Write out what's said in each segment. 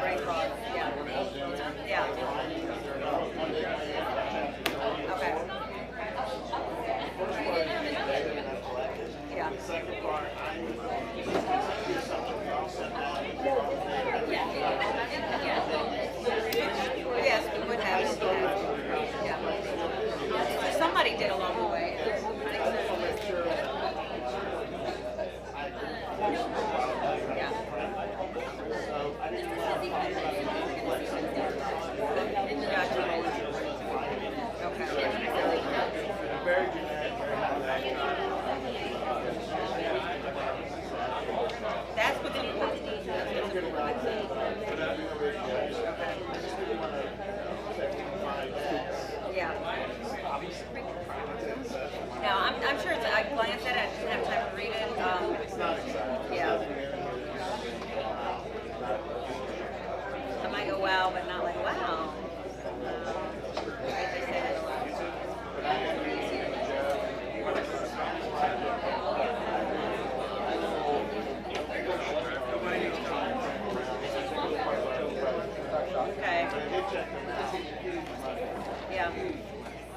brain fog. Yeah. Yeah. Okay. Yeah. Yes, we would have. Yeah. So somebody did along the way. Yeah. That's what's important. That's what's important. Yeah. Now, I'm sure it's, I glanced at it, I didn't have time to read it. Yeah. I might go wow, but not like wow. Right, they say that a lot. Okay. Yeah.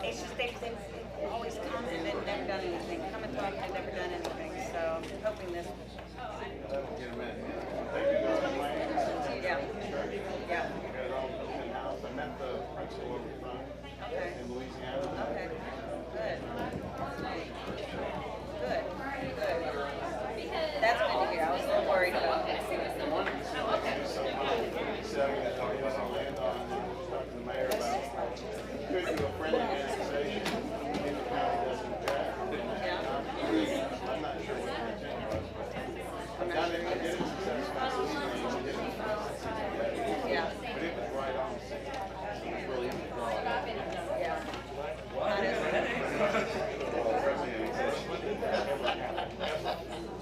It's just they always come and they've never done anything. Come and talk, they've never done anything. So I'm hoping this. Yeah. Yeah. I met the principal of the fund in Louisiana. Okay. Good. Good. Good. That's good to hear. I was a little worried about this. Talking to the mayor about could do a friendly annexation if the county doesn't draft. I'm not sure what the intent was, but I did it successfully. Yeah. But it was right on. It was really easy to draw. Yeah.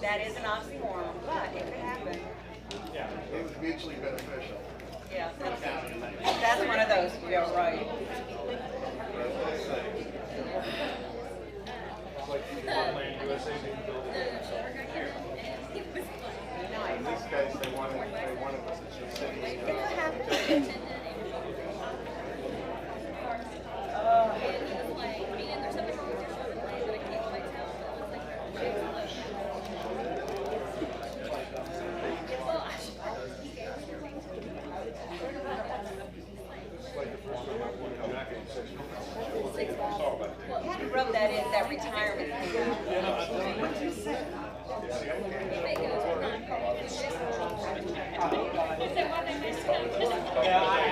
That is an oxymoron, but it could happen. Yeah, it was mutually beneficial. Yeah, that's one of those. Yeah, right. It's like Land USA didn't build it. In this case, they wanted us to sit in It could happen. You had to rub that in, that retirement thing. What you say? Yeah,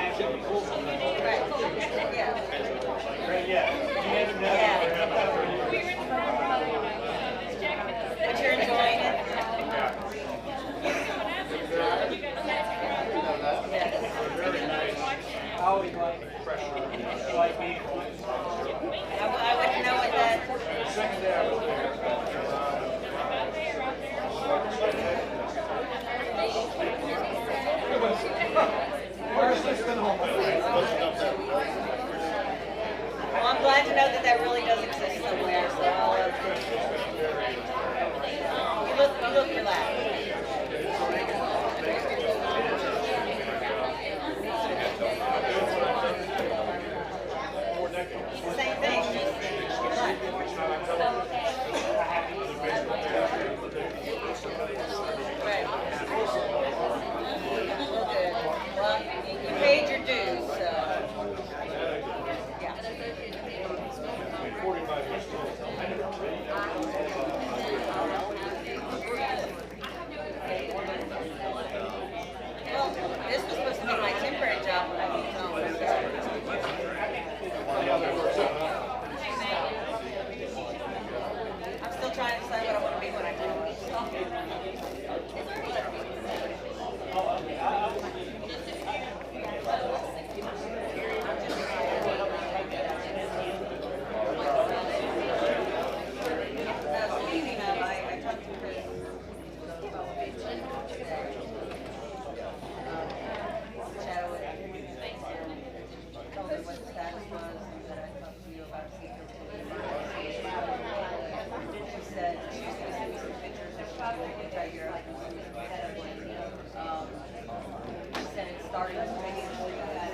So it's going to be.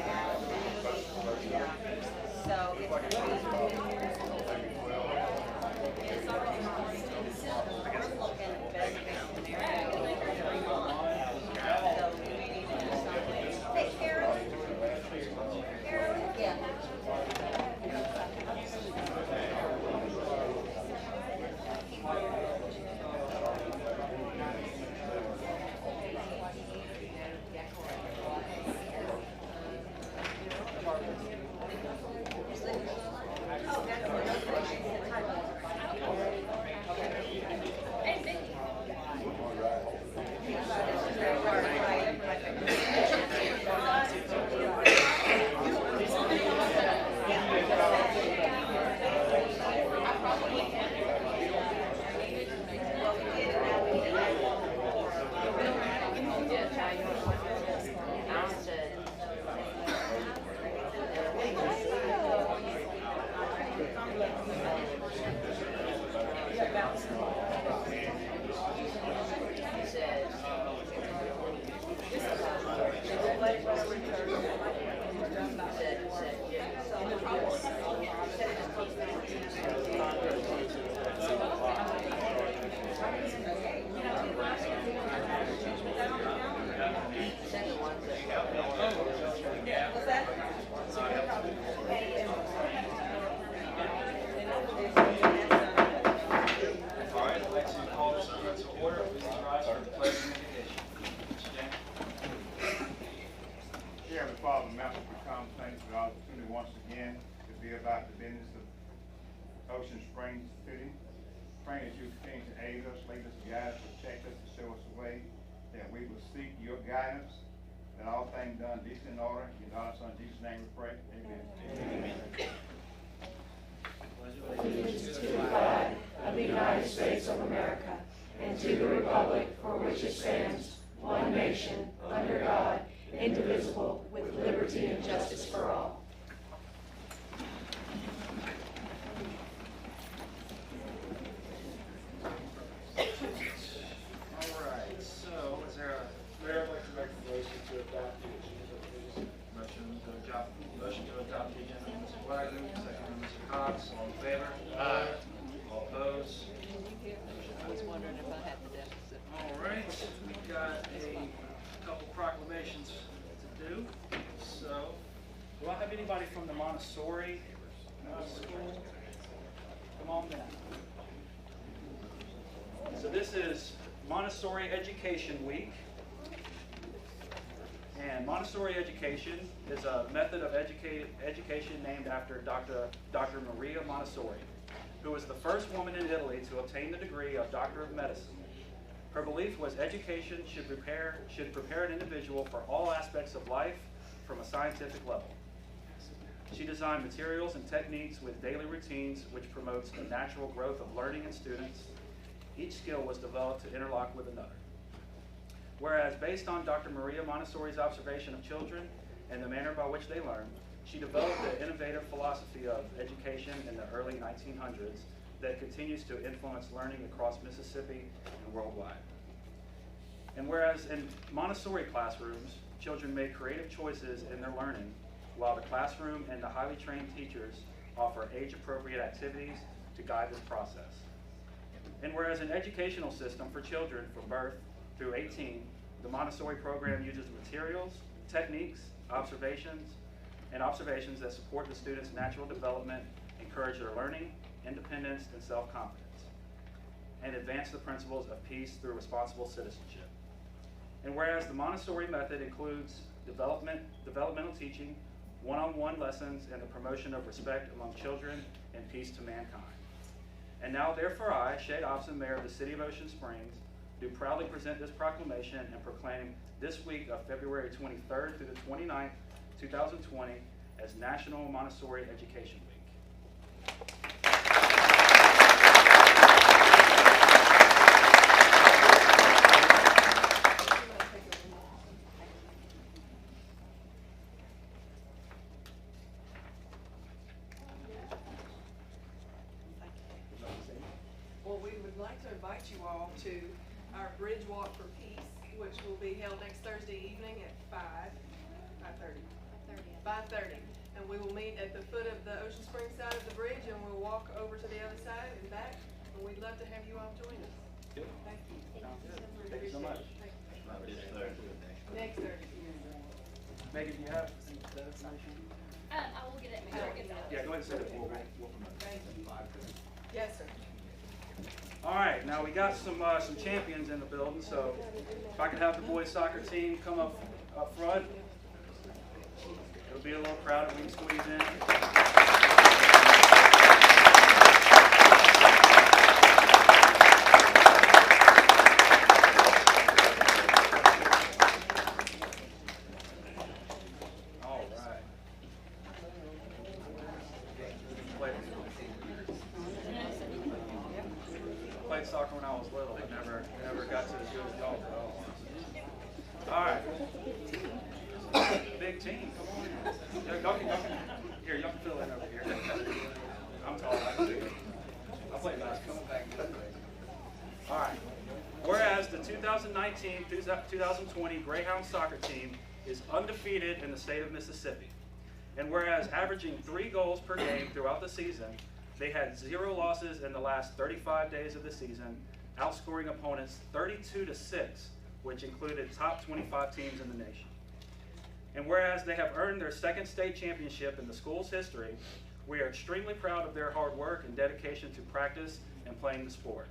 I'm looking at best case scenario. So we need to do something. Hey, Carol. Carol? Yeah. About the business of Ocean Springs City. Praying that you continue to aid us, lead us, guide us, protect us, and show us the way, that we will seek your guidance, that all things done decent in order. In our Son Jesus' name we pray. Amen. Allegiance to the flag of the United States of America and to the republic for which it stands, one nation, under God, indivisible, with liberty and justice for all. Mayor, I'd like to make a motion to adopt the agenda, please. Motion to adopt the agenda, Mr. Wagner, second by Mr. Cox. All in favor? Aye. All opposed? I was wondering if I had the deficit. All right, we've got a couple proclamations to do. So, do I have anybody from the Montessori school? Come on down. So this is Montessori Education Week. And Montessori education is a method of education named after Dr. Maria Montessori, who was the first woman in Italy to obtain the degree of Doctor of Medicine. Her belief was education should prepare an individual for all aspects of life from a scientific level. She designed materials and techniques with daily routines which promotes the natural growth of learning in students. Each skill was developed to interlock with another. Whereas, based on Dr. Maria Montessori's observation of children and the manner by which they learn, she developed an innovative philosophy of education in the early 1900s that continues to influence learning across Mississippi and worldwide. And whereas in Montessori classrooms, children make creative choices in their learning, while the classroom and the highly trained teachers offer age-appropriate activities to guide this process. And whereas an educational system for children from birth through 18, the Montessori program uses materials, techniques, observations that support the students' natural development, encourage their learning, independence, and self-confidence, and advance the principles of peace through responsible citizenship. And whereas the Montessori method includes developmental teaching, one-on-one lessons, and the promotion of respect among children and peace to mankind. And now, therefore, I, Shade Opson, Mayor of the City of Ocean Springs, do proudly present this proclamation and proclaim this week of February 23rd through the 29th, 2020 as National Montessori Education Week. Well, we would like to invite you all to our Bridge Walk for Peace, which will be held next Thursday evening at 5. 5:30. And we will meet at the foot of the Ocean Springs side of the bridge, and we'll walk over to the other side and back. And we'd love to have you all join us. Good. Thank you. Sounds good. Thank you so much. Thank you. This Thursday. Next Thursday. Megan, do you have that information? I will get it. Yeah, go ahead and say it. We'll promote it. Thank you. Yes, sir. All right, now we got some champions in the building, so if I could have the boys soccer team come up front. It'll be a little crowded, we can squeeze in. All right. Played soccer when I was little, but never got to as good as y'all did. All right. Big team, come on in. Y'all can fill in over here. I'm tall, I can do it. I play basketball. All right. Whereas the 2019-2020 Greyhound soccer team is undefeated in the state of Mississippi, and whereas averaging 3 goals per game throughout the season, they had 0 losses in the last 35 days of the season, outscoring opponents 32-6, which included top 25 teams in the nation. And whereas they have earned their 2nd state championship in the school's history, we are extremely proud of their hard work and dedication to practice and playing the sport.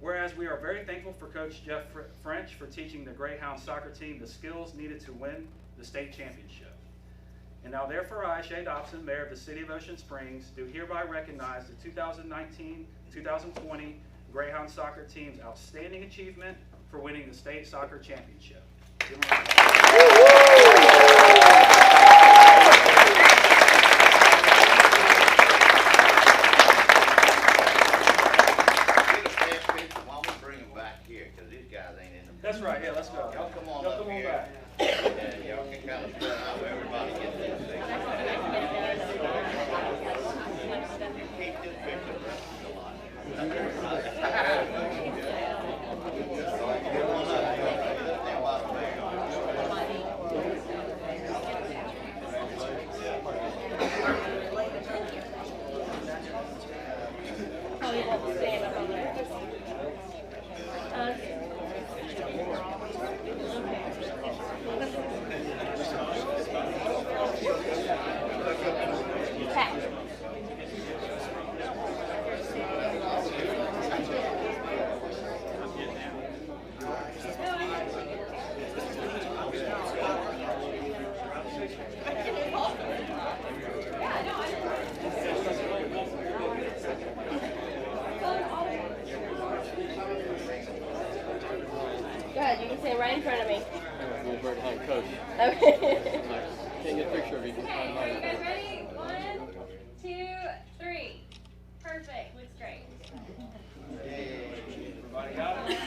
Whereas we are very thankful for Coach Jeff French for teaching the Greyhound soccer team the skills needed to win the state championship. And now therefore I, Shay Dobson, Mayor of the City of Ocean Springs, do hereby recognize the 2019-2020 Greyhound soccer team's outstanding achievement for winning the state soccer championship. Give them a round. That's right, yeah, let's go. Y'all come on Y'all up come on here. back. And y'all can kind of spread out where everybody gets this thing. Keep this picture Go ahead, you can stand right in front of me. We'll be behind Coach. Okay. Can't get a picture of you. Just Okay, behind you guys Coach. ready? 1, 2, 3. Perfect. Look straight. Everybody got it?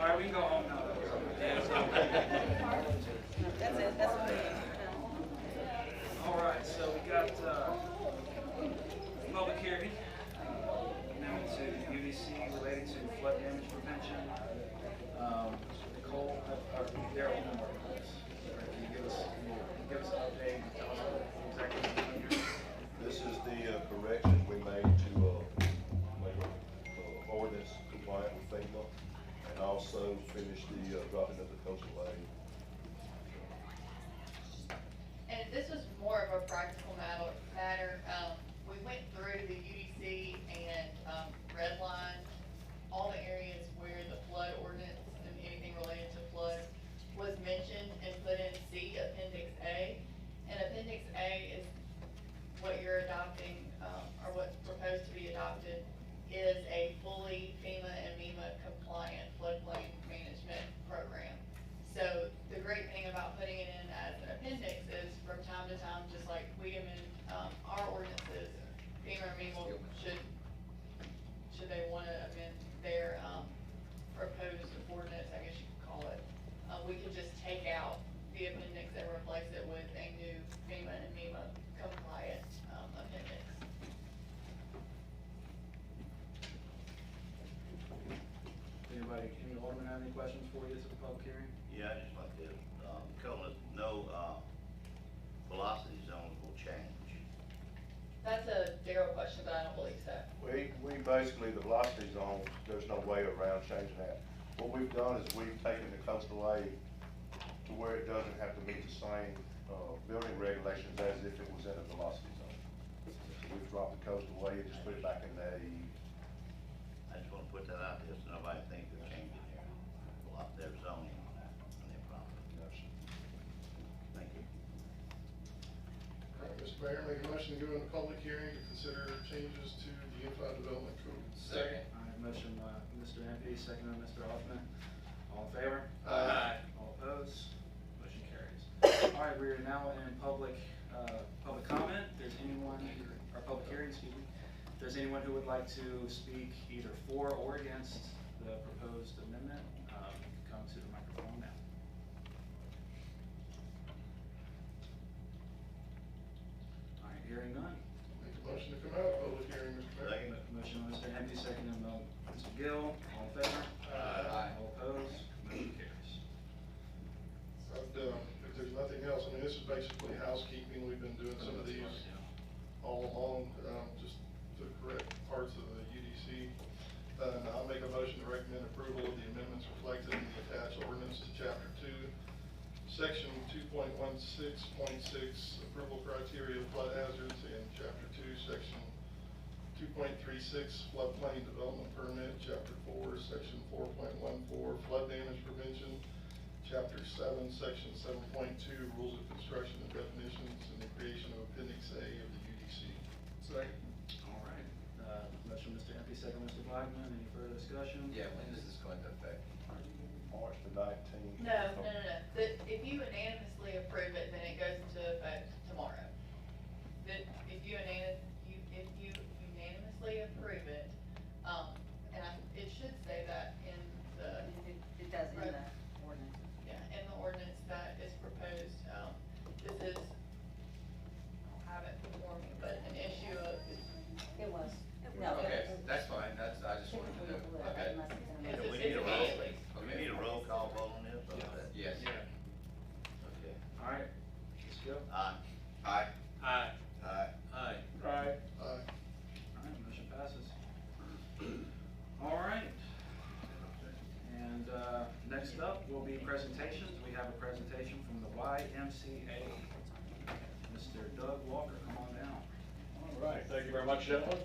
All right, we can go home now. That's it. That's what it is. All right, so we got public hearing, amendment to UDC related to flood damage prevention. Nicole, or Daryl, can you give us an update and tell us exactly what you're doing here? This is the correction we made to make an ordinance compliant with FEMA, and also finish the dropping of the coastal aid. And this was more of a practical matter. We went through the adopting, or what's proposed to be adopted, is a fully FEMA and MEMA compliant floodplain management program. So the great thing about putting it in as an appendix is from time to time, just like we amend our ordinances, FEMA or MEMA should they want to amend their proposed ordinance, I guess you could call it, we could just take out the appendix and replace it with a new FEMA and MEMA compliant appendix. Anybody, any alderman have any questions before we get to the public hearing? Yeah, I just like to, Colin, no, velocity zones will change. That's a Daryl question, but I don't believe so. We basically, the velocity zones, there's no way around changing that. What we've done is we've taken the coastal A to where it doesn't have to meet the same, building regulations as if it was in a velocity zone. So we've dropped the coastal A and just put it back in the AE. I just wanna put that out there so nobody thinks they're changing their zoning on their property. Thank you. All right, Mr. Mayor, make a motion to go into public hearing to consider changes to the Unified Development Code. Second. All right, motion by Mr. Ampe, second by Mr. Hoffman. All in favor? Aye. All opposed? Motion carries. All right, we are now in public comment. If there's anyone, or public hearing, excuse me. If there's anyone who would like to speak either for or against the proposed amendment, come to the microphone now. All right, hearing none. Make a motion to come out of public hearing, Mr. Mayor. Second. Motion by Mr. Ampe, second by Mr. Gill. All in favor? Aye. All opposed? Motion carries. If there's nothing else, I mean, this is basically housekeeping. We've been doing some of these all along, just to correct parts of the UDC. I'll make a motion to recommend approval of the amendments reflected in the attached ordinance to Chapter 2, Section 2.16.6, approval criteria of flood hazards, and Chapter 2, Section 2.36, floodplain development permit, Chapter 4, Section 4.14, flood damage prevention, Chapter 7, Section 7.2, rules of construction and definitions, and the creation of Appendix A of the UDC. Second. All right. Motion, Mr. Ampe, second, Mr. Blackman. Any further discussion? Yeah, when does this go into effect? March the 19th. No. If you unanimously approve it, then it goes into effect tomorrow. If you unanimously approve it, and it should say that in the. It does in the ordinance. Yeah, in the ordinance that is proposed, this is, I don't have it before me, but an issue of. It was. No. Okay, that's fine, I just wanted to know. Okay. It's Do we it's need a roll, immediately. do we need a roll call vote on this? or that? Yes. Okay. All right. Let's go. Aye. Aye. Aye. Aye. Aye. Aye. All right, motion passes. All right. And next up will be presentations. We have a presentation from the YMCA. Mr. Doug Walker, come on down. All right, thank you very much, gentlemen.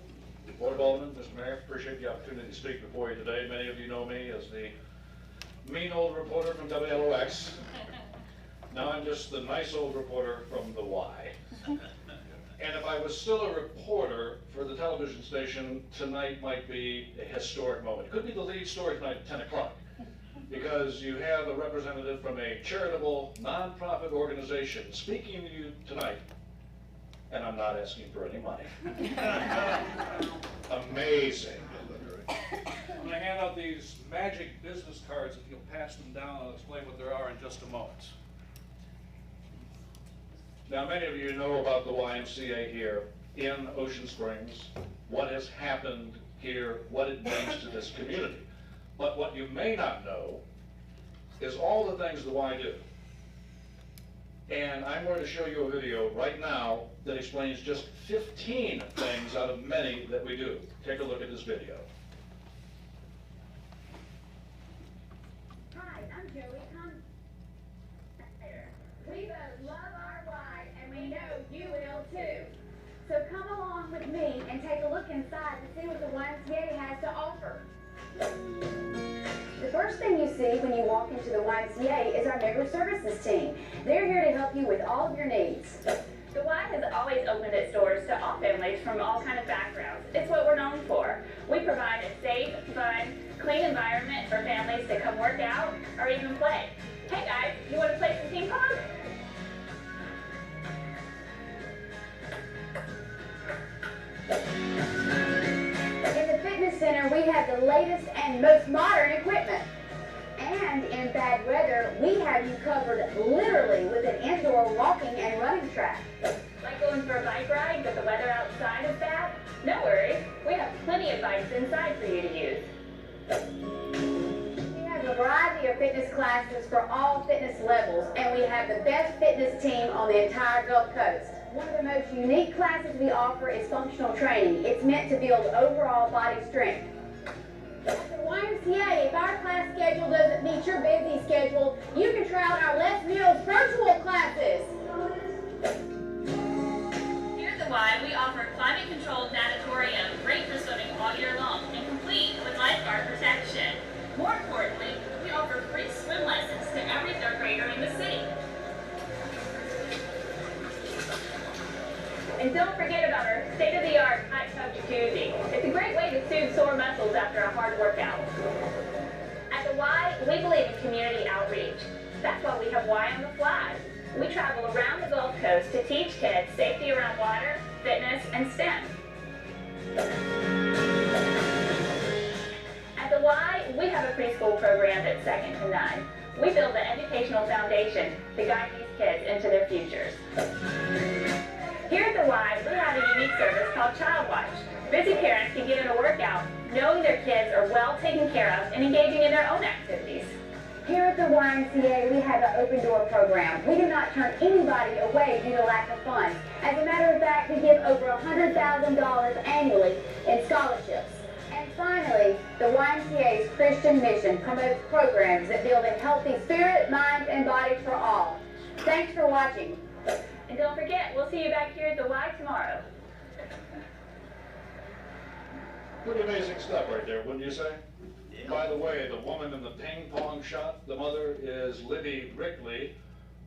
Board of Aldermen, Mr. Mayor, appreciate the opportunity to speak before you today. Many of you know me as the mean old reporter from WLOX. Now I'm just the nice old reporter from the Y. And if I was still a reporter for the television station, tonight might be a historic moment. It could be the lead story tonight at 10 o'clock, because you have a representative from a charitable, nonprofit organization speaking to you tonight, and I'm not asking for any money. Amazing. I'm going to hand out these magic business cards. If you'll pass them down, I'll explain what they are in just a moment. Now, many of you know about the YMCA here in Ocean Springs, what has happened here, what it means to this community. But what you may not know is all the things the Y do. And I'm going to show you a video right now that explains just 15 things out of many that we do. Take a look at this video. Hi, I'm Joey Conner. We both love our Y, and we know you will too. So come along with me and take a look inside to see what the YMCA has to offer. The first thing you see when you walk into the YMCA is our member services team. They're here to help you with all of your needs. The Y has always opened its doors to all families from all kinds of backgrounds. It's what we're known for. We provide a safe, fun, clean environment for families to come work out or even play. Hey guys, you want to play some ping pong? In the fitness center, we have the latest and most modern equipment. And in bad weather, we have you covered literally with an indoor walking and running track. Like going for a bike ride, but the weather outside is bad? No worries. We have plenty of bikes inside for you to use. We have a variety of fitness classes for all fitness levels, and we have the best fitness team on the entire Gulf Coast. One of the most unique classes we offer is functional training. It's meant to build overall body strength. At the YMCA, if our class schedule doesn't meet your busy schedule, you can try out our Les Mills virtual classes. Here at the Y, we offer climate-controlled natatorium, great for swimming all year long, and complete with lifeguard protection. More importantly, we offer free swim lessons to every third grader in the city. And don't forget about our state-of-the-art hot tub jacuzzi. It's a great way to soothe sore muscles after a hard workout. At the Y, we believe in community outreach. That's why we have Y on the Fly. We travel around the Gulf Coast to teach kids safety around water, fitness, and STEM. At the Y, we have a preschool program that's second to none. We build the educational foundation to guide these kids into their futures. Here at the Y, we have a unique service called Child Watch. Busy parents can get in a workout knowing their kids are well taken care of and engaging in their own activities. Here at the YMCA, we have an open door program. We do not turn anybody away due to lack of funds. As a matter of fact, we give over $100,000 annually in scholarships. And finally, the YMCA's Christian mission promotes programs that build a healthy spirit, mind, and body for all. Thanks for watching. And don't forget, we'll see you back here at the Y tomorrow. Pretty amazing stuff right there, wouldn't you say? Yeah. By the way, the woman in the ping pong shot, the mother is Libby Brickley,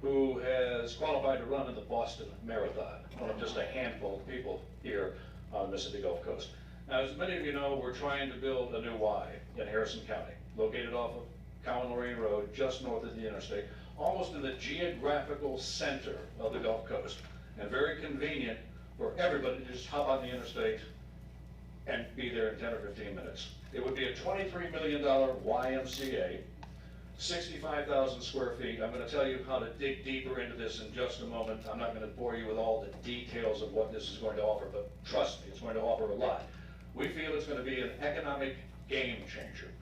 who has qualified to run in the Boston Marathon, one of just a handful of people here on the Mississippi Gulf Coast. Now, as many of you know, we're trying to build a new Y in Harrison County, located off of Cowan-Lorraine Road, just north of the interstate, almost in the geographical center of the Gulf Coast, and very convenient for everybody to just hop on the interstate and be there in 10 or 15 minutes. It would be a $23 million YMCA, 65,000 square feet. I'm going to tell you how to dig deeper into this in just a moment. I'm not going to bore you with all the details of what this is going to offer, but trust me, it's going to offer a lot. We feel it's going to be an economic game changer.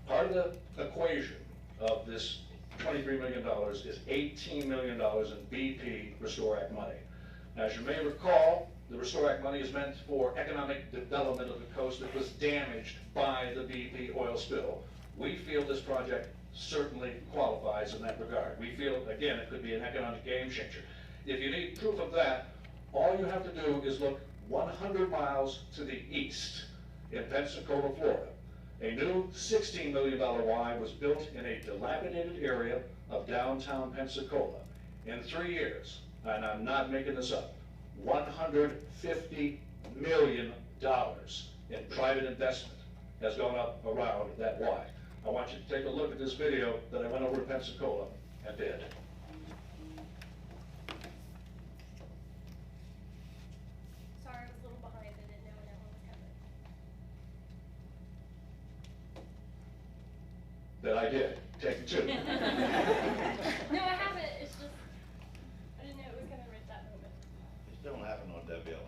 Part of the equation of this $23 million is $18 million in BP Restore Act money. Now, as you may recall, the Restore Act money is meant for economic development of the coast that was damaged by the BP oil spill. We feel this project certainly qualifies in that regard. We feel, again, it could be an economic game changer. If you need proof of that, all you have to do is look 100 miles to the east in Pensacola, Florida. A new $16 million Y was built in a dilapidated area of downtown Pensacola. In 3 years, and I'm not making this up, $150 million in private investment has gone up around that Y. I want you to take a look at this video that I went over to Pensacola and did. Sorry, I was a little behind. I didn't know that one was coming. That I did. Take two. No, I haven't. It's just, I didn't know it was coming right that moment. This don't happen on WLOF.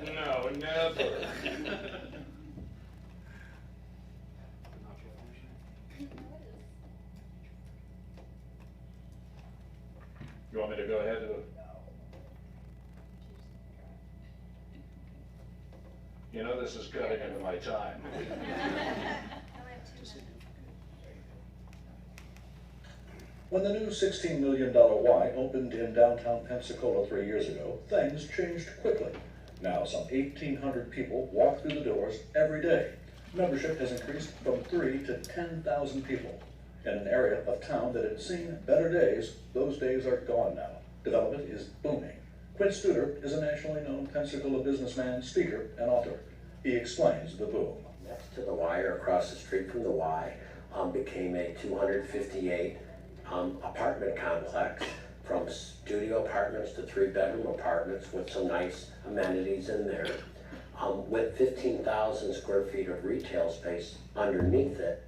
No, never. You want me to go ahead and... You know this is cutting into my time. When the new $16 million Y opened in downtown Pensacola 3 years ago, things changed quickly. Now some 1,800 people walk through the doors every day. Membership has increased from 3 to 10,000 people. In an area of town that had seen better days, those days are gone now. Development is booming. Quint Studer is a nationally known Pensacola businessman, speaker, and author. He explains the boom. Next to the Y, or across the street from the Y, became a 258 apartment complex, from studio apartments to 3-bedroom apartments with some nice amenities in there, with 15,000 square feet of retail space underneath it.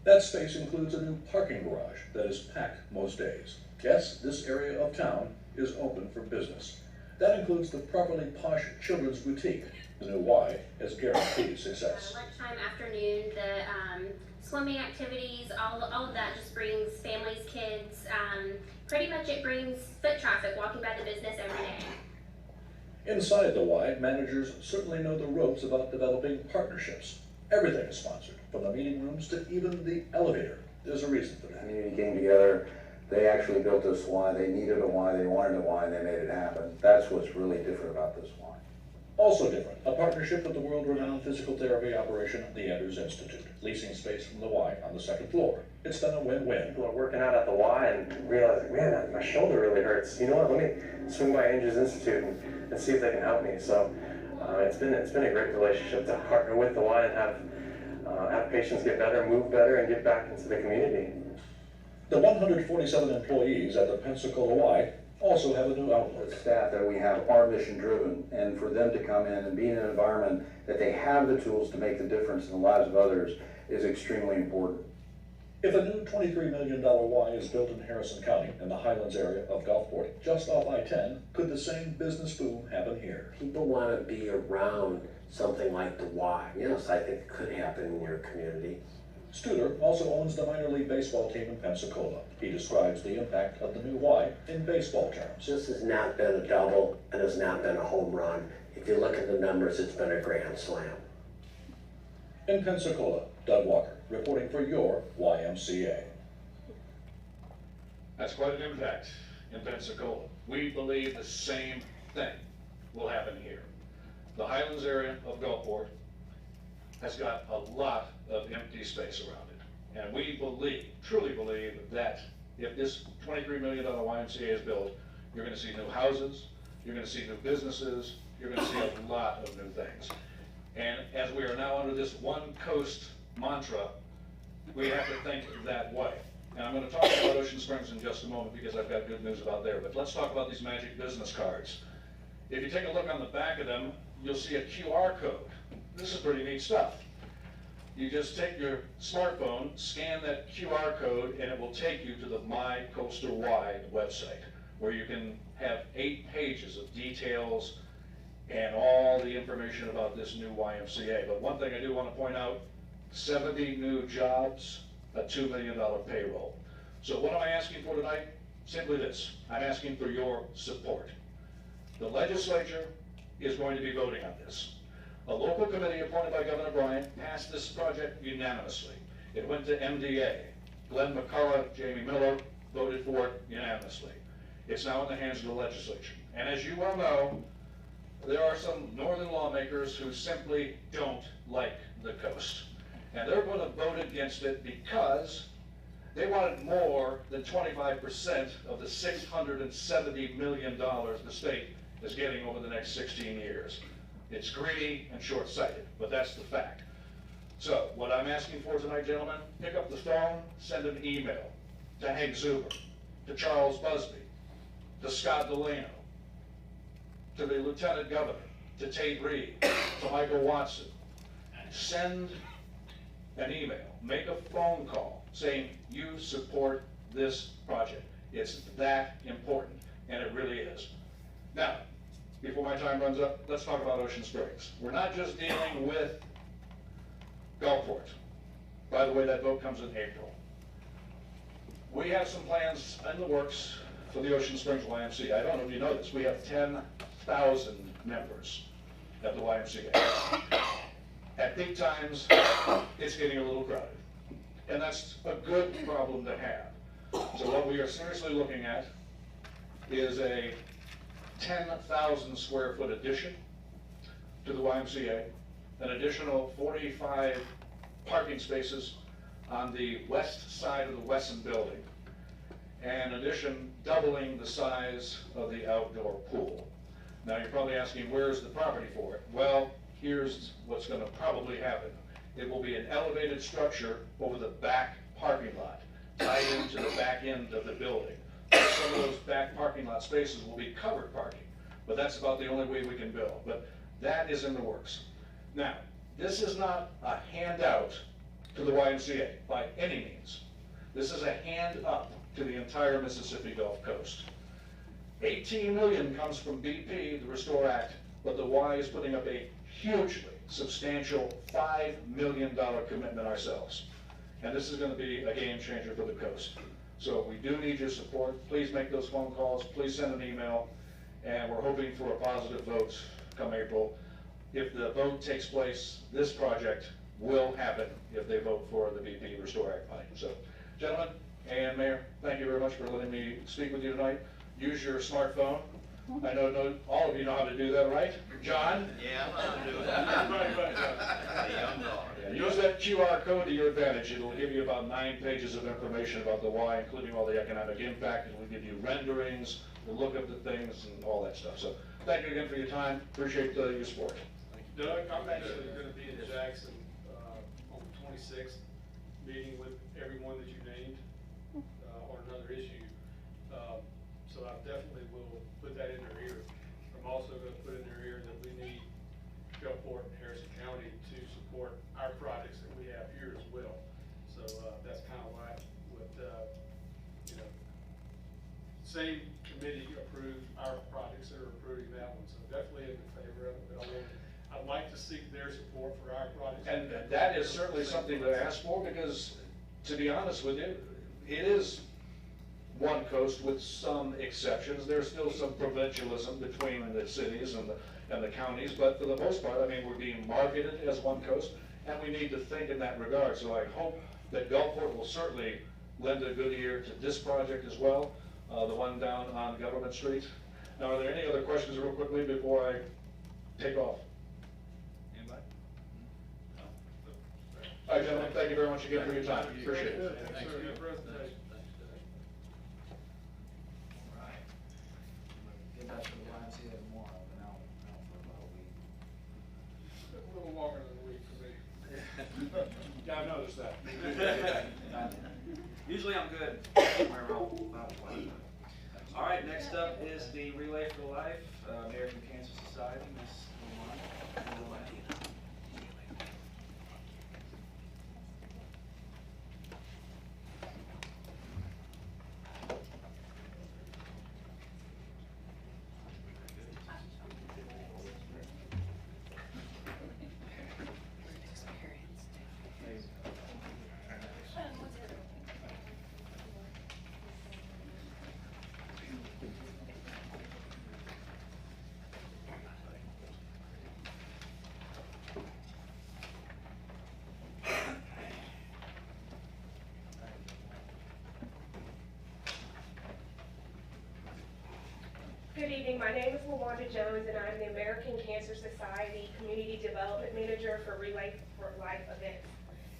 That space includes a new parking garage that is packed most days. Yes, this area of town is open for business. That includes the properly posh children's boutique. The new Y has guaranteed success. Lunchtime, afternoon, the swimming activities, all of that just brings families, kids. Pretty much it brings foot traffic walking by the business every day. Inside the Y, managers certainly know the ropes about developing partnerships. Everything is sponsored, from the meeting rooms to even the elevator. There's a reason for that. The community came together. They actually built this Y. They needed a Y. They wanted a Y, and they made it happen. That's what's really different about this Y. Also different, a partnership with the world-renowned physical therapy operation, the Andrews Institute, leasing space from the Y on the second floor. It's been a win-win. People are working out at the Y and realizing, man, my shoulder really hurts. You know what? Let me swing by Andrews Institute and see if they can help me. So it's been a great relationship to partner with the Y and have patients get better, move better, and get back into the community. The 147 employees at the Pensacola Y also have a new outlook. The staff that we have are mission driven, and for them to come in and be in an environment that they have the tools to make the difference in the lives of others is extremely important. If a new $23 million Y is built in Harrison County in the Highlands area of Gulfport, just off I-10, could the same business boom happen here? People want to be around something like the Y. Yes, I think it could happen in your community. Studer also owns the minor league baseball team in Pensacola. He describes the impact of the new Y in baseball terms. This has not been a double and has not been a home run. If you look at the numbers, it's been a grand slam. In Pensacola, Doug Walker, reporting for your YMCA. That's quite an impact in Pensacola. We believe the same thing will happen here. The Highlands area of Gulfport has got a lot of empty space around it. And we believe, truly believe, that if this $23 million YMCA is built, you're going to see new houses, you're going to see new businesses, you're going to see a lot of new things. And as we are now under this one coast mantra, we have to think that way. And I'm going to talk about Ocean Springs in just a moment because I've got good news about there. But let's talk about these magic business cards. If you take a look on the back of them, you'll see a QR code. This is pretty neat stuff. You just take your smartphone, scan that QR code, and it will take you to the My Coastal Y website, where you can have 8 pages of details and all the information about this new YMCA. But one thing I do want to point out, 70 new jobs, a $2 million payroll. So what am I asking for tonight? Simply this, I'm asking for your support. The legislature is going to be voting on this. A local committee appointed by Governor Bryant passed this project unanimously. It went to MDA. Glenn McCullough, Jamie Miller voted for it unanimously. It's now in the hands of the legislature. And as you well know, there are some northern lawmakers who simply don't like the coast. And they're going to vote against it because they wanted more than 25% of the $670 million the state is getting over the next 16 years. It's greedy and short-sighted, but that's the fact. So what I'm asking for tonight, gentlemen, pick up the phone, send an email to Hank Zuber, to Charles Busby, to Scott Delano, to the Lieutenant Governor, to Tate Reed, to Michael Watson. Send an email, make a phone call saying you support this project. It's that important, and it really is. Now, before my time runs up, let's talk about Ocean Springs. We're not just dealing with Gulfport. By the way, that vote comes in April. We have some plans in the works for the Ocean Springs YMCA. I don't know if you know this, we have 10,000 members at the YMCA. At peak times, it's getting a little crowded. And that's a good problem to have. So what we are seriously looking at is a 10,000 square foot addition to the YMCA, an additional 45 parking spaces on the west side of the Wesson building. And in addition, doubling the size of the outdoor pool. Now you're probably asking, where's the property for it? Well, here's what's gonna probably happen. It will be an elevated structure over the back parking lot, tied into the back end of the building. Some of those back parking lot spaces will be covered parking, but that's about the only way we can build. But that is in the works. Now, this is not a handout to the YMCA by any means. This is a hand up to the entire Mississippi Gulf Coast. 18 million comes from BP, the Restore Act, but the Y is putting up a hugely substantial $5 million commitment ourselves. And this is going to be a game changer for the coast. So we do need your support. Please make those phone calls, please send an email, and we're hoping for a positive vote come April. If the vote takes place, this project will happen if they vote for the BP Restore Act money. So, gentlemen and Mayor, thank you very much for letting me speak with you tonight. Use your smartphone. I know all of you know how to do that, right? John? Yeah, I'm gonna do it. Yeah, use that QR code to your advantage. It'll give you about 9 pages of information about the Y, including all the economic impact. It will give you renderings, the look of the things, and all that stuff. So thank you again for your time. Appreciate your support. Doug, I'm actually going to be in Jackson on the 26th, meeting with everyone that you named on another issue. So I definitely will put that in their ear. I'm also going to put in their ear that we need Gulfport and Harrison County to support our projects that we have here as well. So that's kind of like what, you know, same committee approved our projects, they're approving that one. So definitely in favor of it. But I'd like to seek their support for our projects. And that is certainly something to ask for, because to be honest with you, it is one coast with some exceptions. There's still some provincialism between the cities and the counties, but for the most part, I mean, we're being marketed as one coast, and we need to think in that regard. So I hope that Gulfport will certainly lend a good ear to this project as well, the one down on Government Street. Now, are there any other questions real quickly before I take off? Anybody? All right, gentlemen, thank you very much again for your time. Appreciate it. Thanks for your presentation. Get back to the YMCA tomorrow, and out for about a week. A little longer than a week for me. Yeah, I noticed that. Usually I'm good. All right, next up is the Relay for Life, American Cancer Society, Ms. Lamont. Good evening, my name is LaWanda Jones and I'm the American Cancer Society Community Development Manager for Relay for Life events.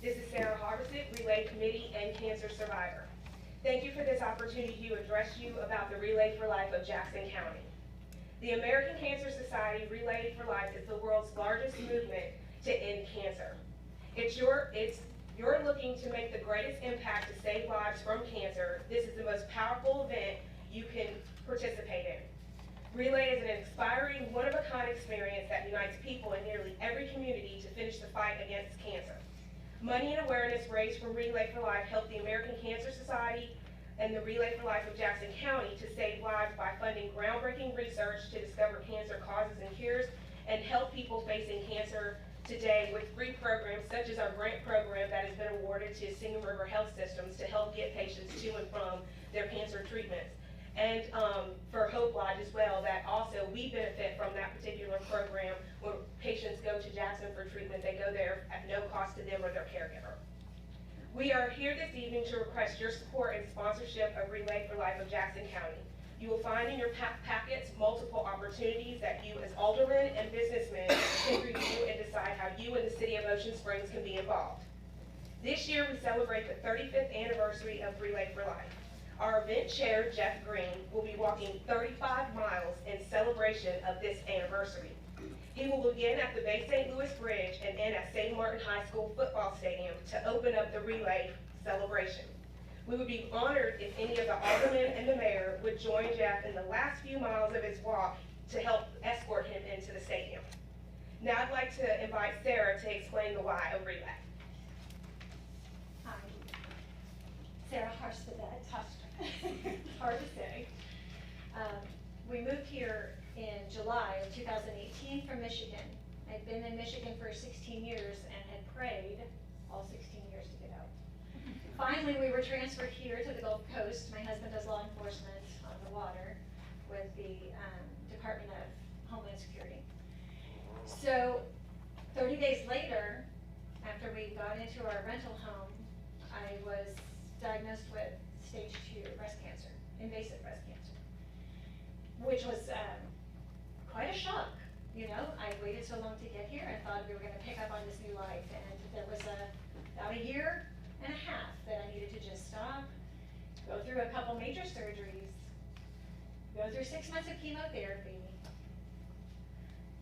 This is Sarah Harbison, Relay Committee and Cancer Survivor. Thank you for this opportunity to address you about the Relay for Life of Jackson County. The American Cancer Society Relay for Life is the world's largest movement to end cancer. You're looking to make the greatest impact to save lives from cancer. This is the most powerful event you can participate in. Relay is an inspiring, one-of-a-kind experience that unites people in nearly every community to finish the fight against cancer. Money and awareness raised from Relay for Life help the American Cancer Society and the Relay for Life of Jackson County to save lives by funding groundbreaking research to discover cancer causes and cures and help people facing cancer today with free programs such as our grant program that has been awarded to Singing River Health Systems to help get patients to and from their cancer treatments. And for Hope Lodge as well, that also we benefit from that particular program. When patients go to Jackson for treatment, they go there at no cost to them or their caregiver. We are here this evening to request your support and sponsorship of Relay for Life of Jackson County. You will find in your packets multiple opportunities that you as aldermen and businessmen can review and decide how you and the city of Ocean Springs can be involved. This year, we celebrate the 35th anniversary of Relay for Life. Our event chair, Jeff Green, will be walking 35 miles in celebration of this anniversary. He will begin at the Bay St. Louis Bridge and end at St. Martin High School football stadium to open up the relay celebration. We would be honored if any of the aldermen and the mayor would join Jeff in the last few miles of his walk to help escort him into the stadium. Now I'd like to invite Sarah to explain the why of Relay. Hi, Sarah Harstedet, hard to say. We moved here in July of 2018 from Michigan. I'd been in Michigan for 16 years and had prayed all 16 years to get out. Finally, we were transferred here to the Gulf Coast. My husband does law enforcement on the water with the Department of Homeland Security. So 30 days later, after we got into our rental home, I was diagnosed with stage 2 breast cancer, invasive breast cancer, which was quite a shock. You know, I waited so long to get here. I thought we were going to pick up on this new life, and there was about a year and a half that I needed to just stop, go through a couple major surgeries, go through 6 months of chemotherapy,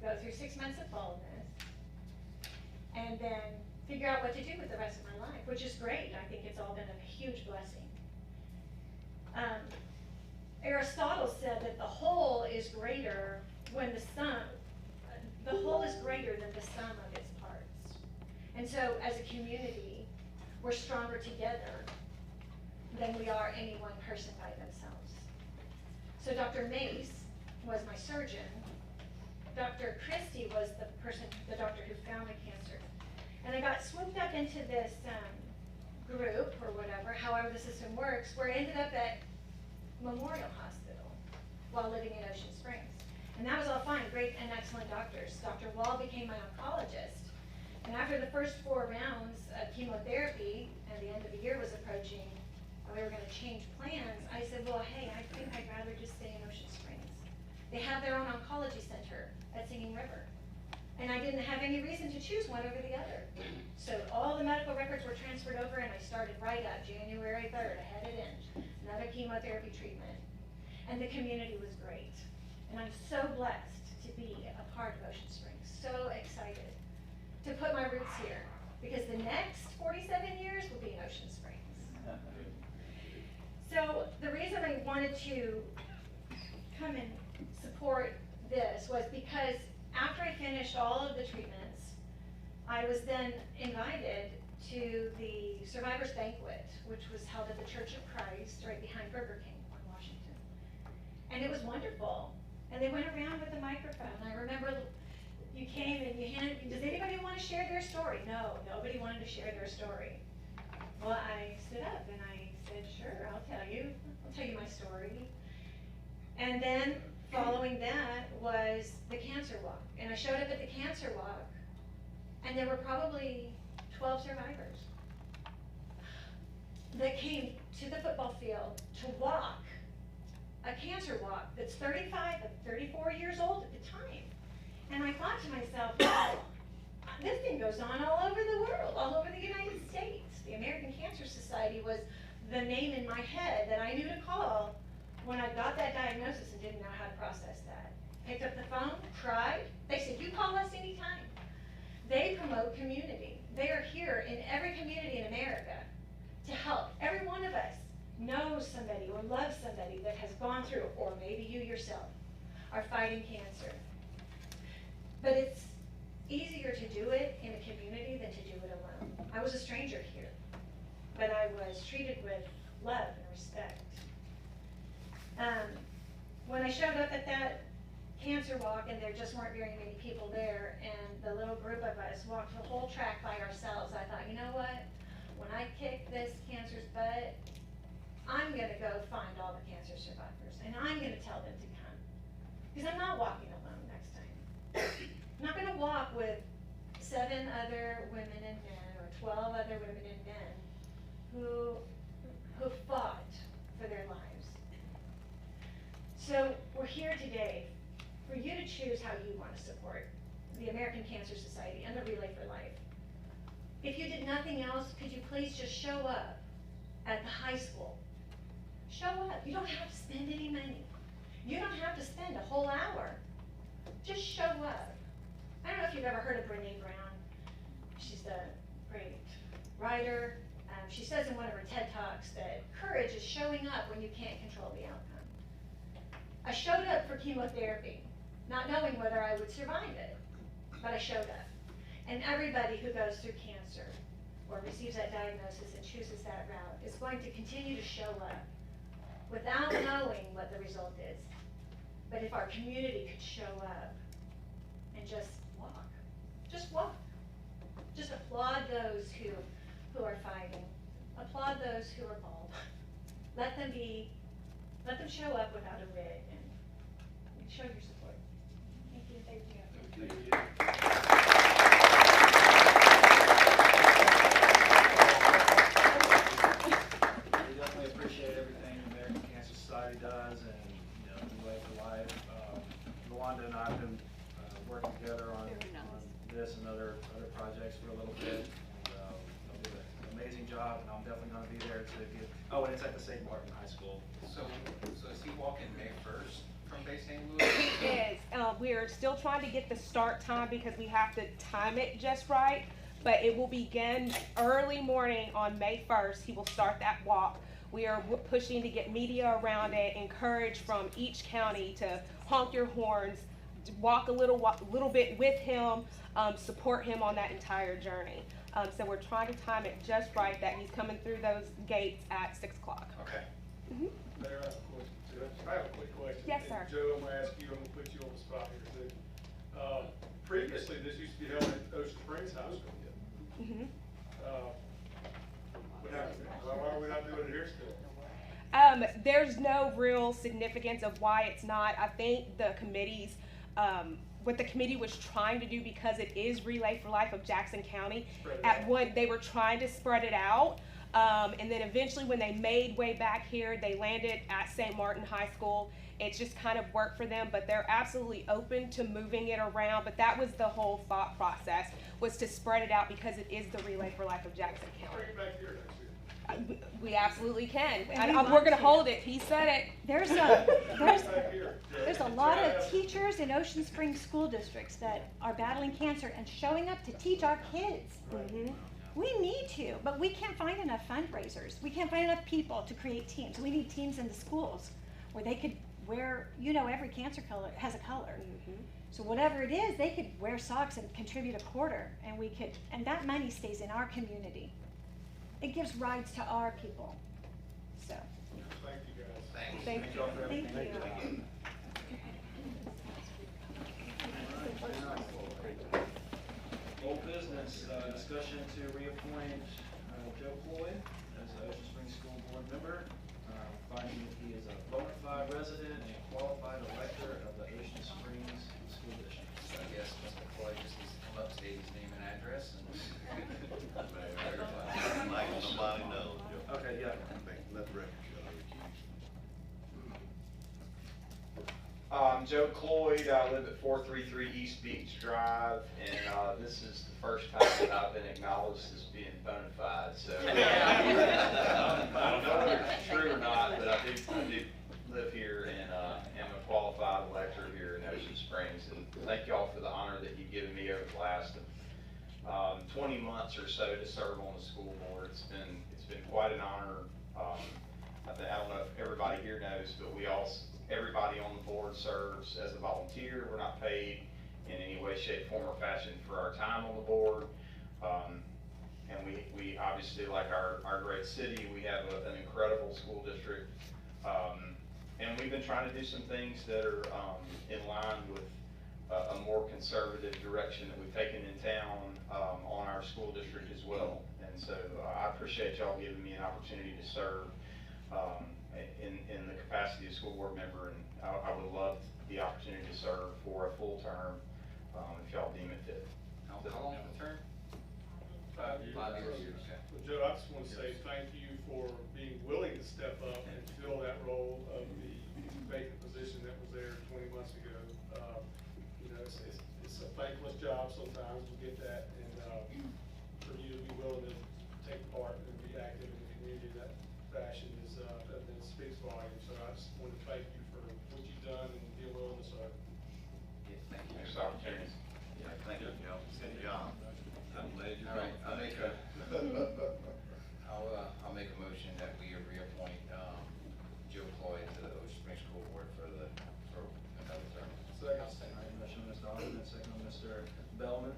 go through 6 months of baldness, and then figure out what to do with the rest of my life, which is great. I think it's all been a huge blessing. Aristotle said that the whole is greater when the whole is greater than the sum of its parts. And so as a community, we're stronger together than we are any one person by themselves. So Dr. Mace was my surgeon. Dr. Christie was the doctor who found the cancer. And I got swooped up into this group or whatever, however the system works, where I ended up at Memorial Hospital while living in Ocean Springs. And that was all fine, great and excellent doctors. Dr. Wall became my oncologist. And after the first 4 rounds of chemotherapy, and the end of the year was approaching, and we were going to change plans, I said, well, hey, I think I'd rather just stay in Ocean Springs. They have their own oncology center at Singing River. And I didn't have any reason to choose one over the other. So all the medical records were transferred over, and I started right up January 3rd. I had it in, another chemotherapy treatment. And the community was great. And I'm so blessed to be a part of Ocean Springs, so excited to put my roots here, because the next 47 years will be in Ocean Springs. So the reason I wanted to come and support this was because after I finished all of the treatments, I was then invited to the Survivors Banquet, which was held at the Church of Christ right behind Burger King on Washington. And it was wonderful. And they went around with a microphone. I remember you came and you handed, does anybody want to share their story? No, nobody wanted to share their story. Well, I stood up and I said, sure, I'll tell you my story. And then following that was the cancer walk. And I showed up at the cancer walk, and there were probably 12 survivors that came to the football field to walk a cancer walk that's 35 to 34 years old at the time. And I thought to myself, wow, this thing goes on all over the world, all over the United States. The American Cancer Society was the name in my head that I knew to call when I got that diagnosis and didn't know how to process that. Picked up the phone, cried. They said, you call us anytime. They promote community. They are here in every community in America to help. Every one of us knows somebody or loves somebody that has gone through, or maybe you yourself are fighting cancer. But it's easier to do it in a community than to do it alone. I was a stranger here, but I was treated with love and respect. When I showed up at that cancer walk, and there just weren't very many people there, and the little group of us walked the whole track by ourselves, I thought, you know what? When I kick this cancer's butt, I'm going to go find all the cancer survivors, and I'm going to tell them to come. Because I'm not walking alone next time. I'm not going to walk with 7 other women and men, or 12 other women and men who fought for their lives. So we're here today for you to choose how you want to support the American Cancer Society and the Relay for Life. If you did nothing else, could you please just show up at the high school? Show up. You don't have to spend any money. You don't have to spend a whole hour. Just show up. I don't know if you've ever heard of Brene Brown. She's a great writer. She says in one of her TED Talks that courage is showing up when you can't control the outcome. I showed up for chemotherapy, not knowing whether I would survive it, but I showed up. And everybody who goes through cancer or receives that diagnosis and chooses that route is going to continue to show up without knowing what the result is. But if our community could show up and just walk, just applaud those who are fighting, applaud those who are bold. Let them show up without a wig and show your support. Thank you. Thank you. Thank you. We definitely appreciate everything the American Cancer Society does, and Relay for Life. Luanda and I have been working together on this and other projects for a little bit. They'll do an amazing job, and I'm definitely going to be there to give. Oh, and it's at the St. Martin High School. So is he walking May 1st from Bay St. Louis? Yes, we're still trying to get the start time because we have to time it just right. But it will begin early morning on May 1st. He will start that walk. We are pushing to get media around it, encourage from each county to honk your horns, walk a little bit with him, support him on that entire journey. So we're trying to time it just right that he's coming through those gates at 6 o'clock. Okay. Mm-hmm. Mayor, I have a question too. I have a quick question. Yes, sir. And Joe, I'm gonna ask you, I'm gonna put you on the spot here too. Previously, this used to be held at Ocean Springs High School. Mm-hmm. What happened? Why are we not doing it here still? There's no real significance of why it's not. I think the committees, what the committee was trying to do, because it is Relay for Life of Jackson County, they were trying to spread it out. And then eventually when they made way back here, they landed at St. Martin High School. It's just kind of worked for them, but they're absolutely open to moving it around. But that was the whole thought process, was to spread it out because it is the Relay for Life of Jackson County. Bring it back here next year. We absolutely can. And We're going to hold it. He said it. There's a lot of teachers in Ocean Springs school districts that are battling cancer and showing up to teach our kids. Mm-hmm. We need to, but we can't find enough fundraisers. We can't find enough people to create teams. We need teams in the schools where they could wear, every cancer color has a color. Mm-hmm. So whatever it is, they could wear socks and contribute a quarter, and that money stays in our community. It gives rides to our people. So. Thank you guys. Thanks. Thank you. Thank you. Old business, discussion to reappoint Joe Cloyd as the Ocean Springs School Board member, finding that he is a bona fide resident and a qualified elector of the Ocean Springs School District. So I guess Mr. Floyd just needs to come up, state his name and address, and Like nobody knows, Joe. Okay, yeah. Let the record show. Joe Cloyd, I live at 433 East Beach Drive, and this is the first time that I've been acknowledged as being bona fide, so. I don't know whether it's true or not, but I do live here and am a qualified elector here in Ocean Springs, and thank y'all for the honor that you've given me over the last 20 months or so to serve on the school board. It's been quite an honor. I don't know if everybody here knows, but everybody on the board serves as a volunteer. We're not paid in any way, shape, form, or fashion for our time on the board. And we obviously, like our great city, we have an incredible school district. And we've been trying to do some things that are in line with a more conservative direction that we've taken in town on our school district as well. And so I appreciate y'all giving me an opportunity to serve in the capacity of school board member, and I would love the opportunity to serve for a full term if y'all deem it fit. how long of a term? 5 years. 5 years, okay. Well, Joe, I just want to say thank you for being willing to step up and fill that role of the vacant position that was there 20 months ago. It's a thankless job sometimes, we get that, and for you to be willing to take part and be active in the community in that fashion is, that speaks volumes. So I just want to thank you for what you've done and being willing to serve. Yes, thank you. Thanks for the opportunity. Yeah, thank you, Joe. Good job. I'm glad you All right, I'll make a motion that we reappoint, Joe Cloyd to the Ocean Springs School Board for another term. Second. All right, motion by Mr. Alderman, second by Mr. Bellman.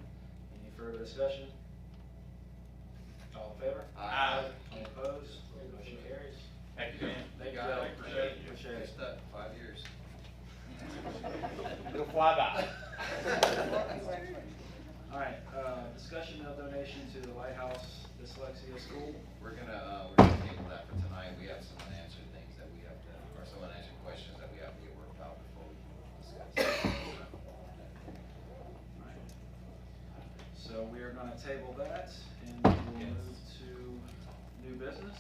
Any further discussion? All in favor? Aye. Any opposed? Motion carries. Thank you, Dan. Thank you, Got Joe. it. Appreciate it. Appreciate it. Stuck 5 years. It'll fly by. All right, discussion of donation to the Lighthouse Dyslexia School. We're gonna table that for tonight. We have some unanswered things that we have to, or some unanswered questions that we have to get worked out before we discuss. So we are gonna table that, and we'll move to new business.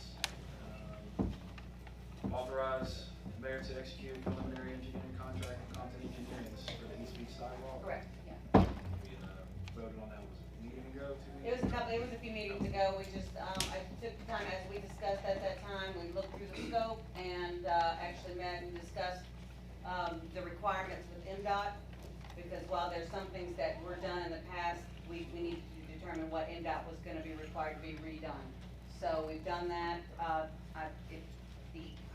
Authorize the mayor to execute preliminary engineering contract with Compton Engineering for the East Beach sidewalk. Correct, yeah. We voted on that, was it a meeting ago, 2 It weeks? was a few meetings ago, we just, I took the time, as we discussed at that time, we looked through the scope and, actually met and discussed, the requirements with MDOT, because while there's some things that were done in the past, we needed to determine what MDOT was gonna be required to be redone. So we've done that,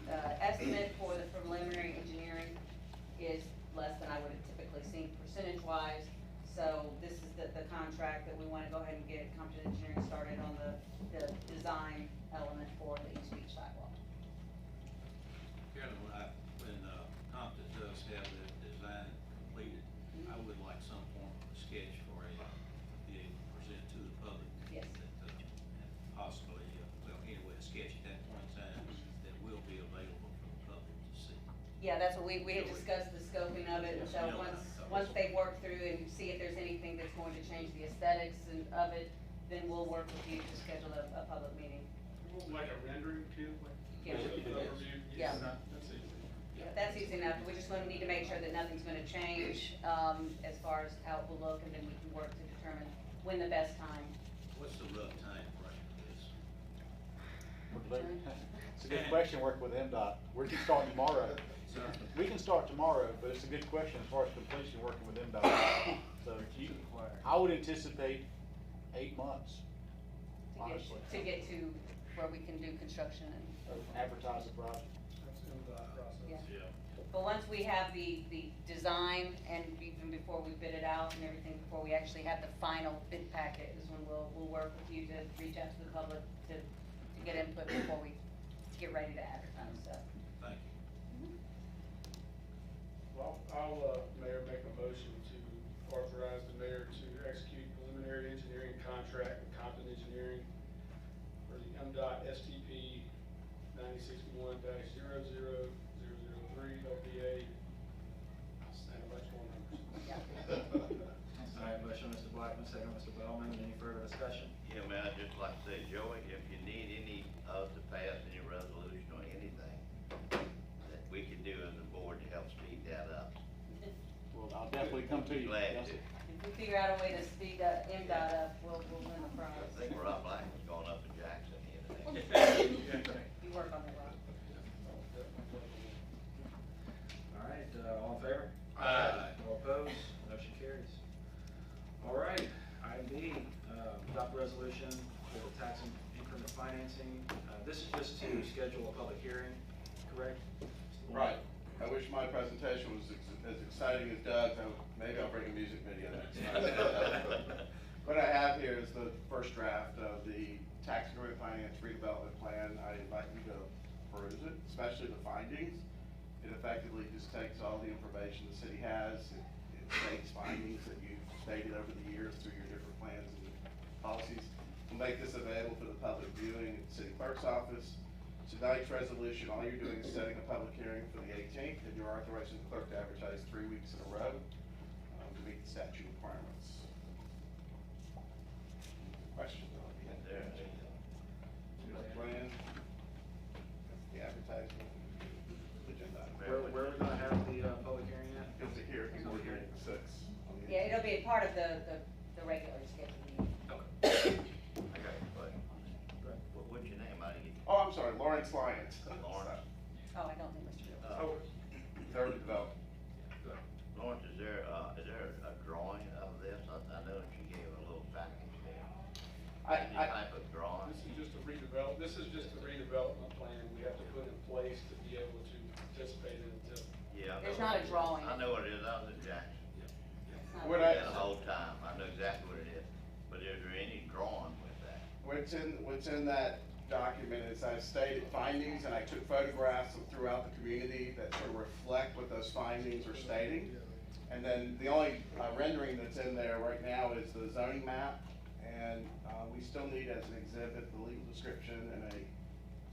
the estimate for the preliminary engineering is less than I would have typically seen percentage-wise. So this is the contract that we want to go ahead and get Compton Engineering started on the design element for the East Beach sidewalk. Carolyn, when Compton does have the design completed, I would like some form of a sketch for be able to present to the public. Yes. That, and possibly, well, anyway, a sketch at that point in time that will be available for the public to see. Yeah, that's what we had discussed the scoping of it, and so once they work through and see if there's anything that's going to change the aesthetics of it, then we'll work with you to schedule a public meeting. Like a rendering too? Yeah. Overview? Yeah. That's easy. Yeah, that's easy enough, we just need to make sure that nothing's gonna change, as far as how it will look, and then we can work to determine when the best time. What's the rough time frame for this? It's a good question, working with MDOT. We can start tomorrow. We can start tomorrow, but it's a good question as far as completion, working with MDOT. So I would anticipate 8 months, honestly. To get to where we can do construction and. Advertise the project. That's in the process. Yeah. But once we have the design, and even before we bid it out and everything, before we actually have the final bid packet, is when we'll work with you to reach out to the public to get input before we get ready to advertise, so. Thank you. Well, I'll, Mayor, make a motion to authorize the mayor to execute preliminary engineering contract with Compton Engineering for the MDOT STP 9061-00003 LPA. I'll stand a bunch more numbers. All right, motion, Mr. Blackman, second, Mr. Bellman. Any further discussion? Yeah, man, I'd just like to say, Joey, if you need any of to pass any resolution or anything that we can do as a board to help speed that up. Well, I'll definitely come to you. Glad to. If we figure out a way to speed MDOT up, we'll win the I prize. think Rob Black was going up to Jackson the other day. You work on that, Rob. All right, all in favor? Aye. All opposed? Motion carries. All right, item B, adopt resolution for the tax increment financing. This is just to schedule a public hearing, correct? Right. I wish my presentation was as exciting as Doug's. Maybe I'll bring a music video next time. What I have here is the first draft of the tax increment finance redevelopment plan. I invite you to peruse it, especially the findings. It effectively just takes all the information the city has. It states findings that you've stated over the years through your different plans and policies. We'll make this available for the public viewing at the city clerk's office. Tonight's resolution, all you're doing is setting a public hearing for the 18th, and you're authorizing the clerk to advertise 3 weeks in a row to meet the statute requirements. Questions on the plan, the advertisement, the agenda. Where are we gonna have the public hearing at? It's a hearing, we're hearing at 6. Yeah, it'll be a part of the regular schedule meeting. Okay. What's your name? I didn't get Oh, I'm sorry, Lawrence Lyons. Lawrence. Oh, I don't think Mr. Jones. Third development. Lawrence, is there a drawing of this? I know that you gave a little package there. Any type of drawing? This is just a redevelopment plan we have to put in place to be able to participate in it. Yeah. I know There's not what a it is. drawing. I know what it is, I was in Jackson. What The whole time, I know exactly what it is, but is there any drawing with that? What's in that document is I stated findings and I took photographs of throughout the community that sort of reflect what those findings are stating. And then the only rendering that's in there right now is the zoning map. And we still need as an exhibit, the legal description and a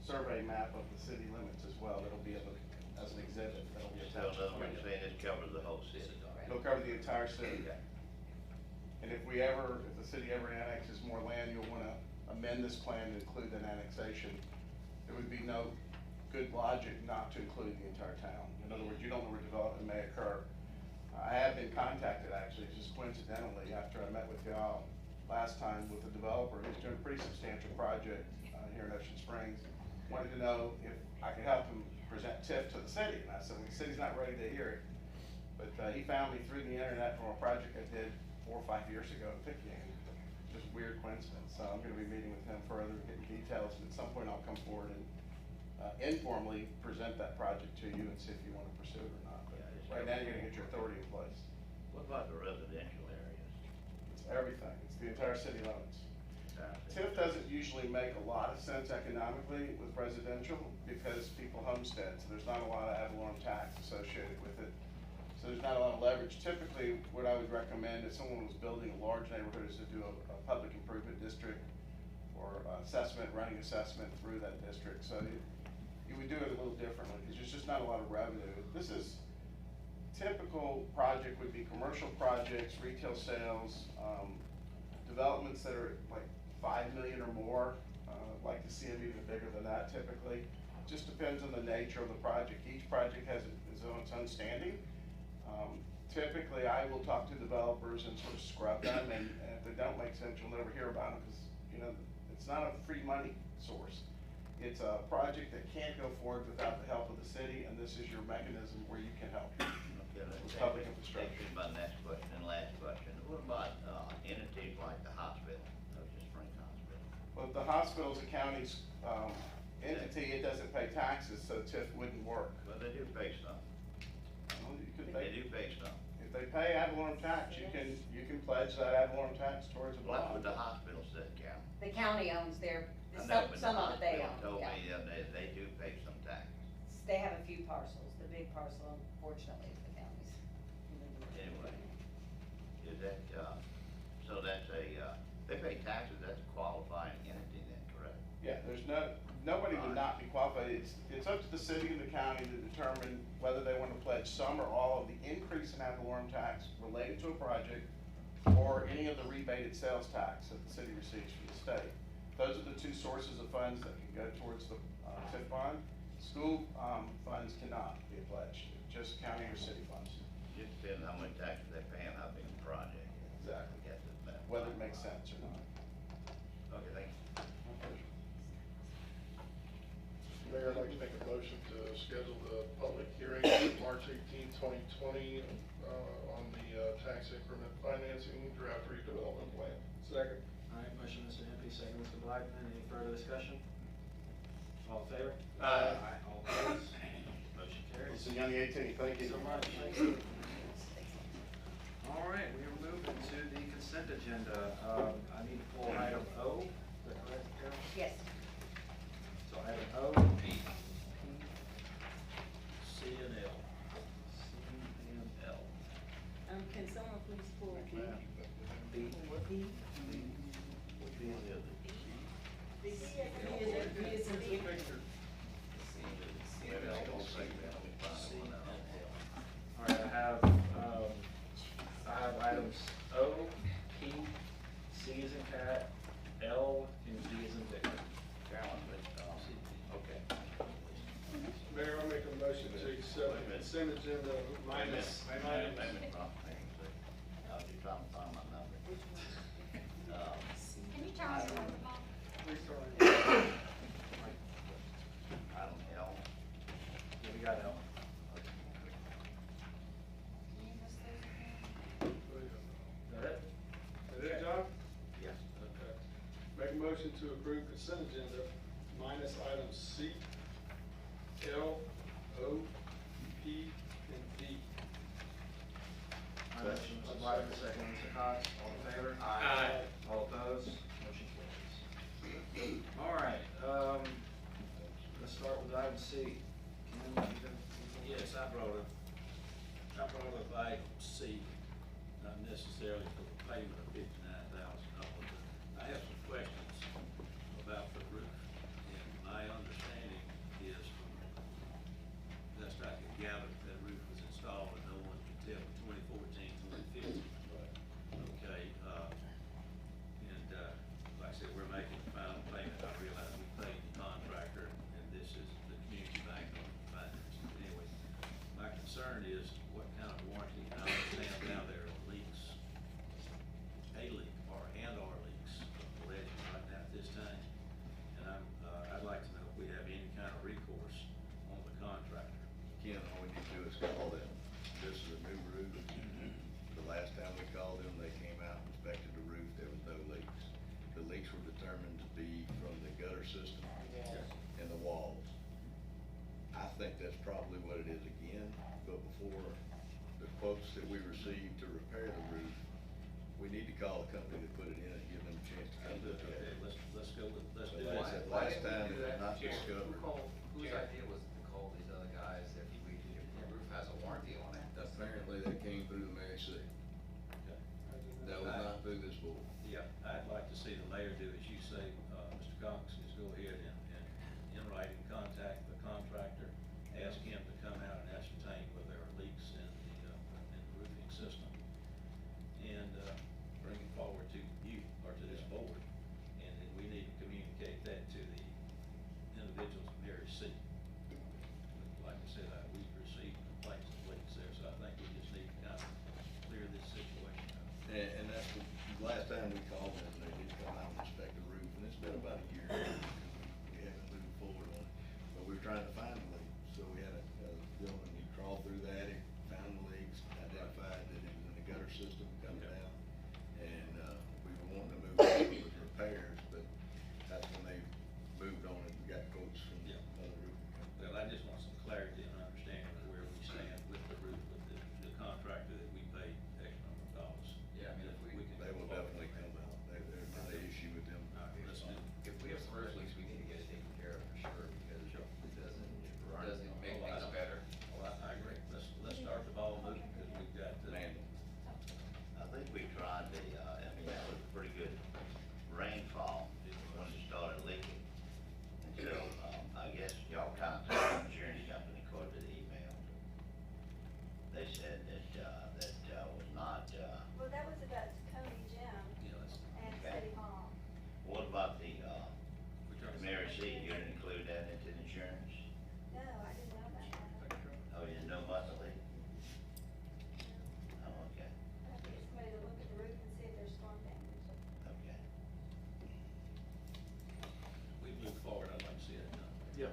survey map of the city limits as well. That'll be as an exhibit. That'll be So in attached. other words, you're saying this covers the whole city? It'll cover the entire city. And if the city ever annexes more land, you'll wanna amend this plan to include that annexation. There would be no good logic not to include the entire town. In other words, you don't know where development may occur. I have been contacted actually, just coincidentally, after I met with y'all last time with a developer who's doing a pretty substantial project here in Ocean Springs. Wanted to know if I could help him present TIF to the city. And I said, well, the city's not ready to hear it. But he found me through the internet from a project I did 4 or 5 years ago in Picayune. Just a weird coincidence. So I'm gonna be meeting with him further, getting details, and at some point I'll come forward and informally present that project to you and see if you wanna pursue it or not. But right now, you're gonna get your authority in place. What about the residential areas? It's everything. It's the entire city limits. TIF doesn't usually make a lot of sense economically with residential because people homestead, so there's not a lot of ad valorem tax associated with it. So there's not a lot of leverage. Typically, what I would recommend if someone was building a large neighborhood is to do a public improvement district or running assessment through that district. So you would do it a little differently because there's just not a lot of revenue. This is, typical project would be commercial projects, retail sales, developments that are like 5 million or more. Like to see them even bigger than that typically. Just depends on the nature of the project. Each project has its own standing. Typically, I will talk to developers and sort of scrub them, and if they don't make sense, you'll never hear about them because, it's not a free money source. It's a project that can't go forward without the help of the city, and this is your mechanism where you can help Okay, with public infrastructure. Takes me to my next question and last question. What about entities like the hospital, Ocean Springs Hospital? Well, the hospital's a county's entity, it doesn't pay taxes, so TIF wouldn't work. Well, they do pay some. Well, you could They do pay some. If they pay ad valorem tax, you can pledge that ad valorem tax towards a What bond. would the hospital say, Karen? The county owns their, I know, but some the of it they hospital own, told yeah. me the other day they do pay some tax. They have a few parcels. The big parcel, unfortunately, is the county's. Anyway, is that, so that's they pay taxes, that's a qualifying entity then, correct? Yeah, there's nobody would not be qualified. It's up to the city and the county to determine whether they want to pledge some or all of the increase in ad valorem tax related to a project or any of the rebated sales tax that the city receives from the state. Those are the two sources of funds that can go towards the TIF bond. School funds cannot be pledged, just county or city funds. Just depends how much taxes they pay and how big a project. Exactly. Yes, it's that. Whether it makes sense or not. Okay, thank you. Mayor, I'd like to make a motion to schedule the public hearing for March 18, 2020, on the tax increment financing draft redevelopment plan. Second. All right, motion, Mr. Hempy, second, Mr. Blackman. Any further discussion? All in favor? Aye. All opposed? Motion carries. It's a young 18, thank you. So much, thank you. All right, we are moving to the consent agenda. I need to pull item O, is that correct, Carol? Yes. So item O, P, C and L. C and L. Can someone please pull B. B? What B is it? B is in Victor. Maybe I'll go second, let me find one out. All right, I have items O, P, C as in cat, L, and V as in Victor. Carolyn, okay. Mayor, I'll make a motion to accept the consent agenda minus. Wait a minute, wrong thing. I was just trying to find my number. Can you tell us what the ball? Please, sorry. motion to approve consent agenda minus items C, L, O, P, and D. Motion, Mr. White, second, Mr. Cox, all in favor? Aye. All opposed? Motion carries. All right, let's start with item C. Ken, Yes, I brought up item C, not necessarily for the payment of $59,000. I have some questions about the roof, and my understanding is, from best I could gather, that roof was installed and no one could tell in 2014, 2015. Okay, and like I said, we're making the final payment. I realize we paid the contractor, and this is the community bank finance. Anyway, my concern is what kind of warranty. I understand now there are leaks, a leak or leaks alleged right now at this time, and I'd like to know if we have any kind of recourse on the contractor. Ken, all we need to do is call them. This is a new roof. The last time we called them, they came out and inspected the roof. There was no leaks. The leaks were determined to be from the gutter system and the walls. I think that's probably what it is again, but before the quotes that we received to repair the roof, we need to call the company that put it in and give them a chance to come look at it. Let's go, let's do Like I said, it. last time it was not discovered. whose idea was it to call these other guys if the roof has a warranty on it? Apparently that came through the Mary C. That was not through this board. Yeah, I'd like to see the mayor do as you say, Mr. Cox, is go ahead and in writing contact the contractor, ask him to come out and ascertain whether there are leaks in the roofing system, and bring it forward to you or to this board, and then we need to communicate that to the individuals from Mary C. Like I said, we've received complaints of leaks there, so I think we just need to kind of clear this situation up. And that's the last time we called them, they did come out and inspect the roof, and it's been about a year. We haven't moved forward on it, but we were trying to find the leak. So we had a gentleman, he crawled through the attic, found the leaks, identified that it was in the gutter system coming down. And, we were wanting to move forward with repairs, but that's when they moved on it and got quotes from other roofing companies. Well, I just want some clarity and understanding of where we stand with the roof, with the contractor that we paid X number of dollars. Yeah, I mean, if we They will definitely come out. There's not an issue with them. Let's do it. If we have some roof leaks, we need to get it taken care of for sure, because it doesn't make things better. Well, I agree. Let's start the ball moving, because we've got, Mandy. I think we tried I mean, that was a pretty good rainfall when it started leaking. And so, I guess y'all contacted the insurance company according to the email. They said that was not, Well, that was about Tony Jim and City Hall. what about the Mary C, you didn't include that into the insurance? No, I didn't know about that. Oh, you didn't know about the leak? Oh, okay, I have to get somebody to look at the roof and see if there's storm damage. okay. we move forward, I'd like to see it done. Yeah.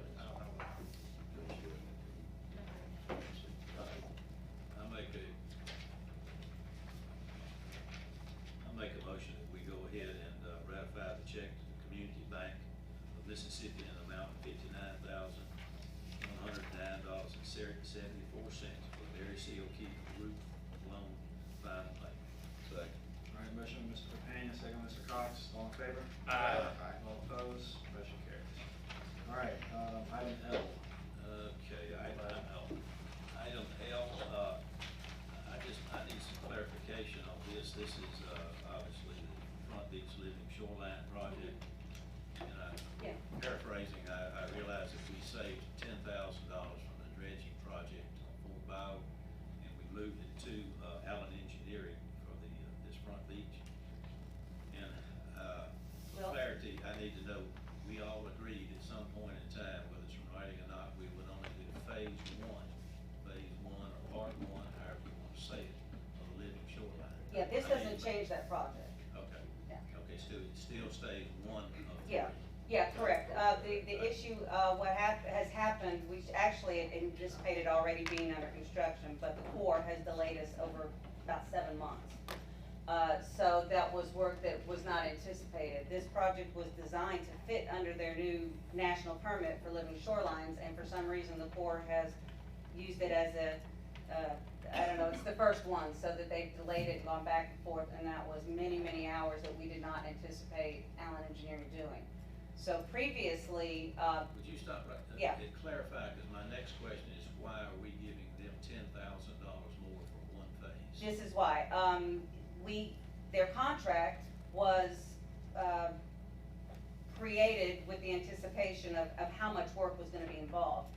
I make a motion that we go ahead and ratify the check to the Community Bank of Mississippi in an amount of $59,109.74 for Mary C. O'Keefe roof loan final payment. Second. All right, motion, Mr. Pena, second, Mr. Cox, all in favor? Aye. All opposed? Motion carries. All right, item L. Okay, item L. Item L, I need some clarification on this. This is, obviously the Front Beach Living Shoreline Project. And paraphrasing, I realize that we saved $10,000 from the dredging project on Fort Bow, and we moved it to, Allen Engineering for this Front Beach. And, for clarity, I need to know, we all agreed at some point in time, whether it's from writing or not, we would only do phase one or part one, however you want to say it, of the living shoreline. Yeah, this doesn't change that project. Okay. Yeah. Okay, it still stays one of the Yeah. three. Yeah, correct. The issue, what has happened, we actually anticipated already being under construction, but the Corps has delayed us over about 7 months. So that was work that was not anticipated. This project was designed to fit under their new national permit for living shorelines, and for some reason the Corps has used it as I don't know, it's the first one, so that they've delayed it and gone back and forth, and that was many, many hours that we did not anticipate Allen Engineering doing. So previously, Would you stop right there? Yeah. And clarify, because my next question is, why are we giving them $10,000 more for one phase? this is why, their contract was, created with the anticipation of how much work was gonna be involved.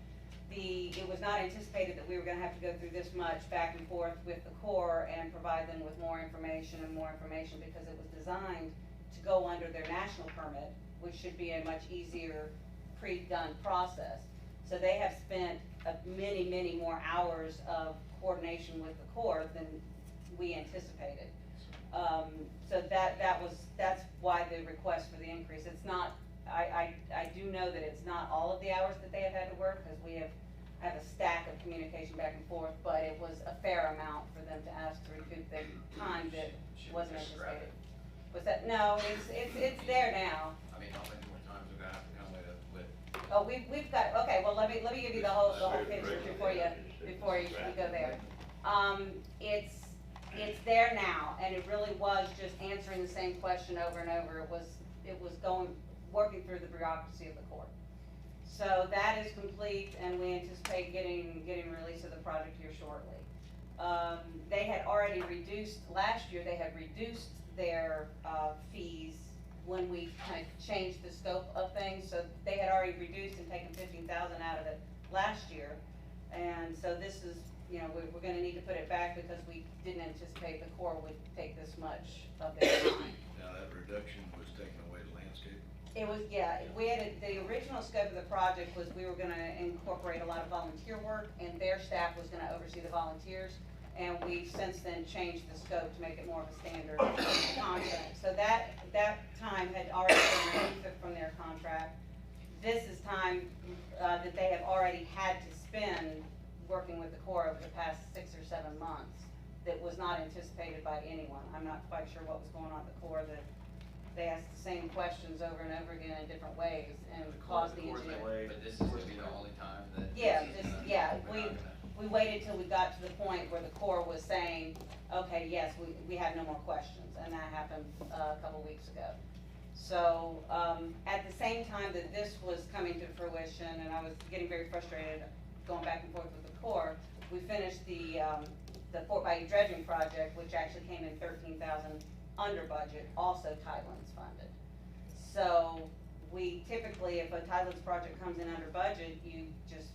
It was not anticipated that we were gonna have to go through this much back and forth with the Corps and provide them with more information because it was designed to go under their national permit, which should be a much easier pre-done process. So they have spent many, many more hours of coordination with the Corps than we anticipated. So that's why the request for the increase. It's not, I do know that it's not all of the hours that they have had to work, because we have a stack of communication back and forth, but it was a fair amount for them to ask to recoup the time that wasn't anticipated. Was that, no, it's there now. I mean, how many more times we're gonna have to come with Oh, we've got, okay, well, let me give you the whole picture before you go there. It's there now, and it really was just answering the same question over and over. It was working through the bureaucracy of the Corps. So that is complete, and we anticipate getting release of the project here shortly. They had already last year they had reduced their fees when we kind of changed the scope of things. So they had already reduced and taken $15,000 out of it last year. And so this is, we're gonna need to put it back because we didn't anticipate the Corps would take this much of their time. Now, that reduction was taking away the landscape? It was, yeah, the original scope of the project was we were gonna incorporate a lot of volunteer work, and their staff was gonna oversee the volunteers. And we've since then changed the scope to make it more of a standard contract. So that time had already been removed from their contract. This is time that they have already had to spend working with the Corps over the past 6 or 7 months that was not anticipated by anyone. I'm not quite sure what was going on at the Corps, that they asked the same questions over and over again in different ways and caused the engineer. But this is gonna be the only time that. We waited till we got to the point where the Corps was saying, okay, yes, we have no more questions, and that happened a couple weeks ago. So, at the same time that this was coming to fruition, and I was getting very frustrated going back and forth with the Corps, we finished the Fort Bayou dredging project, which actually came in $13,000 under budget, also Tidelands funded. So, we typically, if a Tidelands project comes in under budget, you just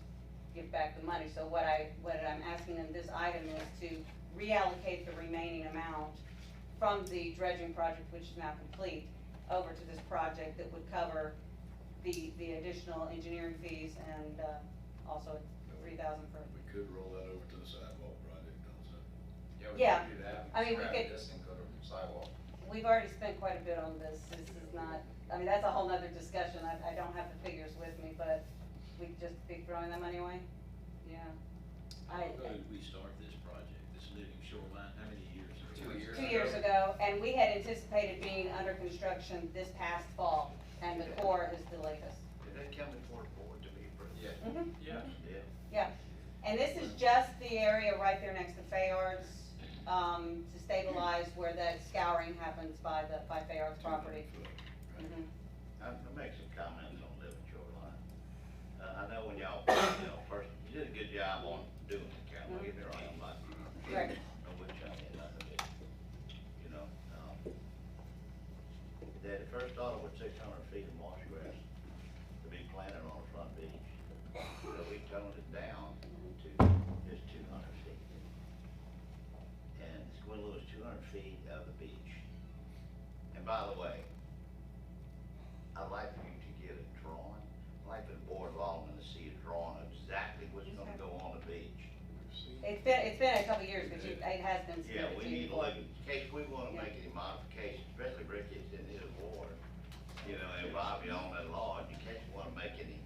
give back the money. So what I'm asking in this item is to reallocate the remaining amount from the dredging project, which is now complete, over to this project that would cover the additional engineering fees and also $3,000 for. We could roll that over to the sidewalk project also. Yeah, We could do that. I mean, we Scrap could. this and go to sidewalk. We've already spent quite a bit on this. This is not, I mean, that's a whole nother discussion. I don't have the figures with me, but we just be throwing that money away? Yeah. How ago did we start this project, this living shoreline, how many years? 2 years. 2 years ago, and we had anticipated being under construction this past fall, and the Corps has delayed us. Did that come before the board to be approved? Yeah. Mhm. Yeah. Yeah, and this is just the area right there next to Fayard's, to stabilize where that scouring happens by Fayard's property. Mhm. I'll make some comments on living shoreline. I know when y'all, first, you did a good job on doing it, Carol, don't get me wrong, I'm not, Right. no wood chopping, nothing, but, that it first started with 600 feet of marsh grass to be planted on the front beach. So we toned it down to just 200 feet. And it's going to lose 200 feet of the beach. And by the way, I'd like for you to get a drawing. I'd like for the Board of Aldermen to see a drawing of exactly what's gonna go on the beach. It's been a couple of years, but it has been Yeah, submitted we to you need to before. look, in case we wanna make any modifications, especially Rick is in his ward, and Bobby on that lodge, in case we wanna make any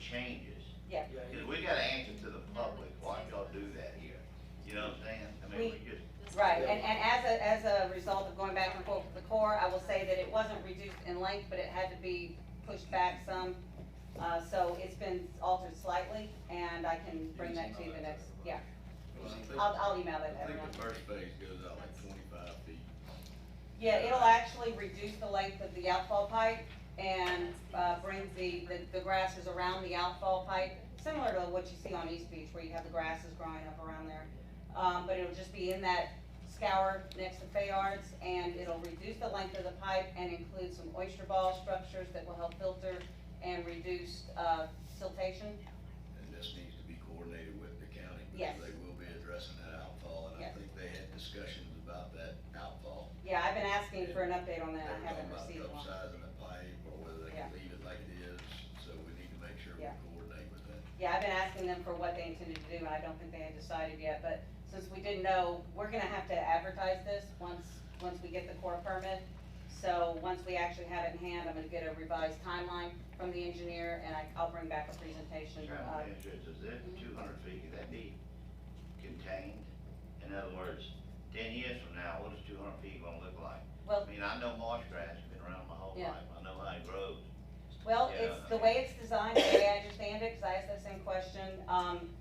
changes. Yeah. Cause we gotta answer to the public, why y'all do that here? You know what I'm saying? I mean, we just. Right, and as a result of going back and forth with the Corps, I will say that it wasn't reduced in length, but it had to be pushed back some. So it's been altered slightly, and I can bring that to you the next, yeah. I'll email that to I think everyone. the first phase goes out like 25 feet. Yeah, it'll actually reduce the length of the outfall pipe and brings the grasses around the outfall pipe, similar to what you see on East Beach, where you have the grasses growing up around there. But it'll just be in that scour next to Fayard's, and it'll reduce the length of the pipe and include some oyster ball structures that will help filter and reduce siltation. And this needs to be coordinated with the county. Yes. Because they will be addressing that outfall, and I Yes. think they had discussions about that outfall. Yeah, I've been asking for an update on that. They I were haven't talking received about one. upsizing the pipe, or whether they Yeah. can leave it like it is, so we need to make sure we Yeah. coordinate with that. Yeah, I've been asking them for what they intended to do, and I don't think they had decided yet, but since we didn't know, we're gonna have to advertise this once we get the Corps permit. So once we actually have it in hand, I'm gonna get a revised timeline from the engineer, and I'll bring back a presentation. Sure, I'm interested, is that 200 feet, can that be contained? In other words, 10 years from now, what is 200 feet gonna look like? Well- I mean, I know marsh grass, I've been around my whole Yeah. life, I know how it grows. Well, Yeah, it's the way it's designed, the way I understand it, because I asked that same question.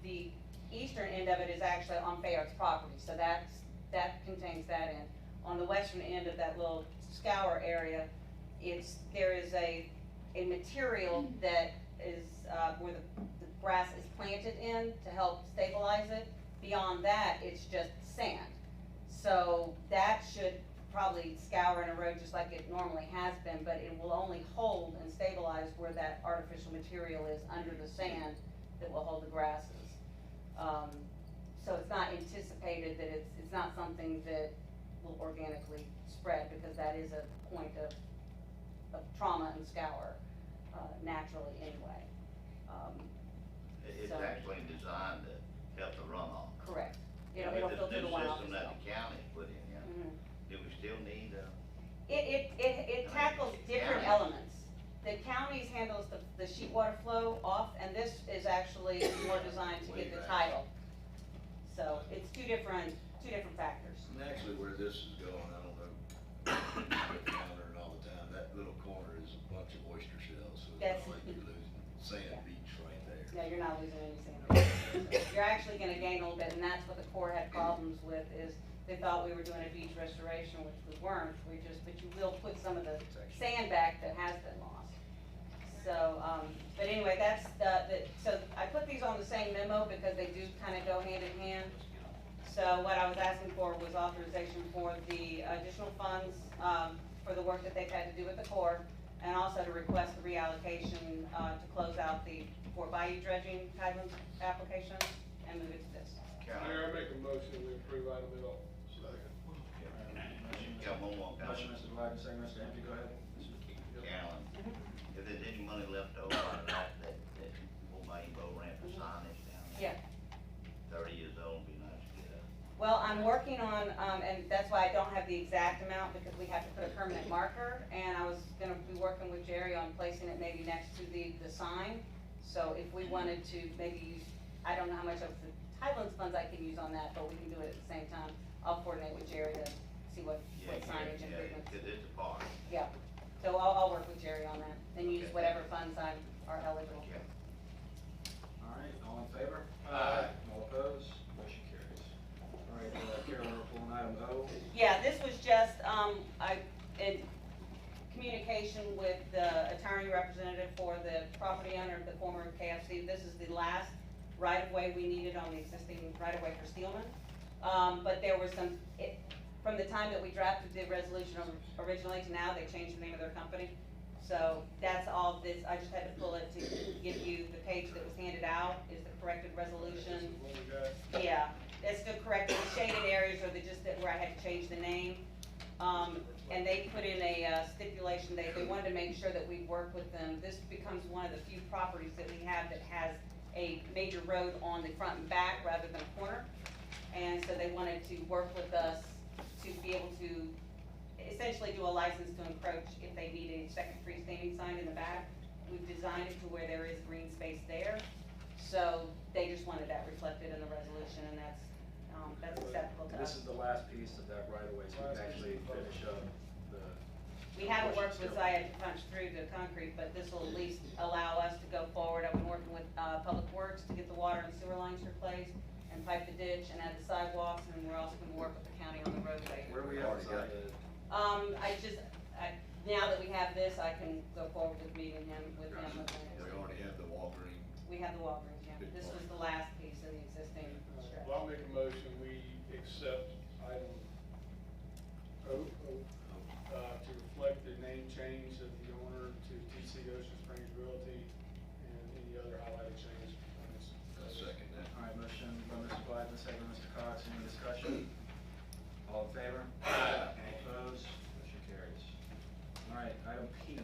The eastern end of it is actually on Fayard's property, so that contains that end. On the western end of that little scour area, there is a material that is, where the grass is planted in to help stabilize it. Beyond that, it's just sand. So that should probably scour and erode just like it normally has been, but it will only hold and stabilize where that artificial material is under the sand that will hold the grasses. So it's not anticipated that it's not something that will organically spread, because that is a point of trauma and scour, naturally anyway. It's So- actually designed to help the runoff. Correct. It'll With filter this the new one out system as that well. the county put in, yeah, Mhm. do we still need, It tackles different elements. The counties handles the sheet water flow off, and this is actually more designed to get the title. So it's two different factors. And actually, where this is going, I don't know, with the counter and all the time, that little corner is a bunch of oyster shells, so it's That's- not like you're losing sand beach right there. No, you're not losing any sand. You're actually gonna gain a little bit, and that's what the Corps had problems with, is they thought we were doing a beach restoration, which we weren't. But you will put some of the sand back that has been lost. So, but anyway, that's so I put these on the same memo because they do kind of go hand in hand. So what I was asking for was authorization for the additional funds, for the work that they've had to do with the Corps, and also to request the reallocation, to close out the Fort Bayou dredging title application and move it to this. Mayor, I make a motion to approve item L. got one more comment? Motion, Mr. Wagner, second, Mr. Hampton, go ahead. Carolyn, if there's any money left over out of that Fort Bayou boat ramp for signage down there. Yeah. 30 years old, be nice to get a. Well, I'm working on, and that's why I don't have the exact amount, because we have to put a permanent marker, and I was gonna be working with Jerry on placing it maybe next to the sign. So if we wanted to maybe use, I don't know how much of the Highlands funds I can use on that, but we can do it at the same time. I'll coordinate with Jerry to see what signage improvements. Cause it's a park. Yeah, so I'll work with Jerry on that, and use whatever funds are eligible. All right, all in favor? All opposed? Motion carries. All right, Carolyn, report on item O. Yeah, this was just, in communication with the attorney representative for the property owner of the former KFC. This is the last right-of-way we needed on the existing right-of-way for Steelman. But there were some, from the time that we drafted the resolution originally to now, they changed the name of their company. So that's all this, I just had to pull it to give you the page that was handed out, is the corrected resolution. Yeah, that's the corrected, the shaded areas are just where I had to change the name. And they put in a stipulation, they wanted to make sure that we work with them. This becomes one of the few properties that we have that has a major road on the front and back rather than a corner. And so they wanted to work with us to be able to essentially do a license to encroach if they need a second freestanding sign in the back. We've designed it to where there is green space there. So they just wanted that reflected in the resolution, and that's that's acceptable to This us. is the last piece of that right away, so we can actually finish up the. We haven't worked with still. Ziad to punch through the concrete, but this will at least allow us to go forward. I've been working with, Public Works to get the water and sewer lines replaced and pipe the ditch and add the sidewalks, and we're also gonna work with the county on the roadway. Where we at, Ziad? Now that we have this, I can go forward with meeting him, with him. We already have the Walgreens. We have the Walgreens, yeah. Big This was part. the last piece of the existing stretch. Well, I'll make a motion, we accept item O, to reflect the name change of the owner to TC Ocean Springs Realty and any other highlighted change on this. I'll second that. All right, motion by Mr. Blackman, second by Mr. Cox, any discussion? All in favor? Aye. Any opposed? Motion carries. All right, item P.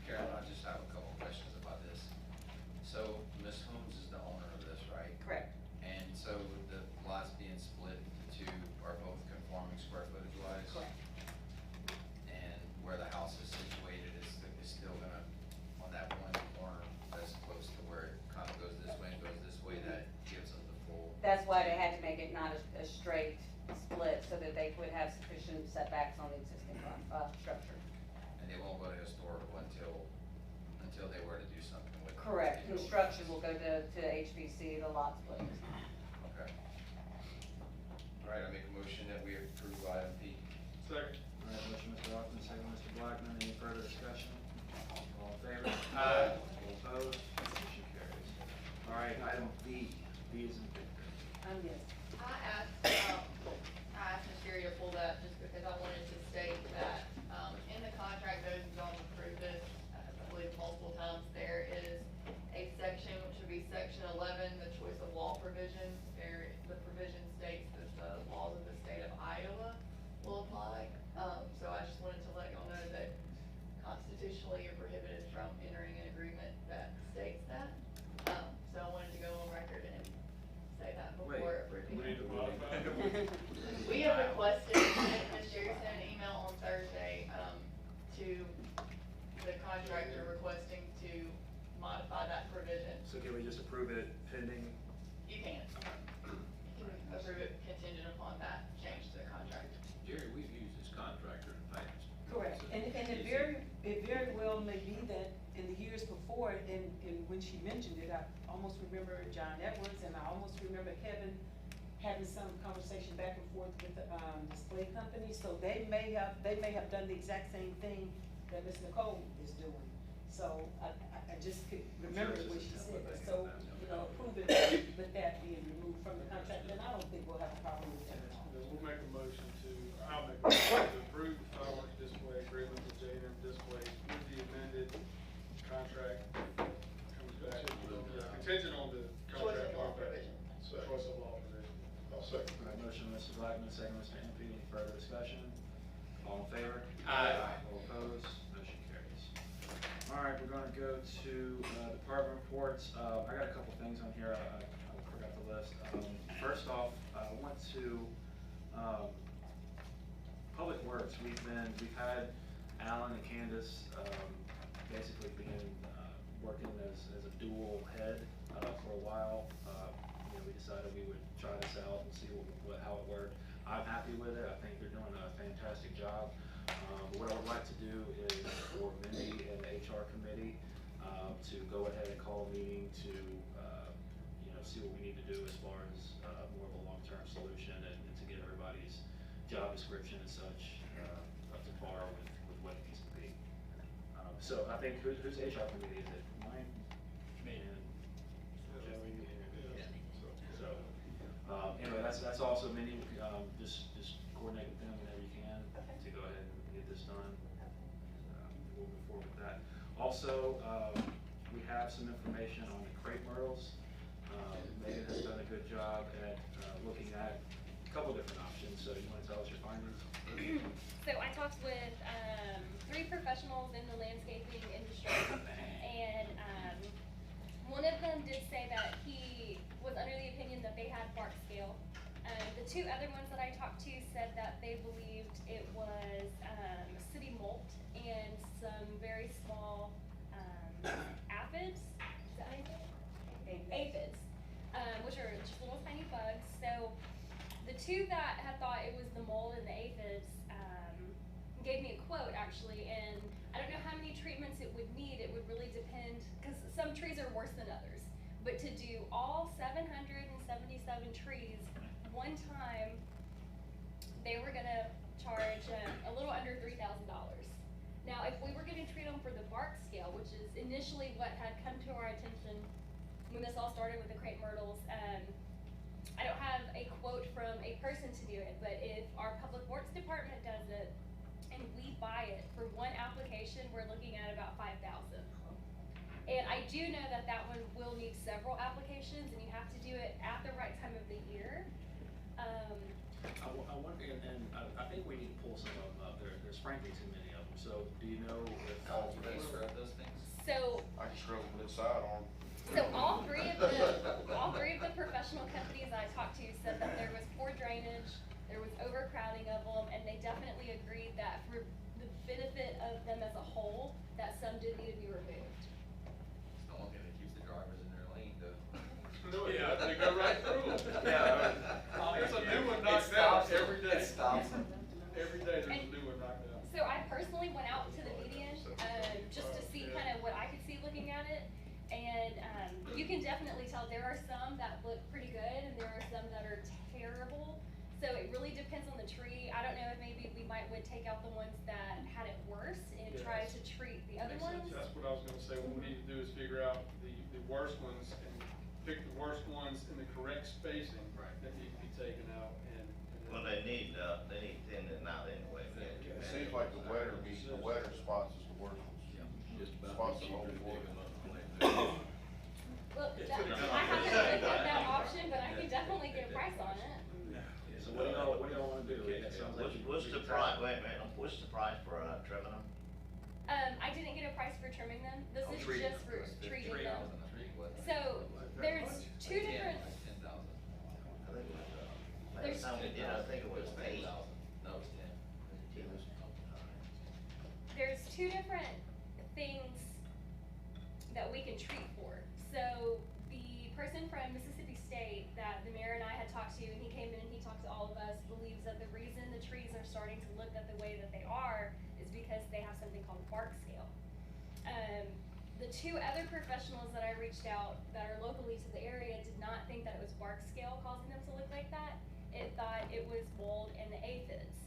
Carolyn, I just have a couple questions about this. So, Ms. Holmes is the owner of this, right? Correct. And so the lots being split into are both conforming square footage wise? Correct. And where the house is situated is still gonna, on that one corner that's close to where it kind of goes this way and goes this way, that gives them the full. That's why they had to make it not a straight split, so that they would have sufficient setbacks on the existing, structure. And they won't go to historical until they were to do something with it. Correct. Construction will go to HPC, the lot split. Okay. All right, I make a motion that we approve item P. Second. All right, motion Mr. Hoffman, second Mr. Blackman, any further discussion? All in favor? Aye. All opposed? Motion carries. All right, item B, B is in Victor. Yes. I asked Ms. Sherry to pull that just because I wanted to state that, in the contract, those who don't approve this, I believe multiple times, there is a section, which would be section 11, the choice of law provision. The provision states that the laws of the state of Iowa will apply. So I just wanted to let y'all know that constitutionally you're prohibited from entering an agreement that states that. So I wanted to go on record and say that before approving. We need to modify it. We have requested, Ms. Sherry sent an email on Thursday, to the contractor requesting to modify that provision. So can we just approve it pending? You can. You can approve it contingent upon that change to the contract. Jerry, we've used this contractor in the past. Correct, and it very well may be that in the years before, and when she mentioned it, I almost remember John Edwards, and I almost remember Kevin having some conversation back and forth with the, display company, so they may have done the exact same thing that Ms. Nicole is doing. So I just could remember what she said, so, approve it with that being removed from the contract, then I don't think we'll have a problem with that. We'll make a motion I'll make a motion to approve the fireworks display agreement with J&M Displays with the amended contract. Comes back, contingent on the contract. Choice of law provision. Choice of law provision. I'll second. All right, motion Mr. Blackman, second Mr. MP, any further discussion? All in favor? Aye. All opposed? Motion carries. All right, we're gonna go to, department reports. I got a couple things on here, I forgot the list. First off, I went to, Public Works. We've had Alan and Candace, basically being, working as a dual head, for a while. We decided we would try this out and see how it worked. I'm happy with it. I think they're doing a fantastic job. But what I would like to do is for Mindy and the HR committee, to go ahead and call a meeting to, see what we need to do as far as, more of a long-term solution and to get everybody's job description and such, up to par with what it needs to be. So I think, whose HR committee is it? Mine? Me. And Joey? Yeah. So, anyway, that's also Mindy, just coordinate with them whenever you can to go ahead and get this done. We'll move forward with that. Also, we have some information on the crepe myrtles. Megan has done a good job at, looking at a couple different options, so you wanna tell us your findings? So I talked with 3 professionals in the landscaping industry, and one of them did say that he was under the opinion that they had bark scale. The 2 other ones that I talked to said that they believed it was city molt and some very small aphids. Is that how you say it? Aphids, which are just little tiny bugs. So the two that had thought it was the mold and the aphids, gave me a quote actually, and I don't know how many treatments it would need. It would really depend, because some trees are worse than others. But to do all 777 trees one time, they were gonna charge a little under $3,000. Now, if we were gonna treat them for the bark scale, which is initially what had come to our attention when this all started with the crepe myrtles, I don't have a quote from a person to do it, but if our public works department does it and we buy it for one application, we're looking at about $5,000. And I do know that that one will need several applications, and you have to do it at the right time of the year. I wonder, and I think we need to pull some of them up. There's frankly too many of them. So do you know if Do they scrub those things? So, I can scrub them inside on. so all three of the professional companies I talked to said that there was poor drainage, there was overcrowding of them, and they definitely agreed that for the benefit of them as a whole, that some did need to be removed. It's the only thing that keeps the drivers in their lane though. Yeah, they go right through them. There's a new one knocked out every day. It stops them. Every day there's a new one knocked out. So I personally went out to the median, just to see kind of what I could see looking at it. And, you can definitely tell there are some that look pretty good and there are some that are terrible. So it really depends on the tree. I don't know if maybe we would take out the ones that had it worse and try to treat the other ones. That's what I was gonna say. What we need to do is figure out the worst ones and pick the worst ones in the correct spacing that need to be taken out and. Well, they need thinning out anyway. It seems like the wetter spots is the worst ones. Just about Spots what are you always could dig worse. them up and plant them. Well, I haven't looked at that option, but I could definitely get a price on it. So what do y'all wanna do? It sounds like What's the price, wait a minute, what's the price for trimming them? I didn't get a price for trimming them. This is treating just them. for treating Tree, I them. was in a tree, wasn't it? So there's two different, I think it was, last There's- time we did, I think it was 8. No, it was 10. there's two different things that we can treat for. So the person from Mississippi State that the mayor and I had talked to, and he came in and he talked to all of us, believes that the reason the trees are starting to look at the way that they are is because they have something called bark scale. The two other professionals that I reached out that are locally to the area did not think that it was bark scale causing them to look like that. It thought it was mold and the aphids.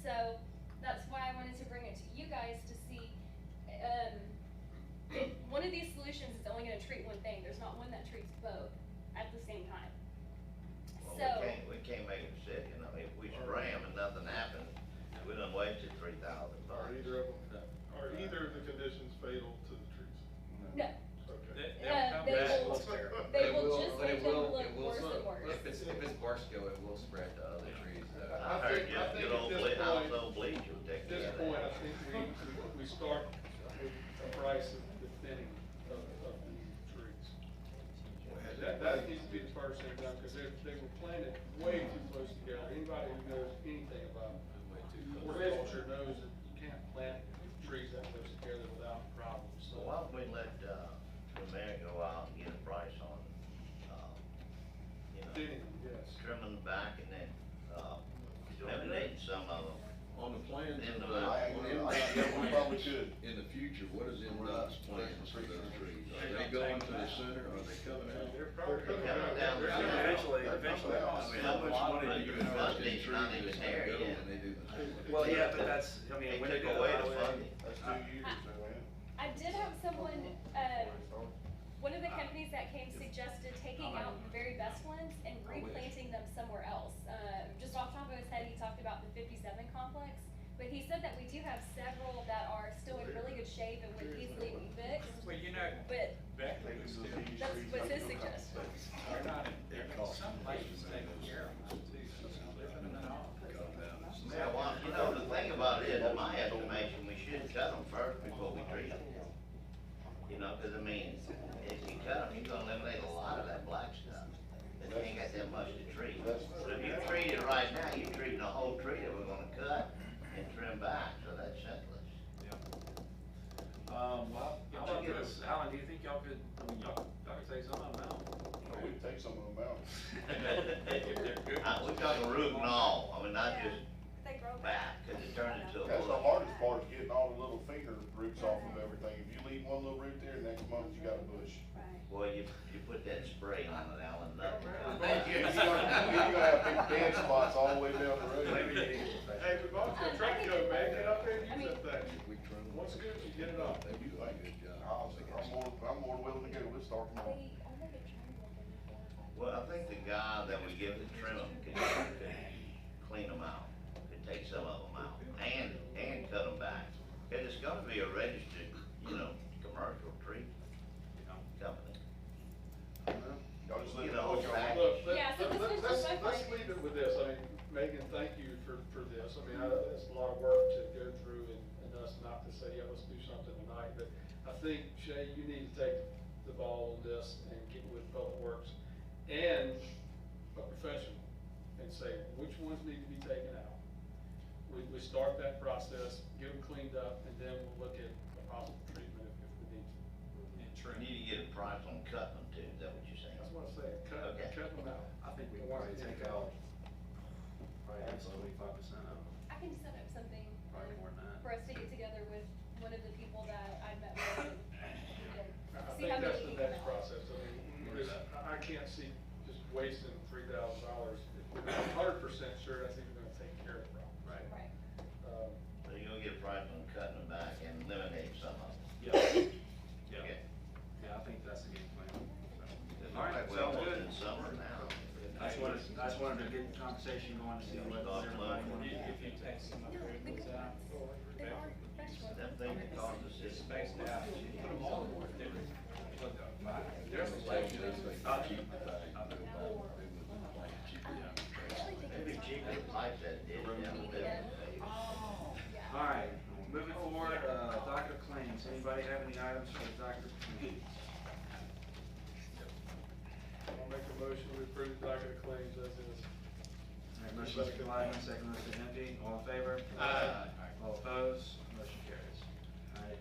So that's why I wanted to bring it to you guys to see, one of these solutions is only gonna treat one thing. There's not one that treats both at the same time. Well, So, we can't make a decision, I mean, if we spray them and nothing happens, we done wasted $3,000. Are either of them, are either of the conditions fatal to the trees? no, Okay. they will just but make it them will- look it will- worse and worse. If it's bark scale, it will spread to other trees though. I heard I just think good old at this household bleach will take At care this of point, I that. think we start with a price of the thinning of the trees. That needs to be the first thing done, because they were planted way too close together. Anybody who knows anything about horticulture knows that you can't plant trees that close together without problems, So so. why don't we let, the mayor go out and get a price on, Thinning, yes. trimming the back and then, eliminating some of them. On the plans, In the We probably should. in the future, what is NDOT's plans for those trees? Are they going to the center, or are they coming out? They're probably They're coming down the center. Eventually. I mean, how much money do you invest in trees Not that's even gonna there go yet. when they do the? Well, yeah, but that's, I mean, They when they took go away that the way. funding. That's 2 years, though, man. I did have someone, one of the companies that came suggested taking out the very best ones and replanting them somewhere else. Just off the top of his head, he talked about the 57 complex, but he said that we do have several that are still in really good shape and would easily be fixed. Well, you know, But Beckley was still. that's what's his suggestion. They're not, some places take care of them too. Yeah, well, you know, the thing about it is, in my estimation, we should cut them first before we treat them. You know, cause I mean, if you cut them, you're gonna eliminate a lot of that black stuff. That ain't got that much to treat. But if you treat it right now, you're treating the whole tree that we're gonna cut and trim back, so that's senseless. How about this, Alan, do you think y'all could, I mean, y'all could take some of them out? could take some of them out. We're talking roof and all, I mean, not just They grow back, cause it turned into a. That's the hardest part, is getting all the little finger roots off of everything. If you leave one little root there, next month you got a bush. Well, you put that spray on it, Alan, nothing. You're gonna have big dead spots all the way down the road. Hey, we bought your truck, go, man, get up there and use that thing. Once good, you get it off. I'm more willing to go, we'll start tomorrow. Well, I think the guy that we give to trim them could clean them out, could take some of them out, and cut them back. And it's gonna be a registered, commercial tree company. Y'all just You know, back- Look, Yeah, so this was just my let's findings. leave it with this, I mean, Megan, thank you for this, I mean, it's a lot of work to go through and us not to say, yeah, let's do something tonight, but I think, Shay, you need to take the ball on this and get with Public Works and a professional and say, which ones need to be taken out? We start that process, get them cleaned up, and then we'll look at a possible treatment if we need to. We need to get a price on cutting them too, is that what you're saying? That's what I'm saying, Okay. cut them out. I think we The can ones probably that need take to out, go. probably at least 25% of them, I can set up something probably more than that. for us to get together with one of the people that I met with. I See how think that's many the we can next out. process, I mean, because I can't see just wasting $3,000. If we're 100% sure that's even gonna take care of the problem. Right. Right. So you're gonna get a price on cutting them back and eliminate some of them. Yeah, yeah, Okay. yeah, I think that's the game plan. It's All right, like we're sounds almost good. in summer now. I just wanted to get the conversation going to see what Start everybody flowing. wanted. There are professionals. That thing that caused us this. Spaced out. Put them all in one different. There's a section that's cheap, Maybe cheaper to pipe that ditch down the middle. All right, moving forward, docket of claims. Anybody have any items for the docket of claims? I'll make a motion to approve the docket of claims as is. All right, motion Mr. Lyman, second Mr. Hempy, all in favor? Aye. All opposed? Motion carries. All right,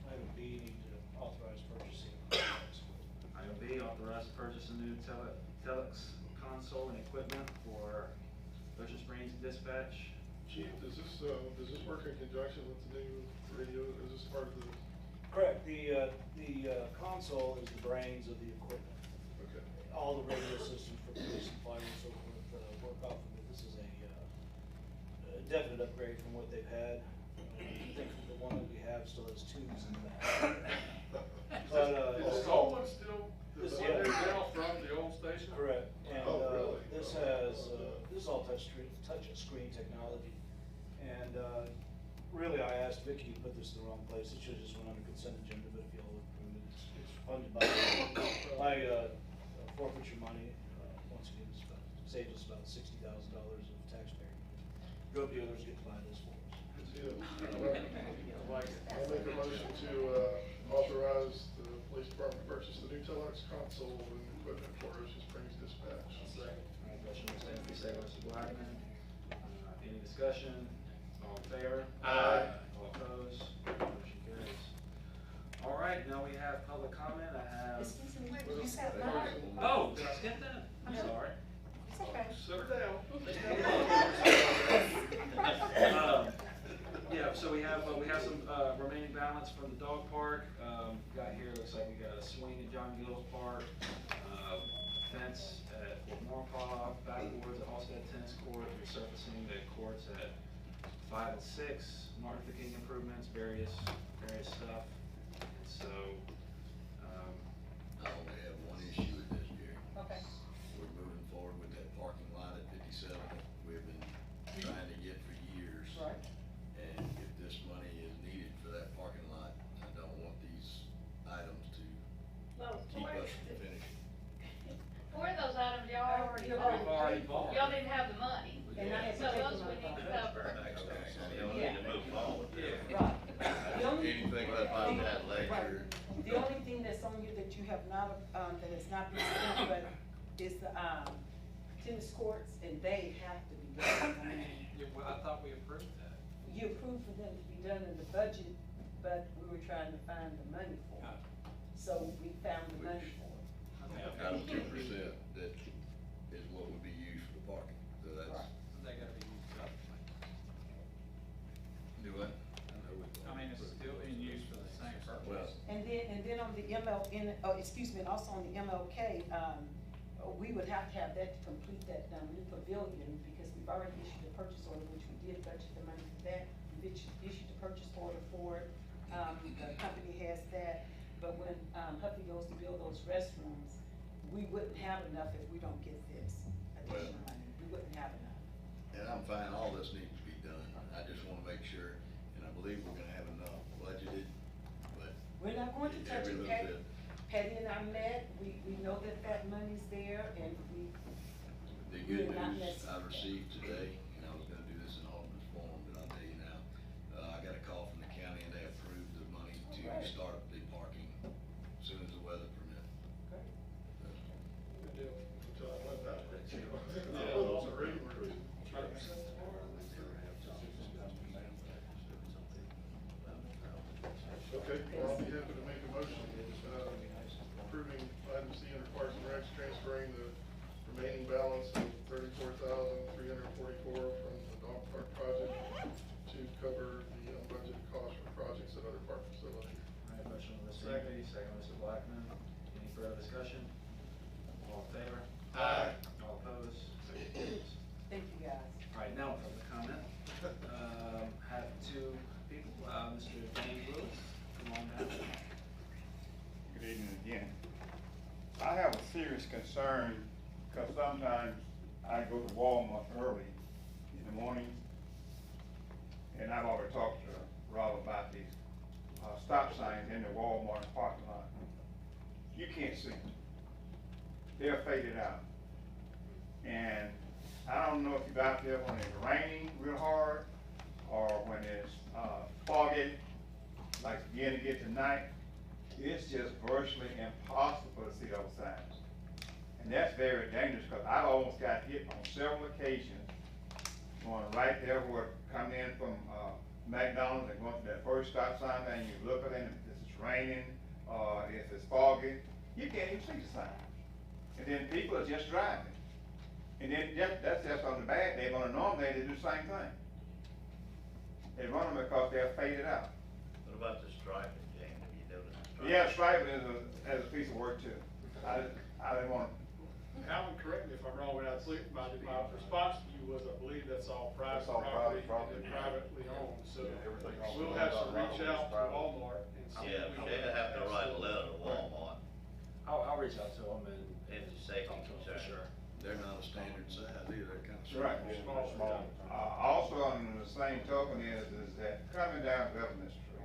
Item B, need to authorize purchasing. item B, authorize the purchase of new telex console and equipment for Ocean Springs Dispatch. Chief, does this work in conjunction with the new radio? Is this part of the? Correct, the console is the brains of the equipment. Okay. All the radio systems for police and fire and so forth, work off of it. This is a definite upgrade from what they've had. I think the one that we have still has tubes in that. But, Is the old one still, the this- one yeah. that's down from the old station? Correct, and, Oh, really? this has, this is all touch screen technology. And, really, I asked Vicki to put this in the wrong place, it should've just went under consent agenda, but if y'all approve it, it's funded by forfeiture money. Once again, saves us about $60,000 of taxpayer money. Drug dealers get to buy this for us. Yeah. I'll make a motion to authorize the police department to purchase the new telex console and equipment for Ocean Springs Dispatch. Second. All right, motion Mr. Hempy, second Mr. Blackman. Any discussion? All in favor? Aye. All opposed? Motion carries. All right, now we have public comment. I have, oh, did I skip that? I'm sorry. Sit her down. Yeah, so we have some, remaining balance from the dog park. Got here, looks like we got a swing at John Gill's Park, fence at Fort Morepaw, backboards at Halsted Tennis Court, resurfacing the courts at 5 and 6, Martin Luther King improvements, various stuff. And so, I only have one issue with this, Jerry. Okay. We're moving forward with that parking lot at 57. We've been trying to get for years. Right. And if this money is needed for that parking lot, I don't want these items to keep us from finishing. Four of those items y'all already You're bought. already bought. Y'all didn't have the money. And I had to So take those them we out need of to my cover. Y'all need to move forward. Right. The only, Anything about about that later. the only thing that's on you that you have not, that has not been spent, but is the, tennis courts, and they have to be done. I mean, Well, I thought we approved that. you approved for them to be done in the budget, but we were trying to find the money for it. So we found the money for it. Item 2%, and also on the MLK, we would have to have that to complete that, new pavilion, because we've already issued a purchase order, which we did budget the money for that. We've issued a purchase order for it, the company has that, but when, Huffy goes to build those restrooms, we wouldn't have enough if we don't get this additional money, we wouldn't have enough. And I'm fine, all this needs to be done. I just wanna make sure, and I believe we're gonna have enough budgeted, but. We're not going to touch every it, little bit. Patty and I met, we know that that money's there, and The we're good not news I necessary. received today, and I was gonna do this in Alderman's forum, but I'll tell you now, I got a call from the county and they approved the money to start the parking as soon as the weather permits. Good deal. Until I went that way. Yeah, those are really rude. Okay, well, I'll be happy to make a motion, approving item C under Parks and Recs, transferring the remaining balance of $34,344 from the dog park project to cover the unbudgeted costs for projects at other park facilities. All right, motion by Mr. Hughley, second by Mr. Blackman. Any further discussion? All in favor? Aye. All opposed? Thank you, guys. All right, now public comment. Have two people, Mr. James Lewis, come on down. Good evening again. I have a serious concern, because sometimes I go to Walmart early in the morning, and I've already talked to Rob about these stop signs in the Walmart parking lot. You can't see them. They're faded out. And I don't know if you're out there when it's raining real hard, or when it's foggy, like beginning to get tonight. It's just virtually impossible to see those signs. And that's very dangerous, because I almost got hit on several occasions, going right there where coming in from McDonald's and going to that first stop sign, and you look at it, and if it's raining, or if it's foggy, you can't even see the sign. And then people are just driving. And then that's just on the bad day, on a normal day, they do the same thing. They run them because they're faded out. What about the striping, James? Have you noticed the striping? Yeah, striping is a piece of work too. I didn't want to. Alan, correct me if I'm wrong, without sleep, my response to you was, I believe that's all private That's all property private and property. privately owned, so Yeah, everything else we'll is have to owned reach by out to private. Walmart and see. Yeah, if we they'd can have to write a absolutely- letter to Walmart. I'll reach out to them and. It's a safety talk to them for concern. Sure. They're not a standard size either, they're kind of. Right. Small. Small. Also, on the same token is that coming down Government Street,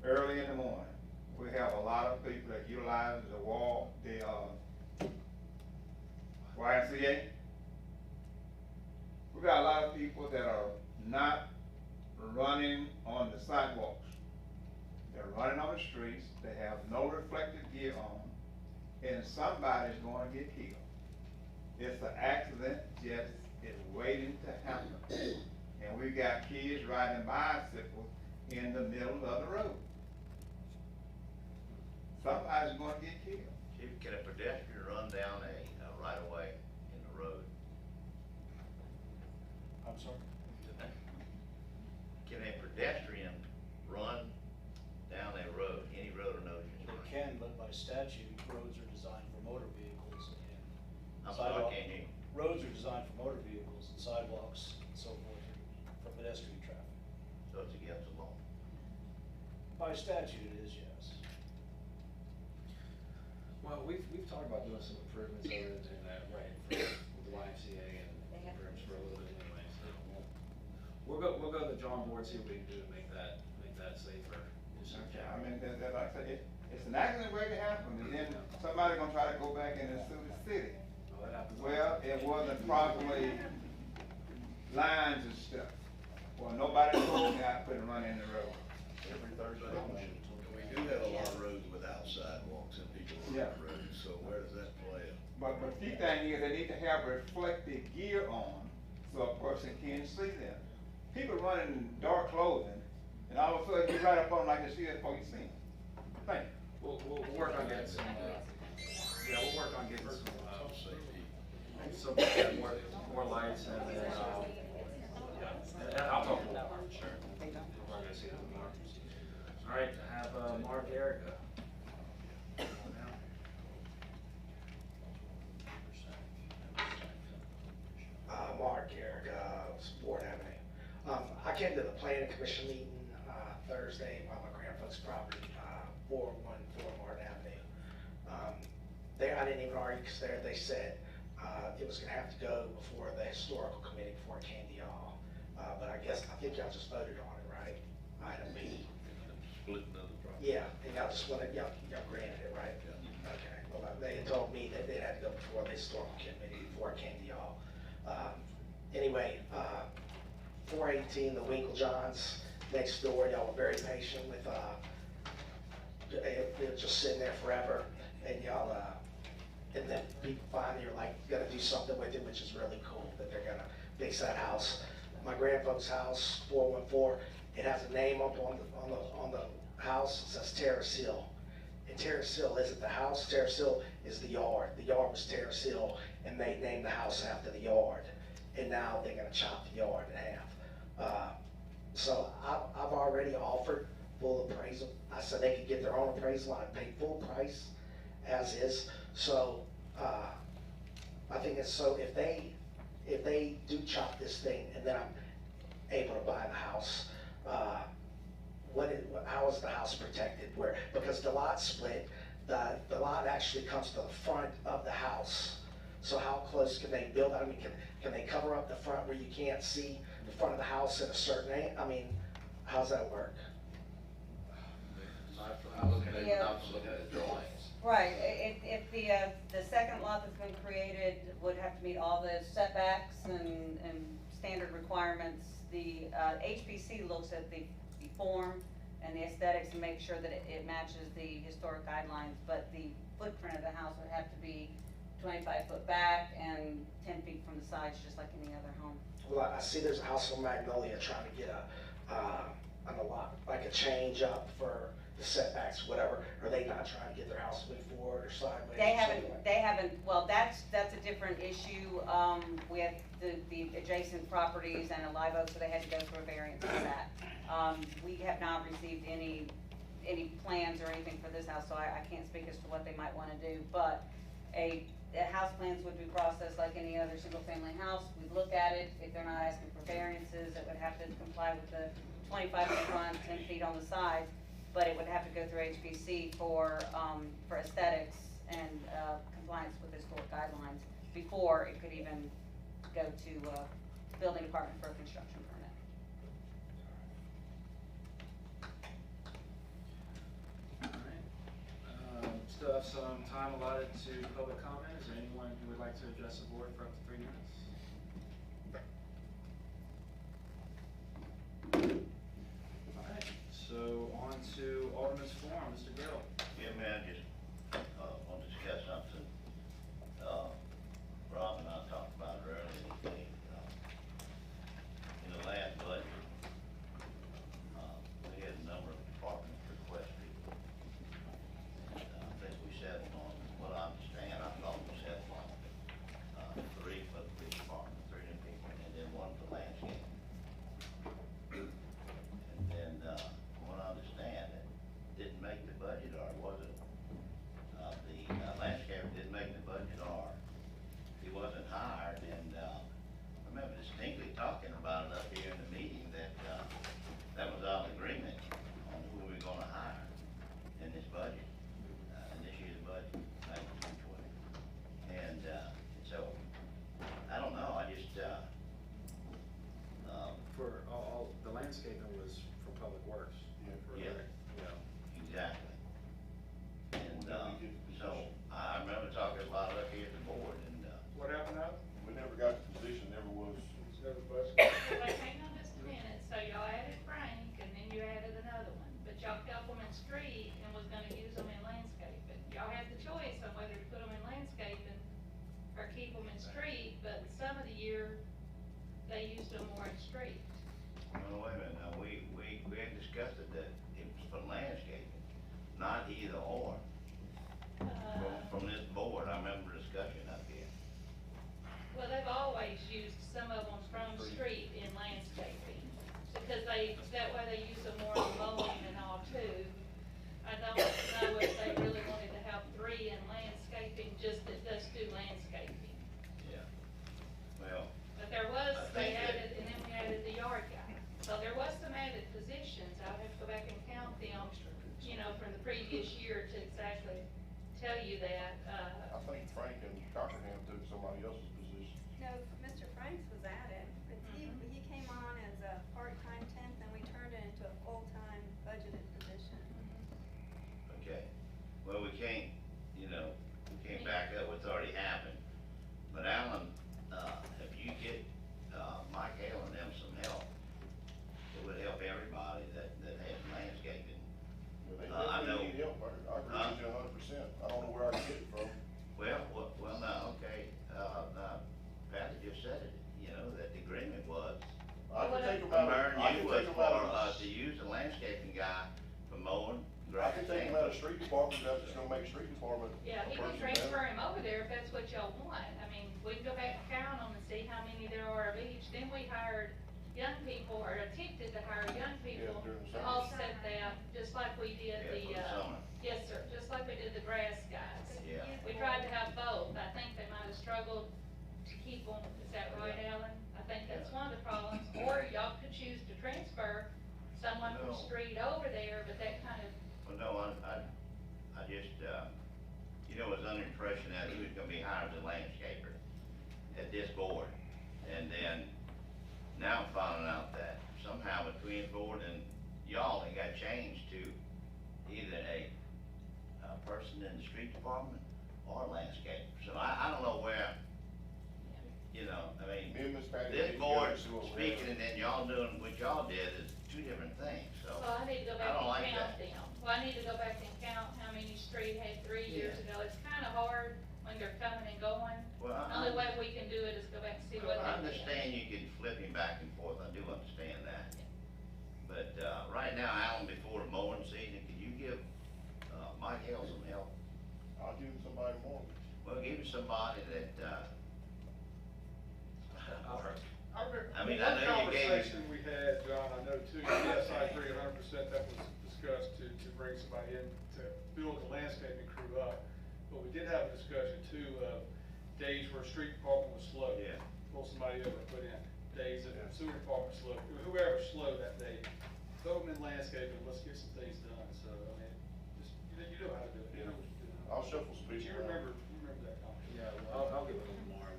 early in the morning, we have a lot of people that utilize the YMCA. We got a lot of people that are not running on the sidewalks. They're running on the streets, they have no reflective gear on, and somebody's gonna get killed. It's an accident, just is waiting to happen. And we got kids riding bicycles in the middle of the road. Somebody's gonna get killed. Chief, can a pedestrian run down a right of way in the road? I'm sorry? Can a pedestrian run down a road, any road in Ocean They Springs? can, but by statute, roads are designed for motor vehicles and I'm sorry, sidewalk. can't hear you. Roads are designed for motor vehicles and sidewalks and so forth for pedestrian traffic. So it's against the law. By statute, it is, yes. Well, we've talked about doing some improvements over in that, right, for the YMCA and improvements for a little bit anyway, so we'll go to the drawing board, see what we can do to make that safer. I mean, like I said, it's an accident waiting to happen, and then somebody gonna try to go back in and sue the city. Oh, that happens. Well, it wasn't properly lines and stuff. Well, nobody told me I couldn't run in the road. Every Thursday. We do have a lot of roads without sidewalks and people on Yeah. the roads, so where does that play? But the key thing is they need to have reflective gear on so a person can see them. People running in dark clothing, and all of a sudden you right up on them like you see it before you see them. Thank you. We'll work on getting some, we'll work on getting some more lights and then, and I'll talk to Walmart, sure. We're gonna see them tomorrow. All right, I have Mark Erica. commission meeting, Thursday on my grandfolks' property, 414 Martin Avenue. There, I didn't even argue, because there they said, it was gonna have to go before the historical committee before it came to y'all. But I think y'all just voted on it, right? Item B. Splitting of the property. Yeah, and y'all just wanted, y'all granted it, right? Okay, well, they had told me that they had to go before the historical committee before it came to y'all. Anyway, 418, the Winklejohns next door, y'all were very patient with, they were just sitting there forever, and y'all, and then people finally are like, gonna do something with it, which is really cool, that they're gonna fix that house. My grandfather's house, 414, it has a name up on the house, it says Terrace Hill. And Terrace Hill isn't the house, Terrace Hill is the yard. The yard was Terrace Hill, and they named the house after the yard. And now they're gonna chop the yard in half. So I've already offered full appraisal. I said they could get their own appraisal, I paid full price as is. So I think it's, so if they do chop this thing and then I'm able to buy the house, how is the house protected? Because the lot split, the lot actually comes to the front of the house. So how close can they build? I mean, can they cover up the front where you can't see the front of the house at a certain angle? I mean, how's that work? I'm looking at the drawings. Right, if the second lot that's been created would have to meet all the setbacks and standard requirements, the HPC looks at the form and the aesthetics and make sure that it matches the historic guidelines, but the footprint of the house would have to be 25 foot back and 10 feet from the sides, just like any other home. Well, I see there's a house on Magnolia trying to get a lot, like a change up for the setbacks, whatever. Are they not trying to get their house moved forward or sideways? They haven't, well, that's a different issue. We have the adjacent properties and a live oak, so they had to go through a variance for that. We have not received any plans or anything for this house, so I can't speak as to what they might wanna do, but house plans would be processed like any other single family house. We'd look at it. If they're not asking for variances, it would have to comply with the 25 in front, 10 feet on the sides, but it would have to go through HPC for aesthetics and compliance with historic guidelines before it could even go to building department for a construction permit. Still have some time allotted to public comment. Is there anyone who would like to address the board for up to 3 minutes? All right, so on to Alderman's Forum, Mr. Gill. Yeah, man, just want to discuss something. Rob and I talked about it earlier today. In the last budget, we had a number of departments request people. I think we settled on, what I understand, I thought we settled on 3 for the police department, 3 new people, and then 1 for landscape. And then, from what I understand, it didn't make the budget, or was it? The landscaper didn't make the budget, or he wasn't hired, and I remember distinctly talking about it up here in the meeting that that was our agreement on who we were gonna hire in this budget, in this year's budget, 1920. And so, I don't know, I just, For all the landscaping was for Public Works. Yeah. Exactly. And so, I remember talking about it up here at the board, and What happened now? We never got the position, never was. It's never budgeted. Wait, hang on just a minute, so y'all added Frank, and then you added another one, but y'all kept them in street and was gonna use them in landscaping. Y'all had the choice on whether to put them in landscaping or keep them in street, but some of the year, they used them more in street. well, wait a minute, now, we had discussed it that it was for landscaping, not either or. From this board, I remember discussion up here. Well, they've always used some of them from street in landscaping, because that way they use them more in mowing and all too. I don't know if they really wanted to have 3 in landscaping, just that let's do landscaping. Yeah. Well. But there was, they added, and then we added the yard guy. So there was some added positions. from the previous year to exactly tell you that, I think Frank and Cockerham took somebody else's position. No, Mr. Franks was at it, but he came on as a part-time temp, and we turned it into a full-time budgeted position. Okay, well, we can't, you know, we can't back up what's already happened. But Alan, if you get, Mike Hale and them some help, it would help everybody that has landscaping. Well, they I know. definitely need help, I agree with you 100%. I don't know where I can get it from. Well, no, okay, Patty just said it, you know, that the agreement was. I can take them out, I can take them out of. To use a landscaping guy for mowing I grass. can take them out of street department, that's just gonna make street department. yeah, a he can person transfer better. him over there if that's what y'all want. I mean, we can go back and count them and see how many there are of each. Then we hired young people, or attempted to hire young people during the to summer. offset that, just like we did Yeah, for the summer. yes, sir, just like we did the grass guys. Yeah. We tried to have both. I think they might have struggled to keep them. Is that right, Alan? I think that's one of the problems. Or y'all could choose to transfer someone from No. street over there, but that kind of, Well, no, I just, you know, was under the impression that he was gonna be hired as a landscaper at this board. And then, now I'm finding out that somehow between the board and y'all, it got changed to either a person in the street department or a landscaper. So I don't know where, you know, I mean, Me and Miss Patty this need to go board and see what we speaking have. and then y'all doing what y'all did is two different things, so. well, I need to go I back don't and like count that. them. Well, I need to go back and count how many street had 3 years Yeah. ago. It's kind of hard when they're coming and going. Well, Only way we can do it is go back and see what I they did. understand you can flip him back and forth, I do understand that. But, right now, Alan, before the mowing season, can you give, Mike Hale some help? I'll give them somebody more. Well, give him somebody that, I mean, I One know you gave conversation we had, John, I know too, yes, I agree 100% that was discussed to bring somebody in to build the landscaping crew up. But we did have a discussion too of days where street department was slow. Yeah. Pull somebody over and put in days that sewer department slow, whoever's slow that day, throw them in landscaping, let's get some things done. So, I mean, just, you know how to do it, you know what you're doing. I'll shuffle some But people you around. remember that conversation. Yeah, well, I'll give it tomorrow,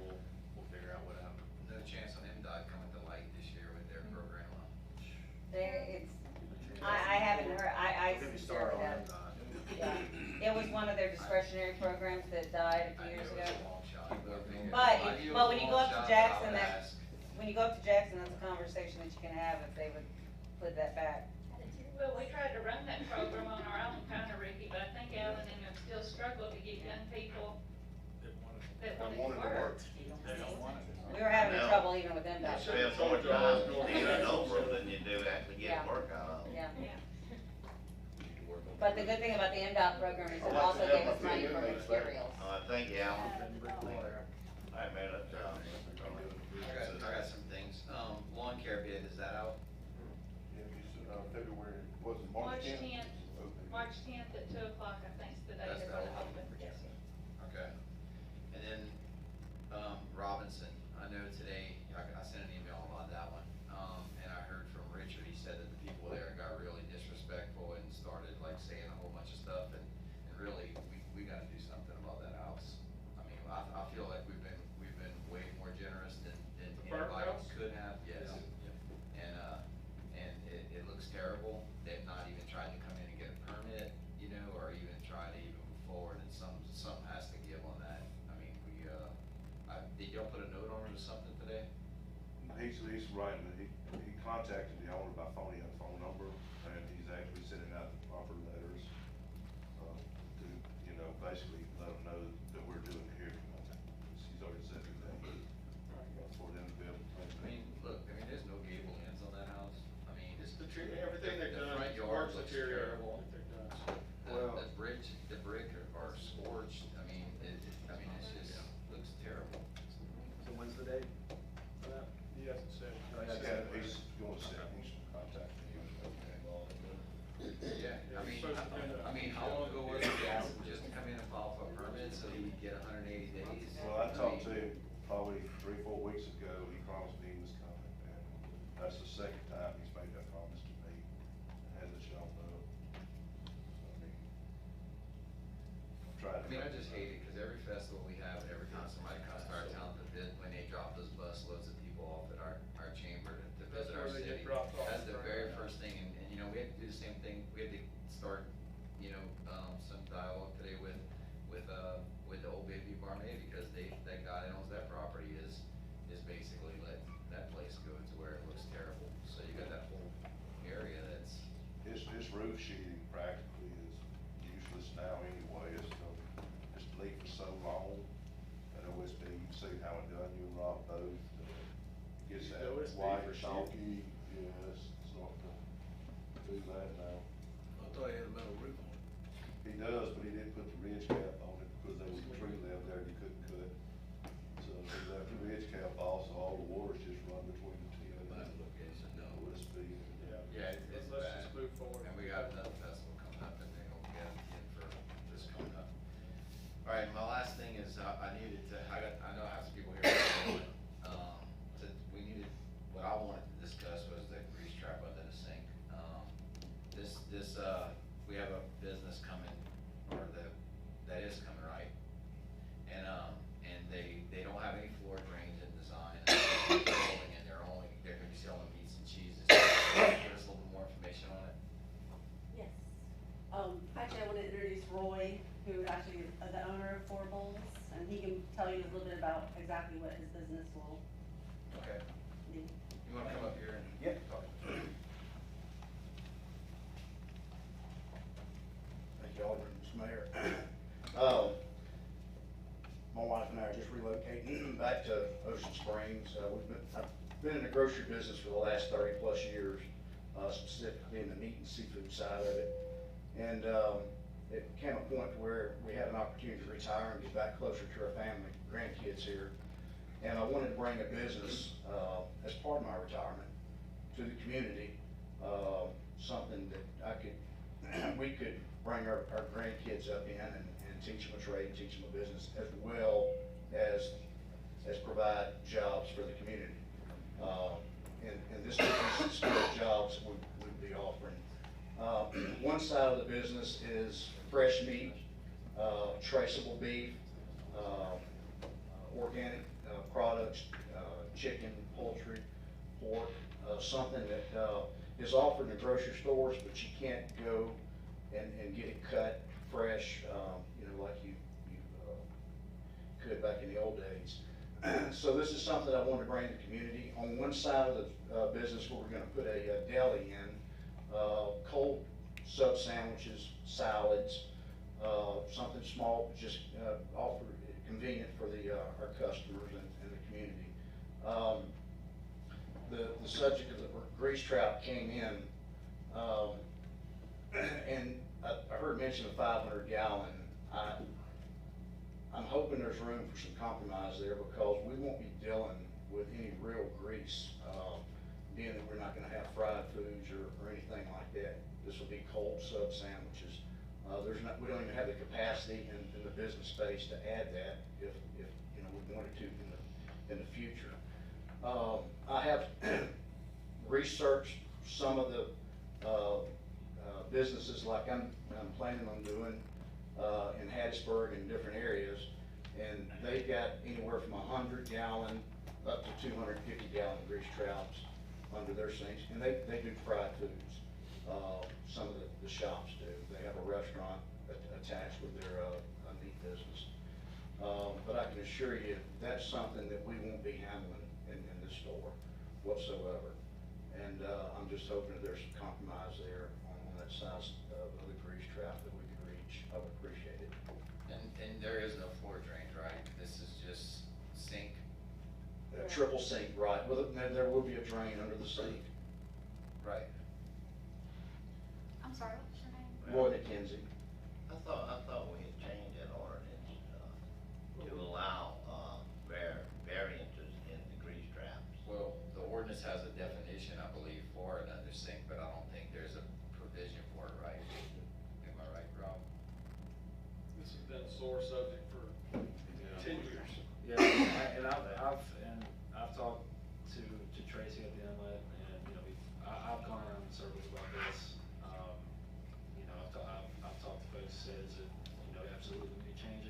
we'll figure out what happened. No chance on MDOT coming to light this year with their program on. I haven't heard, I We'll get me sincerely started on haven't. MDOT. Yeah, it was one of their discretionary programs that died a few years ago. I know it's a long shot, but I mean, But, I knew it but was when a you go long up to shot, but I Jackson, would that, ask. when you go up to Jackson, that's a conversation that you can have if they would put that back. Well, we tried to run that program on our own kind of, Ricky, but I think Alan and them still struggle to get young people that wanted to work. They don't want it. We were having No. trouble even with them. You back spend then. more time leaving it over than you do actually Yeah. getting work out of it. Yeah. Yeah. But the good thing about the MDOT program is I'd it like also to have gave us my money for inmates back. materials. Thank you, Alan. All right, man, let's, I got some things. Lawn care bid, is that out? Yeah, it's, February, was it March March 10th? 10th, March 10th at 2 o'clock, I think, is the day That's they're the gonna open. open. Yes, sir. Okay. And then, Robinson, I know today, I sent an email about that one, and I heard from Richard, he said that the people there got really disrespectful and started like saying a whole bunch of stuff, and really, we gotta do something about that house. I mean, I feel like we've been way more generous than The burnt anybody house? could have, yes. And it looks terrible, they've not even tried to come in and get a permit, you know, or even try to even move forward, and something has to give on that. I mean, did y'all put a note on it or something today? He's writing, he contacted the owner by phone, he had a phone number, and he's actually sending out the proper letters, to, you know, basically let them know that we're doing the hearing on it. He's already said that, for them to be able to. I mean, look, there's no gable ends on that house. I mean, it's. Everything they've done, The front yard works looks interior, terrible. they've done. Well- The brick are scorched. I mean, it's just, looks terrible. So when's the date for that? He hasn't said. Yeah, he's going to send, he's contacting you. Yeah, He's supposed to do that. I mean, how long ago was it he asked him just to come in and file for a permit so he could get 180 days? Well, I talked to him probably 3-4 weeks ago, he promised me he was coming, and that's the second time he's made that promise to me, and hasn't shown up. So, I mean, I mean, I just hate it, cause every festival we have, and every time somebody comes to our town to bid, when they drop those bus loads of people off at our chamber to visit our That's where they city. get dropped off, That's the right. very first thing, and, you know, we had to do the same thing, we had to start, you know, some dialogue today with the Old Baby Barmaid, because that guy that owns that property is basically let that place go to where it looks terrible. So you got that whole area that's, His roof sheeting practically is useless now anyway, it's leaked for so long. And OSB, you've seen how it done, you and Rob both, gets that OSB white for chalky, yes, it's not to do that now. I thought he had a metal roof on it. He does, but he didn't put the ridge cap on it because there was a tree limb there you couldn't cut. So he left the ridge cap off, so all the water's just run between the two. Bad location, no. OSB. yeah, it's Let's bad. just move forward. And we got another festival coming up, and they hope we have again for this coming up. All right, my last thing is, I know I have some people here, we needed, what I wanted to discuss was the grease trap under the sink. We have a business coming, or that is coming, right? And they don't have any floor drains in design, and they're gonna be selling meats and cheeses. Can you give us a little bit more information on it? Yes. Actually, I want to introduce Roy, who actually is the owner of Four Bowls, and he can tell you a little bit about exactly what his business will Okay. be. You wanna come up here and talk? Thank you, Alderman, Mr. Mayor. My wife and I are just relocating back to Ocean Springs. I've been in the grocery business for the last 30-plus years, specifically in the meat and seafood side of it. And it came a point where we had an opportunity to retire and get back closer to our family, grandkids here. And I wanted to bring a business as part of my retirement to the community, something that we could bring our grandkids up in and teach them a trade, teach them a business, as well as provide jobs for the community. And this business is still jobs we'd be offering. One side of the business is fresh meat, traceable beef, organic products, chicken, poultry, pork, something that is offered in the grocery stores, but you can't go and get it cut fresh, like you could back in the old days. So this is something I want to bring to the community. On one side of the business, we're going to put a deli in, cold sub sandwiches, salads, something small, just offer convenient for our customers and the community. The subject of the grease trap came in, and I heard mention of 500 gallon. I'm hoping there's room for some compromise there, because we won't be dealing with any real grease, being that we're not gonna have fried foods or anything like that. This will be cold sub sandwiches. We don't even have the capacity in the business space to add that if we wanted to in the future. I have researched some of the businesses like I'm planning on doing in Hattiesburg and different areas, and they've got anywhere from 100 gallon up to 250 gallon grease traps under their sinks, and they do fried foods. Some of the shops do. They have a restaurant attached with their meat business. But I can assure you, that's something that we won't be handling in this store whatsoever. And I'm just hoping that there's some compromise there on that size of the grease trap that we can reach. I would appreciate it. And there is no floor drains, right? This is just sink? Triple sink, right. Well, there will be a drain under the sink. Right. I'm sorry, what's your name? Roy McKenzie. I thought we had changed that ordinance, to allow, variances in the grease traps. Well, the ordinance has a definition, I believe, for it under sink, but I don't think there's a provision for it, right? Am I right, Rob? This has been a sore subject for 10 years. Yeah, and I've talked to Tracy at the inlet, and, I've gone around in circles about this. I've talked to folks, says that, absolutely we need to change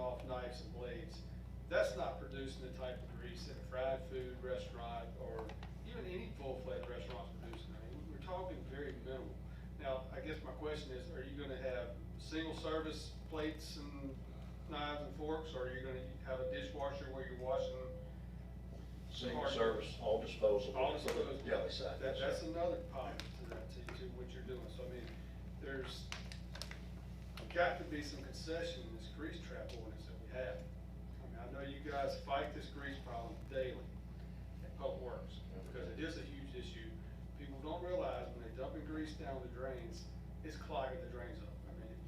off knives and blades. That's not producing the type of grease that a fried food restaurant or even any full-fledged restaurant's producing. I mean, we're talking very minimal. Now, I guess my question is, are you gonna have single-service plates and knives and forks, or are you gonna have a dishwasher where you're washing? Single service, all disposable. All disposable. Deli side. That's another positive to that, to what you're doing. So I mean, there's got to be some concession in this grease trap ordinance that we have. I mean, I know you guys fight this grease problem daily at Public Works, because it is a huge issue. People don't realize when they're dumping grease down the drains, it's clogging the drains up. I mean,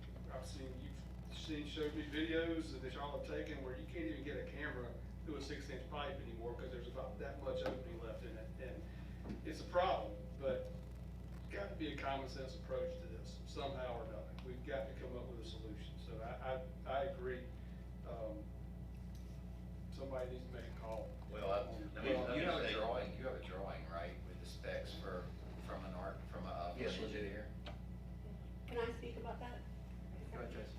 showed me videos that y'all have taken where you can't even get a camera through a 6-inch pipe anymore because there's about that much opening left in it. And it's a problem, but it's got to be a common sense approach to this somehow or another. We've got to come up with a solution. So I agree. Somebody needs to make a call. Well, you have a drawing, right, with the specs from a Yes, we do. engineer? Can I speak about that? Go ahead, Jason.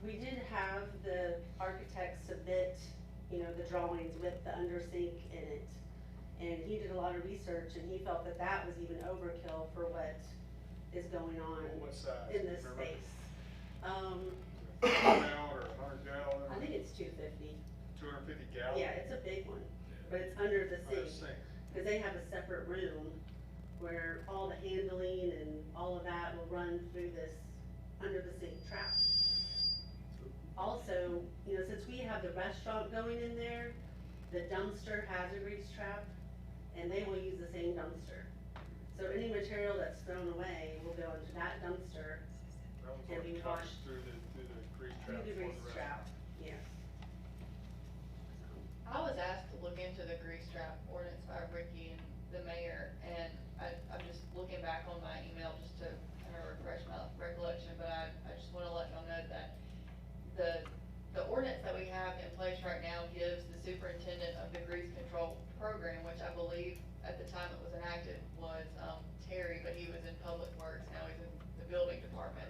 We did have the architect submit, the drawings with the undersink in it. And he did a lot of research and he felt that that was even overkill for what is going on What size? in this Remember? space. 50 gallon or 100 gallon? I think it's 250. 250 gallon? Yeah, it's a big one, but it's under the Under the sink. sink. Cause they have a separate room where all the handling and all of that will run through this under the sink trap. Also, since we have the restaurant going in there, the dumpster has a grease trap and they will use the same dumpster. So any material that's thrown away will go into that dumpster and be washed Through the grease trap. through the for grease rest. trap, yes. I was asked to look into the grease trap ordinance by Ricky and the mayor, and I'm just looking back on my email just to kind of refresh my recollection, but I just wanna let y'all know that the ordinance that we have in place right now gives the superintendent of the grease control program, which I believe at the time it was enacted was, Terry, but he was in Public Works, now he's in the building department.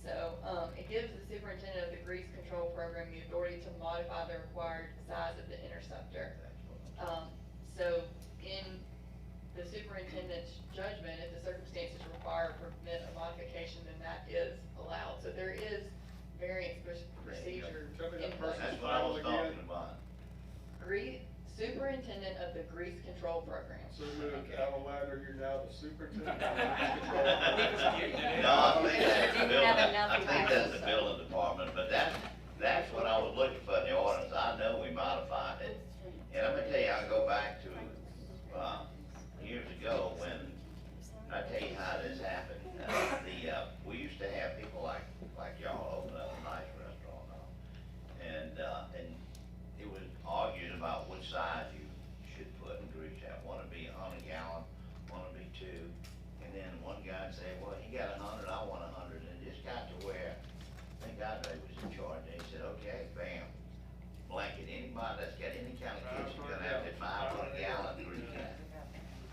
So, it gives the superintendent of the grease control program the authority to modify the required size of the interceptor. So in the superintendent's judgment, if the circumstances require or permit a modification, then that is allowed. So there is variance procedure Tell me in that place. person's That's what I was title again. talking about. Superintendent of the grease control program. So moved, Alan Ladner, you're now the superintendent of grease control. No, I think that's the building, I think that's the building department, but that's what I was looking for in the ordinance. I know we modified it. And I'm gonna tell you, I go back to, years ago when, I tell you how this happened. We used to have people like y'all open up a nice restaurant now. And it was argued about which size you should put in grease trap. One would be 100 gallon, one would be 2. And then one guy would say, well, he got 100, I want 100. And it just got to where, I think Andre was in charge, and he said, okay, bam, blanket, anybody that's got any kind of kitchen gonna have to 500 gallon grease trap.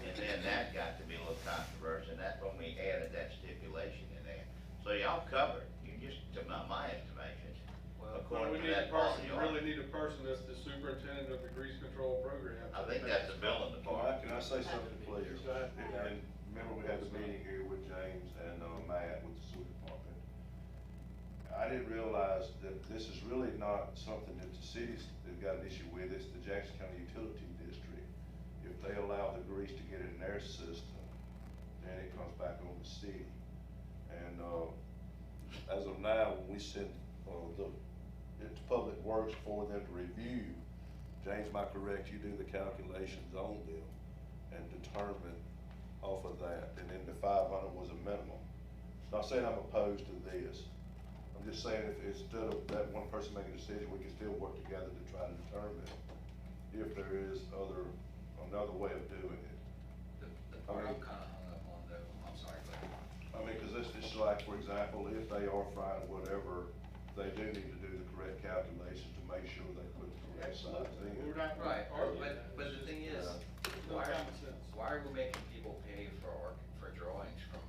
And then that got to be a little controversial, and that's when we added that stipulation in there. So y'all covered, you just, to my estimation, Well, according we to need a that part person, of you really need a person that's the superintendent of the grease control program. I think that's the building department. Can I say something, please? And remember, we had the meeting here with James and Matt with the sewer department. I didn't realize that this is really not something that the cities have got an issue with, it's the Jackson County Utility District. If they allow the grease to get in their system, then it comes back on the city. And, as of now, when we send, it to Public Works for them to review, James, am I correct, you do the calculations on them and determine off of that, and then the 500 was a minimum. Not saying I'm opposed to this, I'm just saying if instead of that one person making a decision, we can still work together to try to determine if there is another way of doing it. The part I'm kinda hung up on though, I'm sorry, Clay. I mean, cause it's just like, for example, if they are frying whatever, they do need to do the correct calculations to make sure they put the correct size in. We're not Right, arguing that. but the thing is, No why common sense. are we making people pay for drawings from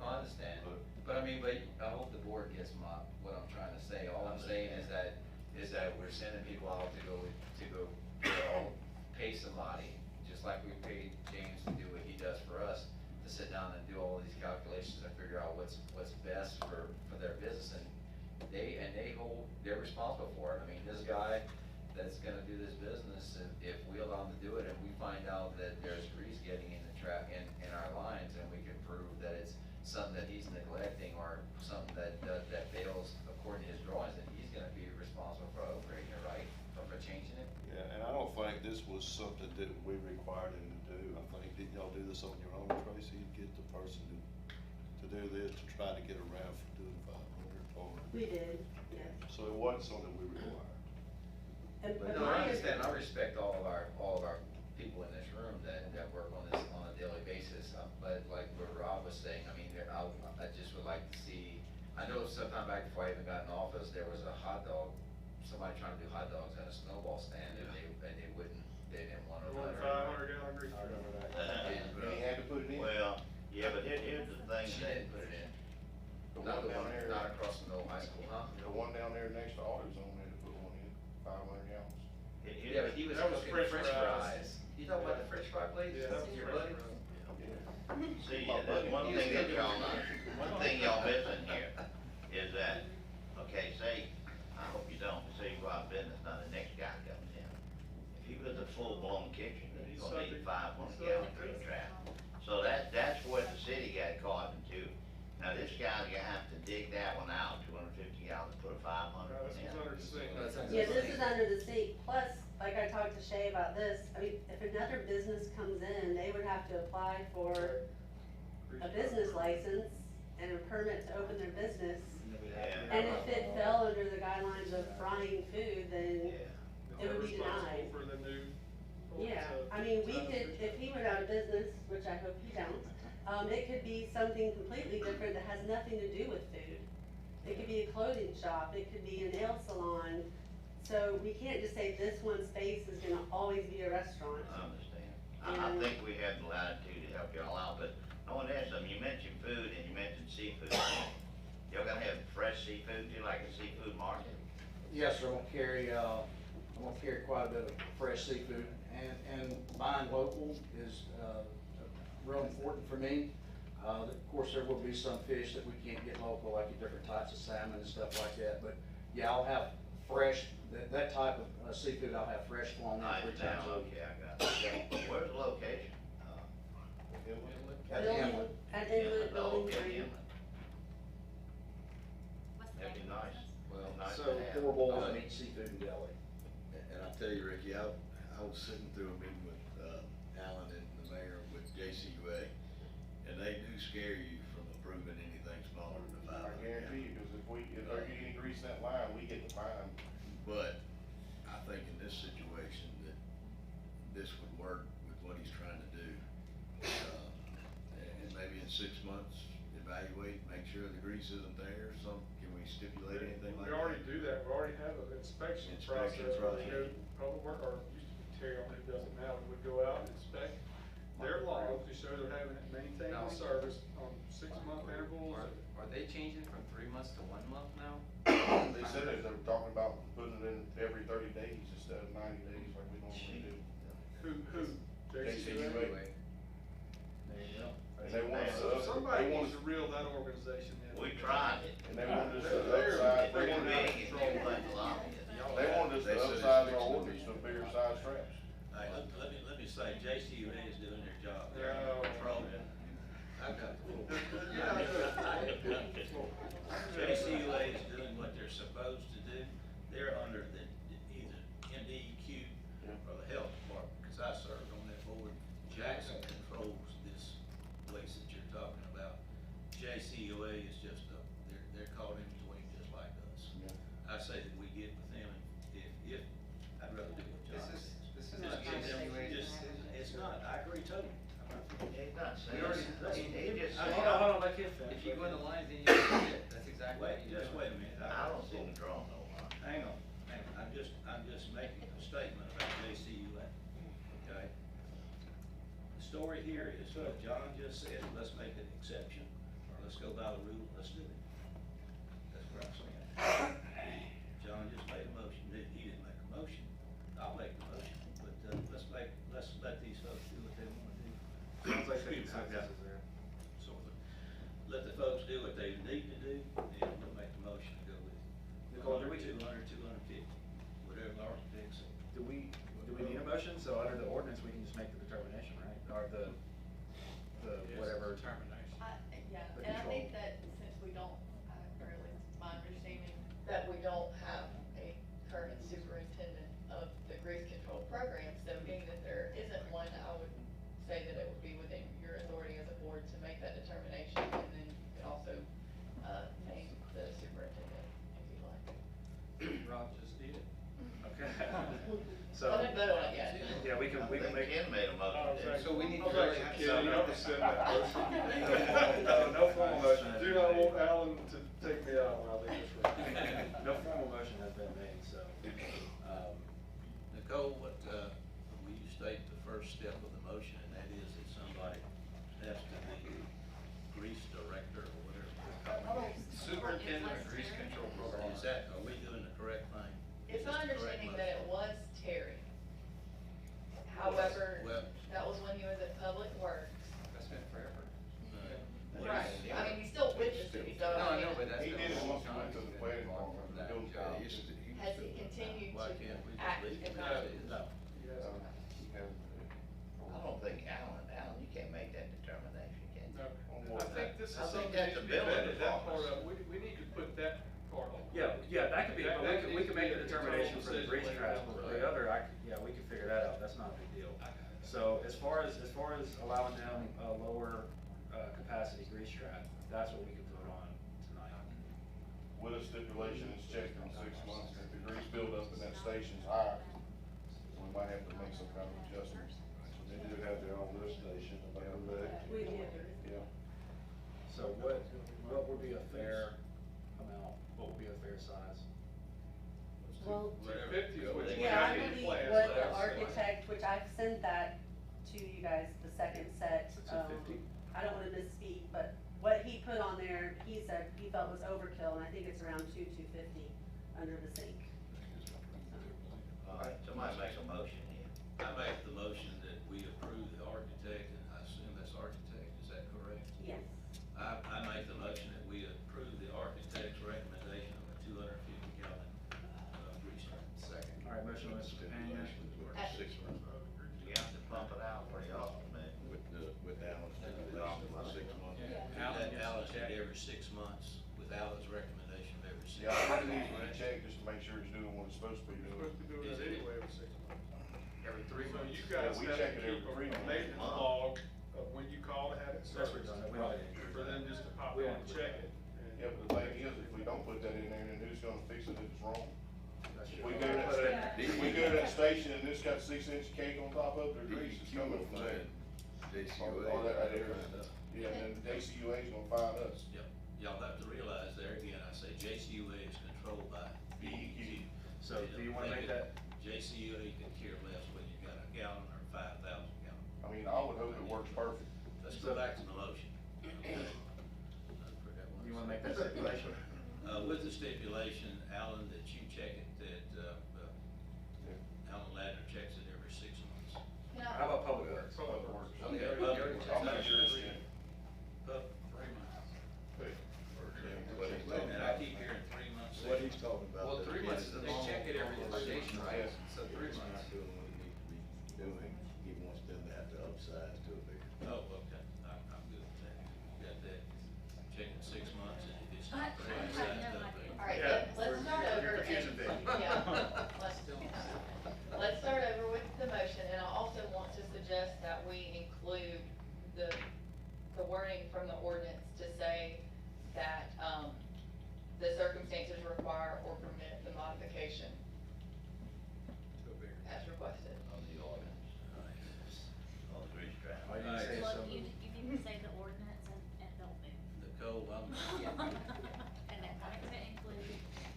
I understand, but I hope the board gets what I'm trying to say. All I'm saying is that we're sending people out to go, pay somebody, just like we paid James to do what he does for us, to sit down and do all these calculations and figure out what's best for their business, and they're responsible for it. I mean, this guy that's gonna do this business, if we allow him to do it, and we find out that there's grease getting in the in our lines, and we can prove that it's something that he's neglecting, or something that fails according to his drawings, then he's gonna be responsible for upgrading it, right? Or for changing it? Yeah, and I don't think this was something that we required him to do. I think, didn't y'all do this on your own, Tracy? Get the person to do this, to try to get around from doing 500, or? We did, yes. So it wasn't something we required. But No, I understand, I respect all of our people in this room that work on this on a daily basis, but like what Rob was saying, I mean, I just would like to see, I know sometime back before I even got in office, there was a somebody trying to do hot dogs at a snowball stand, and they didn't want to. 500 gallon grease. I remember that. And he had to put it in? Well, yeah, but here's the thing. She didn't put it in. The Not one the down one, there. not across from the old high school, huh? The one down there next to AutoZone had to put one in, 500 gallons. Yeah, but he was That was cooking French French fries. fries. You know about the French fry place? Yeah, that was Your French buddy? fries. See, there's one thing that one thing y'all missing here is that, okay, say, I hope you don't, say you go out of business, now the next guy comes in. If he was a full-blown kitchen, he's gonna need 500 gallons of trap. So that's what the city got caught into. Now, this guy's gonna have to dig that one out, 250 gallons, put a 500 No, one this in. was under the sink. Yeah, this is under the state, plus, like I talked to Shay about this, I mean, if another business comes in, they would have to apply for a business license and a permit to open their business. Yeah. And if it fell under the guidelines of frying food, then Yeah. it would be They're denied. responsible for the new. Yeah, I mean, we could, if he went out of business, which I hope he don't, it could be something completely different that has nothing to do with food. It could be a clothing shop, it could be a nail salon, so we can't just say this one space is gonna always be a restaurant. I understand. I think we have the latitude to help y'all out, but I want to ask something. You mentioned food and you mentioned seafood. Y'all gonna have fresh seafood, do you like a seafood market? Yes, sir, I'm gonna carry quite a bit of fresh seafood, and buying local is, real important for me. Of course, there will be some fish that we can't get local, like different types of salmon and stuff like that, but yeah, I'll have fresh, that type of seafood, I'll have fresh flown in 3 times a week. Okay, I got it. Where's the location? At the inlet. At Inlet Bowling Okay, Green. inlet. That'd be nice. Well, Nice So to have. 4 bowls of meat, seafood, and deli. And I'll tell you, Ricky, I was sitting through a meeting with, Alan and the mayor with JCUA, and they do scare you from approving anything smaller than I 500 guarantee you, because if there get any grease in that line, we get the fine. But I think in this situation that this would work with what he's trying to do. And maybe in 6 months, evaluate, make sure the grease isn't there, can we stipulate anything like We that? already do that, we already have an inspection process. Inspection where we process. go Public Work, or used to be Terry, I don't know who does it now, we would go out and inspect their logs to show they're having it maintained and serviced on 6-month intervals. Are they changing from 3 months to 1 month now? They said that they were talking about putting it in every 30 days instead of 90 days like we normally do. Who? JCUA. There you go. And they want us to, Somebody they want needs us, to reel that organization in. We tried it. and they wanted us to They're- upsize, It's too big, it's control. too much lobby. they wanted us to They said it's upsize our fixing to orders be- to bigger size traps. Hey, let me say, JCUA is doing their job. They're No. in control. I've got the floor. Yeah, I do. JCUA is doing what they're supposed to do. They're under the, either MDEQ or the health department, because I served on that board. Jackson controls this place that you're talking about. JCUA is just they're caught in between just like us. I say that we get with them, and if, I'd rather do what John says. This is Just not give them- JCUA's just- decision. It's not, I agree totally. He's not saying, We already- he just Hold said, on, hold on, let him finish. If you go in the lines, then you can get it, that's exactly what Wait, you do. just wait a minute. I don't see him drawing no line. Hang on, I'm just making a statement about JCUA, okay? The story here is what John just said, let's make an exception, or let's go by the rule, let's do it. That's what I'm saying. John just made a motion, he didn't make a motion, I'll make the motion, but, let's let these folks do what they wanna do. Sounds like the consensus is there. So, let the folks do what they need to do, and we'll make the motion to go with it. Nicole, do we- 200, 250, whatever the architect said. Do we need a motion? So under the ordinance, we can just make the determination, right? Or the whatever. Determination. Yeah, The and I control. think that since we don't, or at least my understanding, that we don't have a current superintendent of the grease control program, so being that there isn't one, I would say that it would be within your authority as a board to make that determination, and then you could also, name the superintendent if you like. Rob just did it. Okay. I didn't vote on it yet. Yeah, we can make. Ken made a motion. So we need to I'm really actually have kidding, some. I'll just send that motion. No formal motion. has Do been not made. want Alan to take me out when I leave this room. No formal motion has been made, so, Nicole, what, will you state the first step of the motion, and that is that somebody has to be grease director or whatever. Superintendent of grease control program. Is that, are we doing the correct thing? It's Is this my the correct understanding that it motion? was Terry. However, Well- that was when he was at Public Works. That's been forever. Right, I mean, he's still with the city, so. No, I know, but that's. He been did a it long once he time. went to the planning department, the building department. Has he continued Why to can't we just act leave it as as not? it is? Yes. I don't think Alan, you can't make that determination, can you? No. I think this is I think something that that's needs to a be building vetted, that part department. of, we need to put that part on. yeah, that could be, but That we can make needs the to be a determination for the control grease decision trap. later on. The other, we can figure that out, that's not a big deal. So as far as allowing them a lower, capacity grease trap, that's what we can vote on tonight. With a stipulation, it's checked in 6 months, if the grease buildup in that station's high, we might have to make some kind of adjustments. So they do have their own lift station, about that. We did. Yeah. So what would be a fair amount, what would be a fair size? Well, 250 is what you yeah, have I in believe plans what there, the so- architect, which I've sent that to you guys, the second set, So 250? I don't wanna misspeak, but what he put on there, he said he felt was overkill, and I think it's around 250 under the sink. All right, somebody make a motion here. I make the motion that we approve the architect, and I assume that's architect, is that correct? Yes. I make the motion that we approve the architect's recommendation of a 250 gallon, grease trap. Second. All right, motion by Mr. Pena. Stipulations were 6 months. You have to pump it out pretty often, man. With Alan's stipulation, it was 6 months. Alan check every 6 months with Alan's recommendation of every 6 Yeah, months. I need to check just to make sure he's doing what he's supposed to be You're doing. supposed to do it anyway every 6 months. Every 3 So months. you guys Yeah, we have check to it every keep a 3 months. maintenance log of when you call to have it That's serviced. redundant, we don't need to do For that. them just to pop We in don't and do check that. it. and- Yeah, but the thing is, if we don't put that in there, then who's gonna fix it if it's wrong? That's If true. we go to that, if we go to that station and it's got 6-inch cake on top of it, the grease is coming from there. All that right there. Yeah, and then JCUA's gonna find us. Yep, y'all have to realize there again, I say JCUA is controlled by BEQ. So do you wanna make that? JCUA can care less whether you got a gallon or 5,000 gallon. I mean, I would hope it works perfect. Let's go back to the motion. Okay. You wanna make that stipulation? With the stipulation, Alan, that you check it, that, Alan Ladner checks it every 6 months. Can I- How about Public Works? Public Works. Okay, I'll make sure it's in. 3 months. What he's talking And I keep hearing 3 months. What he's talking about. Well, 3 months, is the they check it every normal station, right? procedure. So 3 He's months. not doing what he needs to be doing, he wants them to have to upsize to a bigger. Oh, okay, I'm good with that. Got that, check it 6 months, and if it's I not correct, have size no up idea. there. All right, Yeah, let's start over. you're confusing and- things. Yeah, let's start over with the motion, and I also want to suggest that we include the wording from the ordinance to say that, the circumstances require or permit the modification as requested. On the ordinance. On the grease trap. Why do you say Well, so? you need to say the ordinance and don't move. Nicole, I'm, And then I would include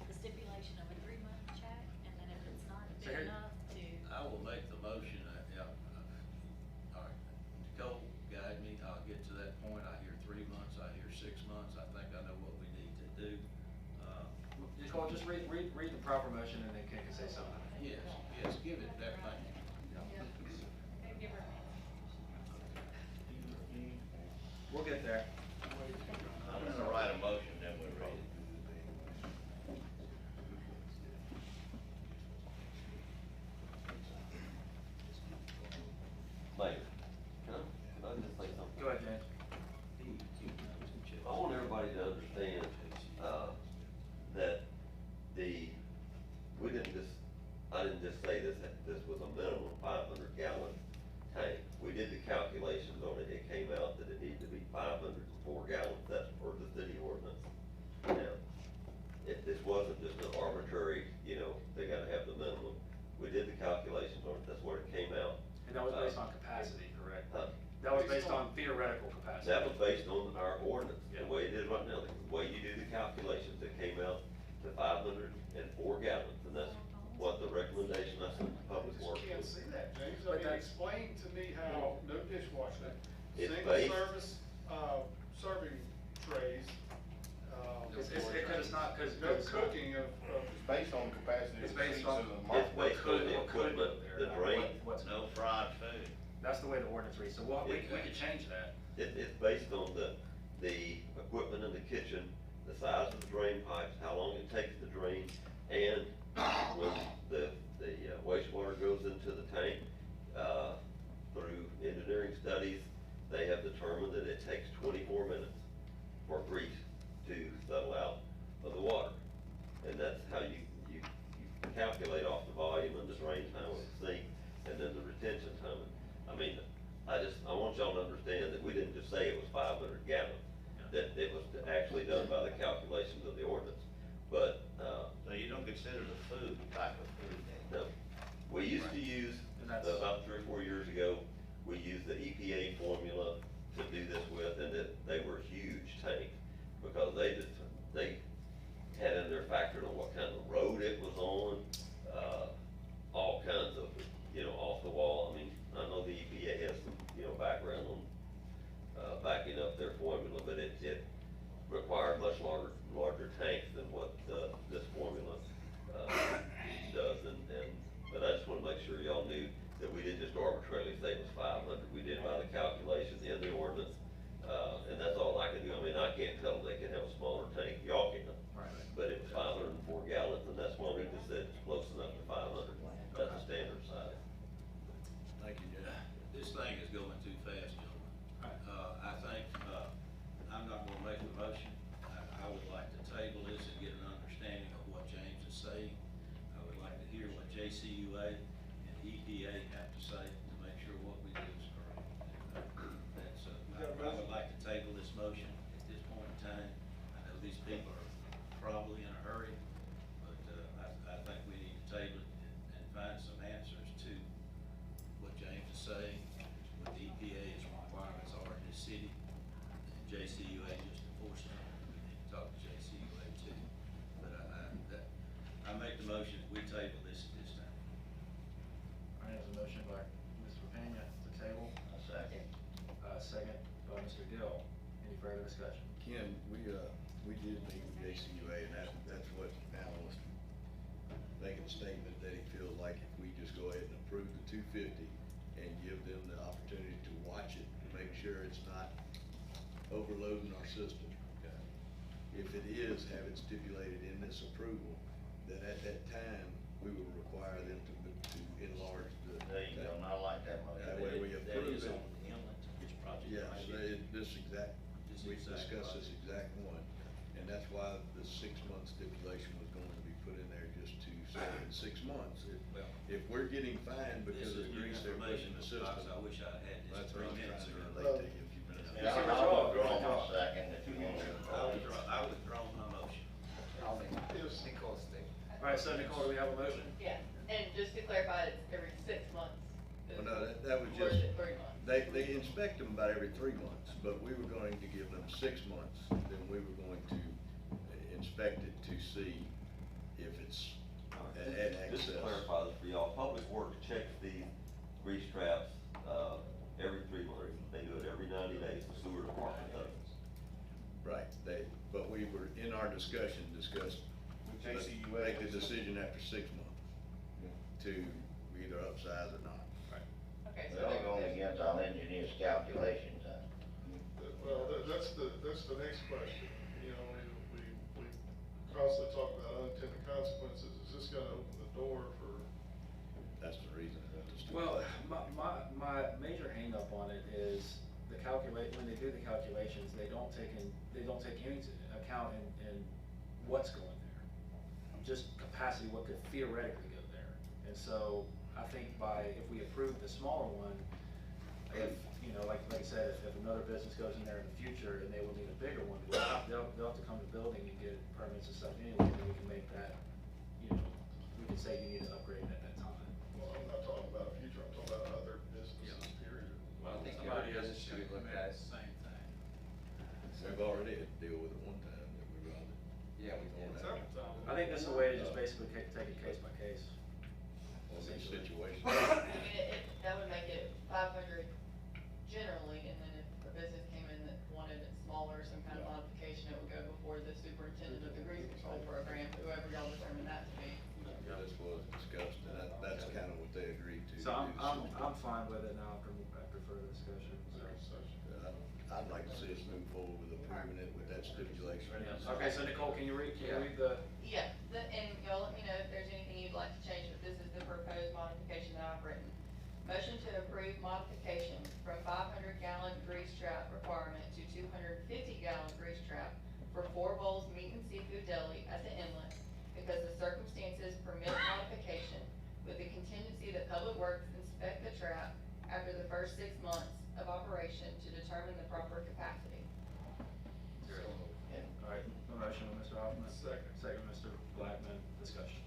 the stipulation of a 3-month check, and then if it's not So here- big enough to, I will make the motion, all right, Nicole, guide me, I'll get to that point, I hear 3 months, I hear 6 months, I think I know what we need to do. Nicole, just read the proper motion and then Ken can say something. Yes, yes, give it that thing. Give her. We'll get there. I'm gonna write a motion, then we're ready. Mayor, can I just say something? Go ahead, James. I want everybody to understand, that I didn't just say this was a minimum 500-gallon tank. We did the calculations on it, it came out that it needed to be 504 gallons, that's for the city ordinance. Now, this wasn't just an arbitrary, they gotta have the minimum. We did the calculations on it, that's where it came out. And that was based on capacity, correct? Huh? That was based on theoretical capacity. That was based on our ordinance, Yeah. the way it is right now, the way you do the calculations, it came out to 504 gallons, and that's what the recommendation I sent to Public Works. Can't see that, James. But I mean, that's- explain to me how no dishwashing, It's single based- service, serving trays, Because it's not, because. no cooking of. It's based on capacity. It's of based seats on- in the It's market. based on the What could equipment, go there, the not drain, what's No fried food. That's the way the ordinance reads, so we could change that. it's based on the equipment in the kitchen, the size of the drain pipes, how long it takes to drain, and when the wastewater goes into the tank, through engineering studies, they have determined that it takes 24 minutes for grease to settle out of the water. And that's how you calculate off the volume and the drain time of the sink, and then the retention time. I mean, I want y'all to understand that we didn't just say it was 500 gallons, that it was actually done by the calculations of the ordinance. But, So you don't consider the food type of food then? no, we used to use, about 3 or 4 years ago, we used the EPA formula to do this with, and they were huge tanks, because they had in there factored on what kind of road it was on, all kinds of, off the wall. I mean, I know the EPA has some, background on, backing up their formula, but it required much larger tanks than what, this formula, does, but I just wanna make sure y'all knew that we didn't just arbitrarily say it was 500, we did by the calculations in the ordinance, and that's all I can do. I mean, I can't tell them they can have a smaller tank, y'all can, Right. but it was 504 gallons, and that's why we just said it's close enough to 500, that's the standard size. Thank you, Jeff. This thing is going too fast, gentlemen. I think, I'm not gonna make the motion. I would like to table this and get an understanding of what James is saying. I would like to hear what JCUA and EPA have to say to make sure what we do is correct. I would like to table this motion at this point in time. I know these people are probably in a hurry, but, I think we need to table it and find some answers to what James is saying, what the EPA's requirements are in this city, and JCUA just enforcing them. We need to talk to JCUA too. But I make the motion that we table this at this time. All right, there's a motion by Mr. Pena to table. A second. Second by Mr. Gill. Any further discussion? Ken, we did meet with JCUA, and that's what Al was making a statement that he feels like if we just go ahead and approve the 250 and give them the opportunity to watch it, to make sure it's not overloading our system. If it is, have it stipulated in this approval, that at that time, we will require them to enlarge the. There you go, and I like that motion. That way we That approve is it. on the inlet to which project. Yes, right? we discussed this exact one, and that's why the 6-month stipulation was going to be put in there, just to say in 6 months. If we're getting fined because of the grease they're putting in the system. I wish I had this That's what 3 I'm minutes trying to ago. relate to you a few minutes ago. Yeah, I'll withdraw my second if you want to. I withdraw my motion. I'll make it. Yes. Nicole's thing. All right, so Nicole, do we have a motion? Yeah, and just to clarify, it's every 6 months. Well, no, that was Or just, is it 3 months? they inspect them about every 3 months, but we were going to give them 6 months, then we were going to inspect it to see if it's at Just to excess. clarify this for y'all, Public Works checks these grease traps, every 3 months. They do it every 90 days, the sewer department does. Right, but we were, in our discussion, discussed, With let's JCUA. make the decision after 6 months to either upsize or not. Okay, so They're going against all engineers' calculations, huh? Well, that's the next question. You know, we constantly talk about unintended consequences. Is this gonna open the door for? That's the reason I want this to. Well, my major hangup on it is when they do the calculations, they don't take any account in what's going there. Just capacity, what could theoretically go there. And so I think if we approve the smaller one, if, you know, like I said, if another business goes in there in the future and they will need a bigger one, they'll have to come to the building and get permits and stuff anyway, then we can make that, you know, we can say you need to upgrade at that time. Well, I'm not talking about a future, I'm talking about other businesses, period. Well, I think Somebody every else business should should look look at at the same thing. We've already had to deal with it one time that we run it. Yeah, we did. Several times. I think this is a way to just basically take it case by case. On these situations. I mean, that would make it 500 generally, and then if a business came in that wanted it smaller, some kind of modification, it would go before the superintendent of the grease control program, whoever y'all determine that to be. Yeah, this was discussed, and that's kind of what they agreed to. So I'm fine with it now after further discussion. I'd like to see us move forward with approving it with that stipulation. Okay, so Nicole, can you read the? Yeah, and y'all let me know if there's anything you'd like to change, but this is the proposed modification that I've written. Motion to approve modification from 500-gallon grease trap requirement to 250-gallon grease trap for Four Bowls Meat and Seafood Deli at the inlet, because the circumstances permit modification with the contingency that Public Works inspect the trap after the first 6 months of operation to determine the proper capacity. All right, a motion by Mr. Hoffman. Second, Mr. Blackman, discussion.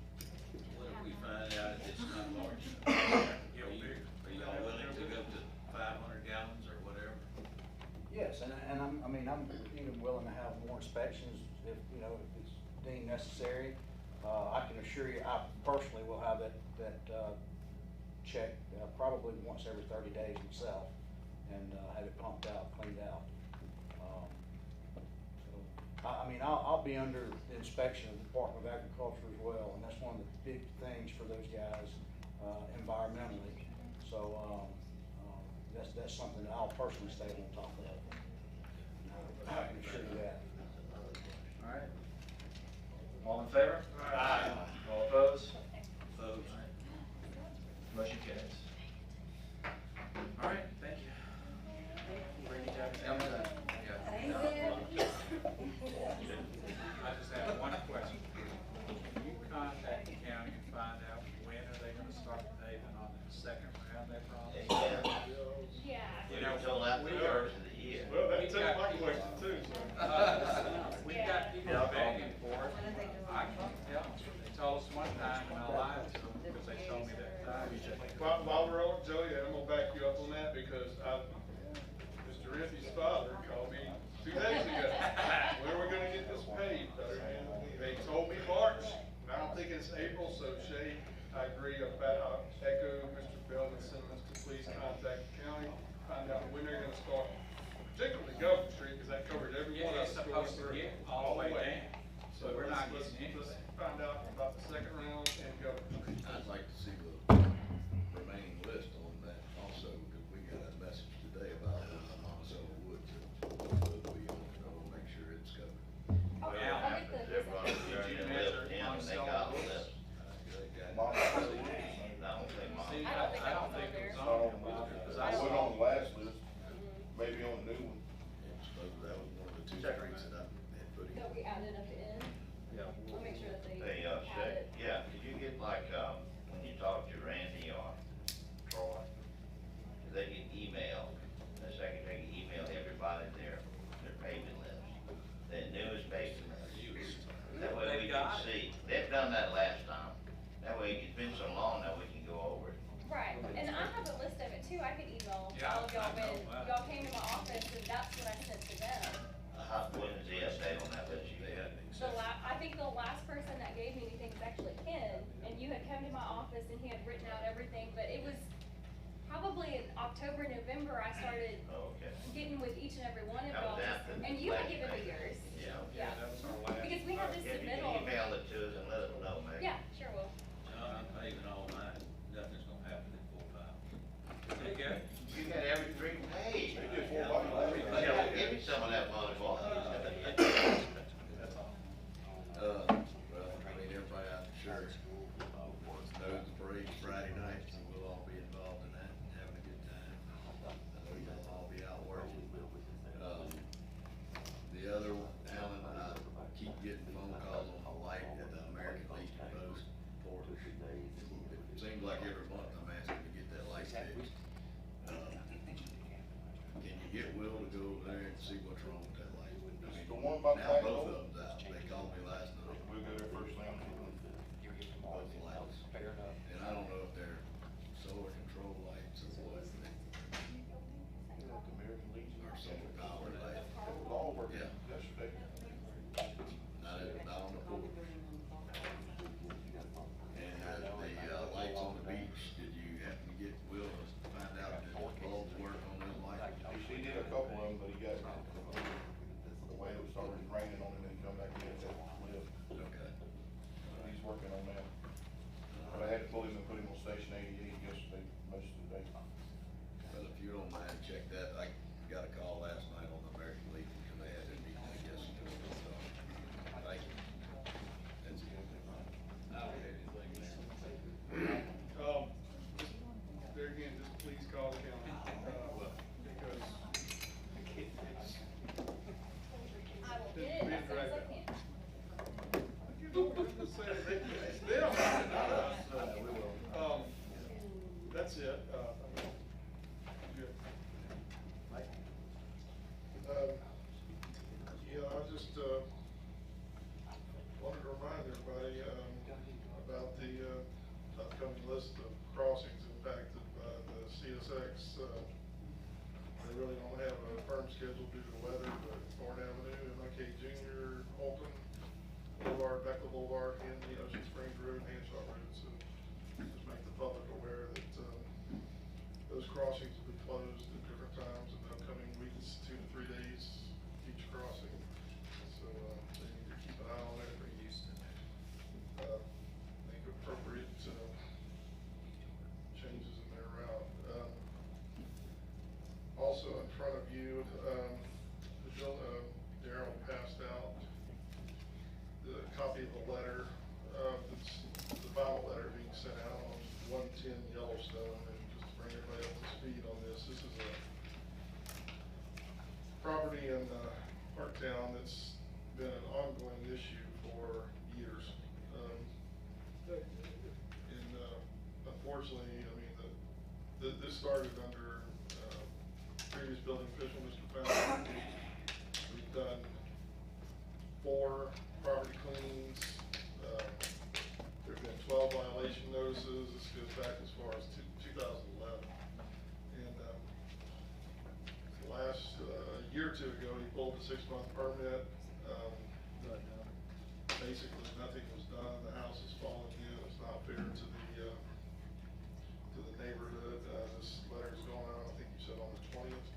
What if we find out it's not large enough? Are y'all willing to go to 500 gallons or whatever? Yes, and I'm even willing to have more inspections if, you know, if it's deemed necessary. I can assure you, I personally will have that checked probably once every 30 days myself, and have it pumped out, cleaned out. I'll be under the inspection of the Department of Agriculture as well, and that's one of the big things for those guys environmentally. So that's something that I'll personally stay on top of. I can assure you that. All right. All in favor? Aye. All opposed? Opposed. Motion carries. All right, thank you. Randy Jackson. I just have one question. Can you contact the county and find out when are they gonna start paving on the second round they promised? Yeah. You know, until after the first of the year. Well, that's my question too, so. We've got people begging for it. I can't tell them. They told us one time and I lied to them because they told me that time. While we're on, Joey, I'm gonna back you up on that because Mr. Riffy's father called me 2 days ago. When are we gonna get this paved? They told me March, and I don't think it's April, so Shay, I agree, I'll echo Mr. Bellman's sentiments to please contact the county, find out when they're gonna start, particularly Governor Street, because that covers every one of us It's going supposed to through. get all the way down. So We're not let's getting anything. find out about the second round and Governor Street. I'd like to see the remaining list on that also, because we got a message today about Monticello Woods. We'll make sure it's covered. Okay, Well, I'll get the they're running business. through and live with them and they got all this. I don't think See, I don't think I that don't was think on it was there. on there, because I I went saw. on the last list, maybe on the new one. That was one of the two Check streets that I had put in. That we added at the end. Yeah. I'll make sure that they Hey, add Shay, it. yeah, did you get like, when you talk to Randy or Troy, they can email, the secretary can email everybody their paving list, their newest paving list. That way we can see, they've done that last time, that way it's been so long that we can go over it. Right, and I have a list of it too, I could email Yeah, all of y'all I know when that. y'all came to my office, and that's what I sent to them. When is the update on that list you had? I think the last person that gave me anything was actually Ken, and you had come to my office and he had written out everything, but it was probably probably in October, November, I started Oh, okay. getting with each and every one of That y'all. was after And you had last given me night. yours. Yeah. Yeah. that was our last. Because we had this If you can submittal. email it to us and let us know, maybe. Yeah, sure will. I'm paving all mine, nothing's gonna happen in 4 miles. There you go. You got every street paved. They did 4 miles. Yeah, give me some of that money, boy. Well, I mean, everybody out there sure knows the parade Friday night, so we'll all be involved in that and having a good time. I know you'll all be out working. The other, Alan, I keep getting phone calls on the light at the American Legion Post porch. It seems like every month I'm asking to get that light fixed. Can you get Will to go over there and see what's wrong with that light? I mean, The one by now Black both Hole? of them's out. They called me last night. We'll go there first thing. Both lights. And I don't know if they're solar control lights or what. American Legion. Or solar power light. It was all working Yeah. yesterday. Not on the porch. And the lights on the beach, did you happen to get Will to find out that the bulbs work on those lights? He did a couple of them, but he got, the way it started raining on him and he come back in and said, live. Okay. He's working on that. But I had to pull him and put him on station 88 yesterday, most of the day. Well, if you don't mind, check that. I got a call last night on the American Legion because they had their meeting, I guess. So, thank you. That's it. There again, just please call the county, because it's. I will get it as soon as I can. I'm just saying, it's them, not us. That's it, good. Yeah, I just, wanted to remind everybody, about the, upcoming list of crossings impacted by the CSX. They really don't have a firm schedule due to the weather, but Thorn Avenue, MLK Junior, Holton Boulevard, Beckle Boulevard, and the Ocean Springs Road, Hanshaw Road. So just make the public aware that, those crossings will be closed at different times in the upcoming weeks, 2 to 3 days each crossing. So, they need to keep an eye on it. Make appropriate, changes in their route. Also in front of you, Darryl passed out the copy of the letter, the final letter being sent out on 110 Yellowstone, and just to bring everybody up to speed on this, this is a property in Parktown that's been an ongoing issue for years. And unfortunately, I mean, this started under previous building official, Mr. Fowler. We've done 4 property cleanings. There've been 12 violation notices. This goes back as far as 2011. And last year or 2 ago, he pulled a 6-month permit. Basically, nothing was done. The house is falling in. It's not fair to the neighborhood. This letter is going out, I think you said on the 20th,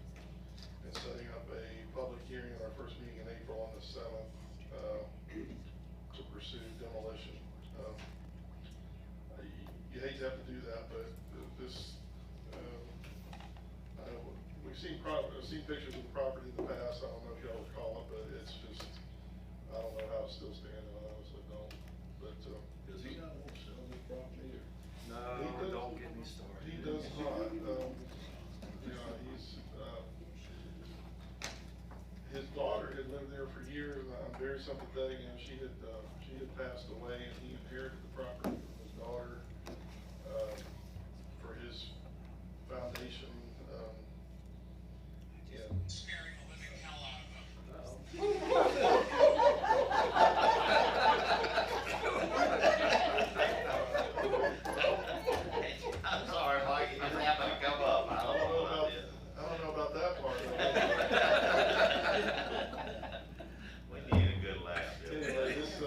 and setting up a public hearing at our first meeting in April on the 7th to pursue demolition. You hate to have to do that, but this, I know we've seen pictures of the property in the past. I don't know if y'all recall it, but it's just, I don't know how it's still standing. I honestly don't. But Does he not want to sell this property or? No, don't get me started. He does not. Yeah, he's, his daughter had lived there for years, and I'm very sympathetic, and she had passed away, and he inherited the property from his daughter, for his foundation, and. Scaring the living hell out of him. I'm sorry, Mike, it just happened to come up. I don't know what it is. I don't know about that part. We need a good laugh. Anyway, this,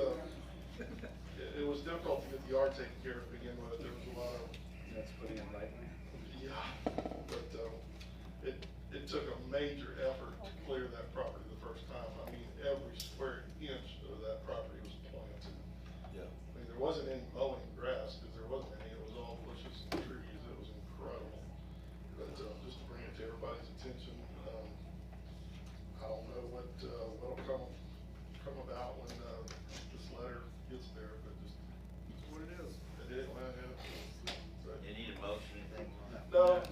it was difficult to get the yard taken care of to begin with. There was a lot of. That's putting it right now. Yeah. it took a major effort to clear that property the first time. I mean, every square inch of that property was planted. Yeah. I mean, there wasn't any mowing grass, because there wasn't any, it was all bushes and trees, it was incredible. But, just to bring it to everybody's attention, I don't know what'll come about when, this letter gets there, but just, it's what it is. It is, well, yeah. You need a motion, anything on that? No,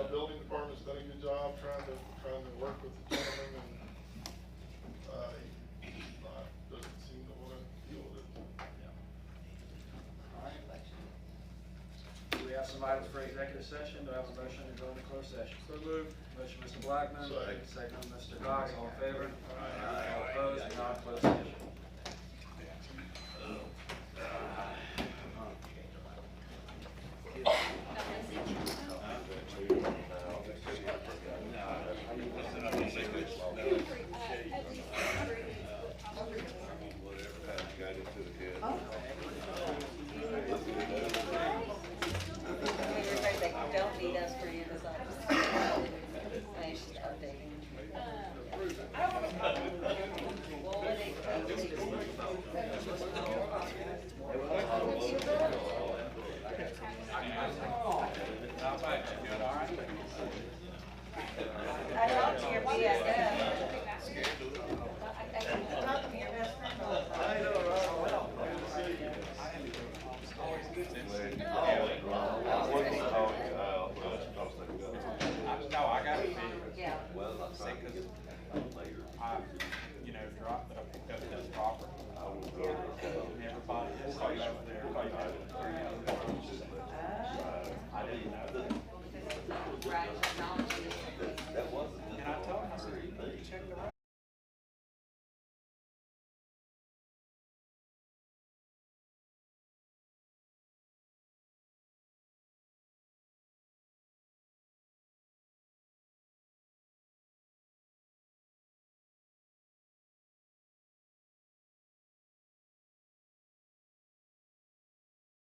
building department's done a good job trying to work with the gentleman, and, he doesn't seem to wanna deal with it. All right. Do we have some items for executive session? Do I have a motion to go into closed session? So moved. Motion, Mr. Blackman. Second, Mr. Cox. All in favor? All opposed? Now in closed session. They don't need us for you this item. Thanks, updating. Well, when it comes I talked to your BFF. I talked to your best friend all the time. I know, well. No, I got it. Yeah. Well, I'm saying, cause I, you know, dropped, but I picked up that property. And everybody, just call you over there, call you over there. I didn't know. Right, technology. that wasn't. And I told him, I said, you need to check the.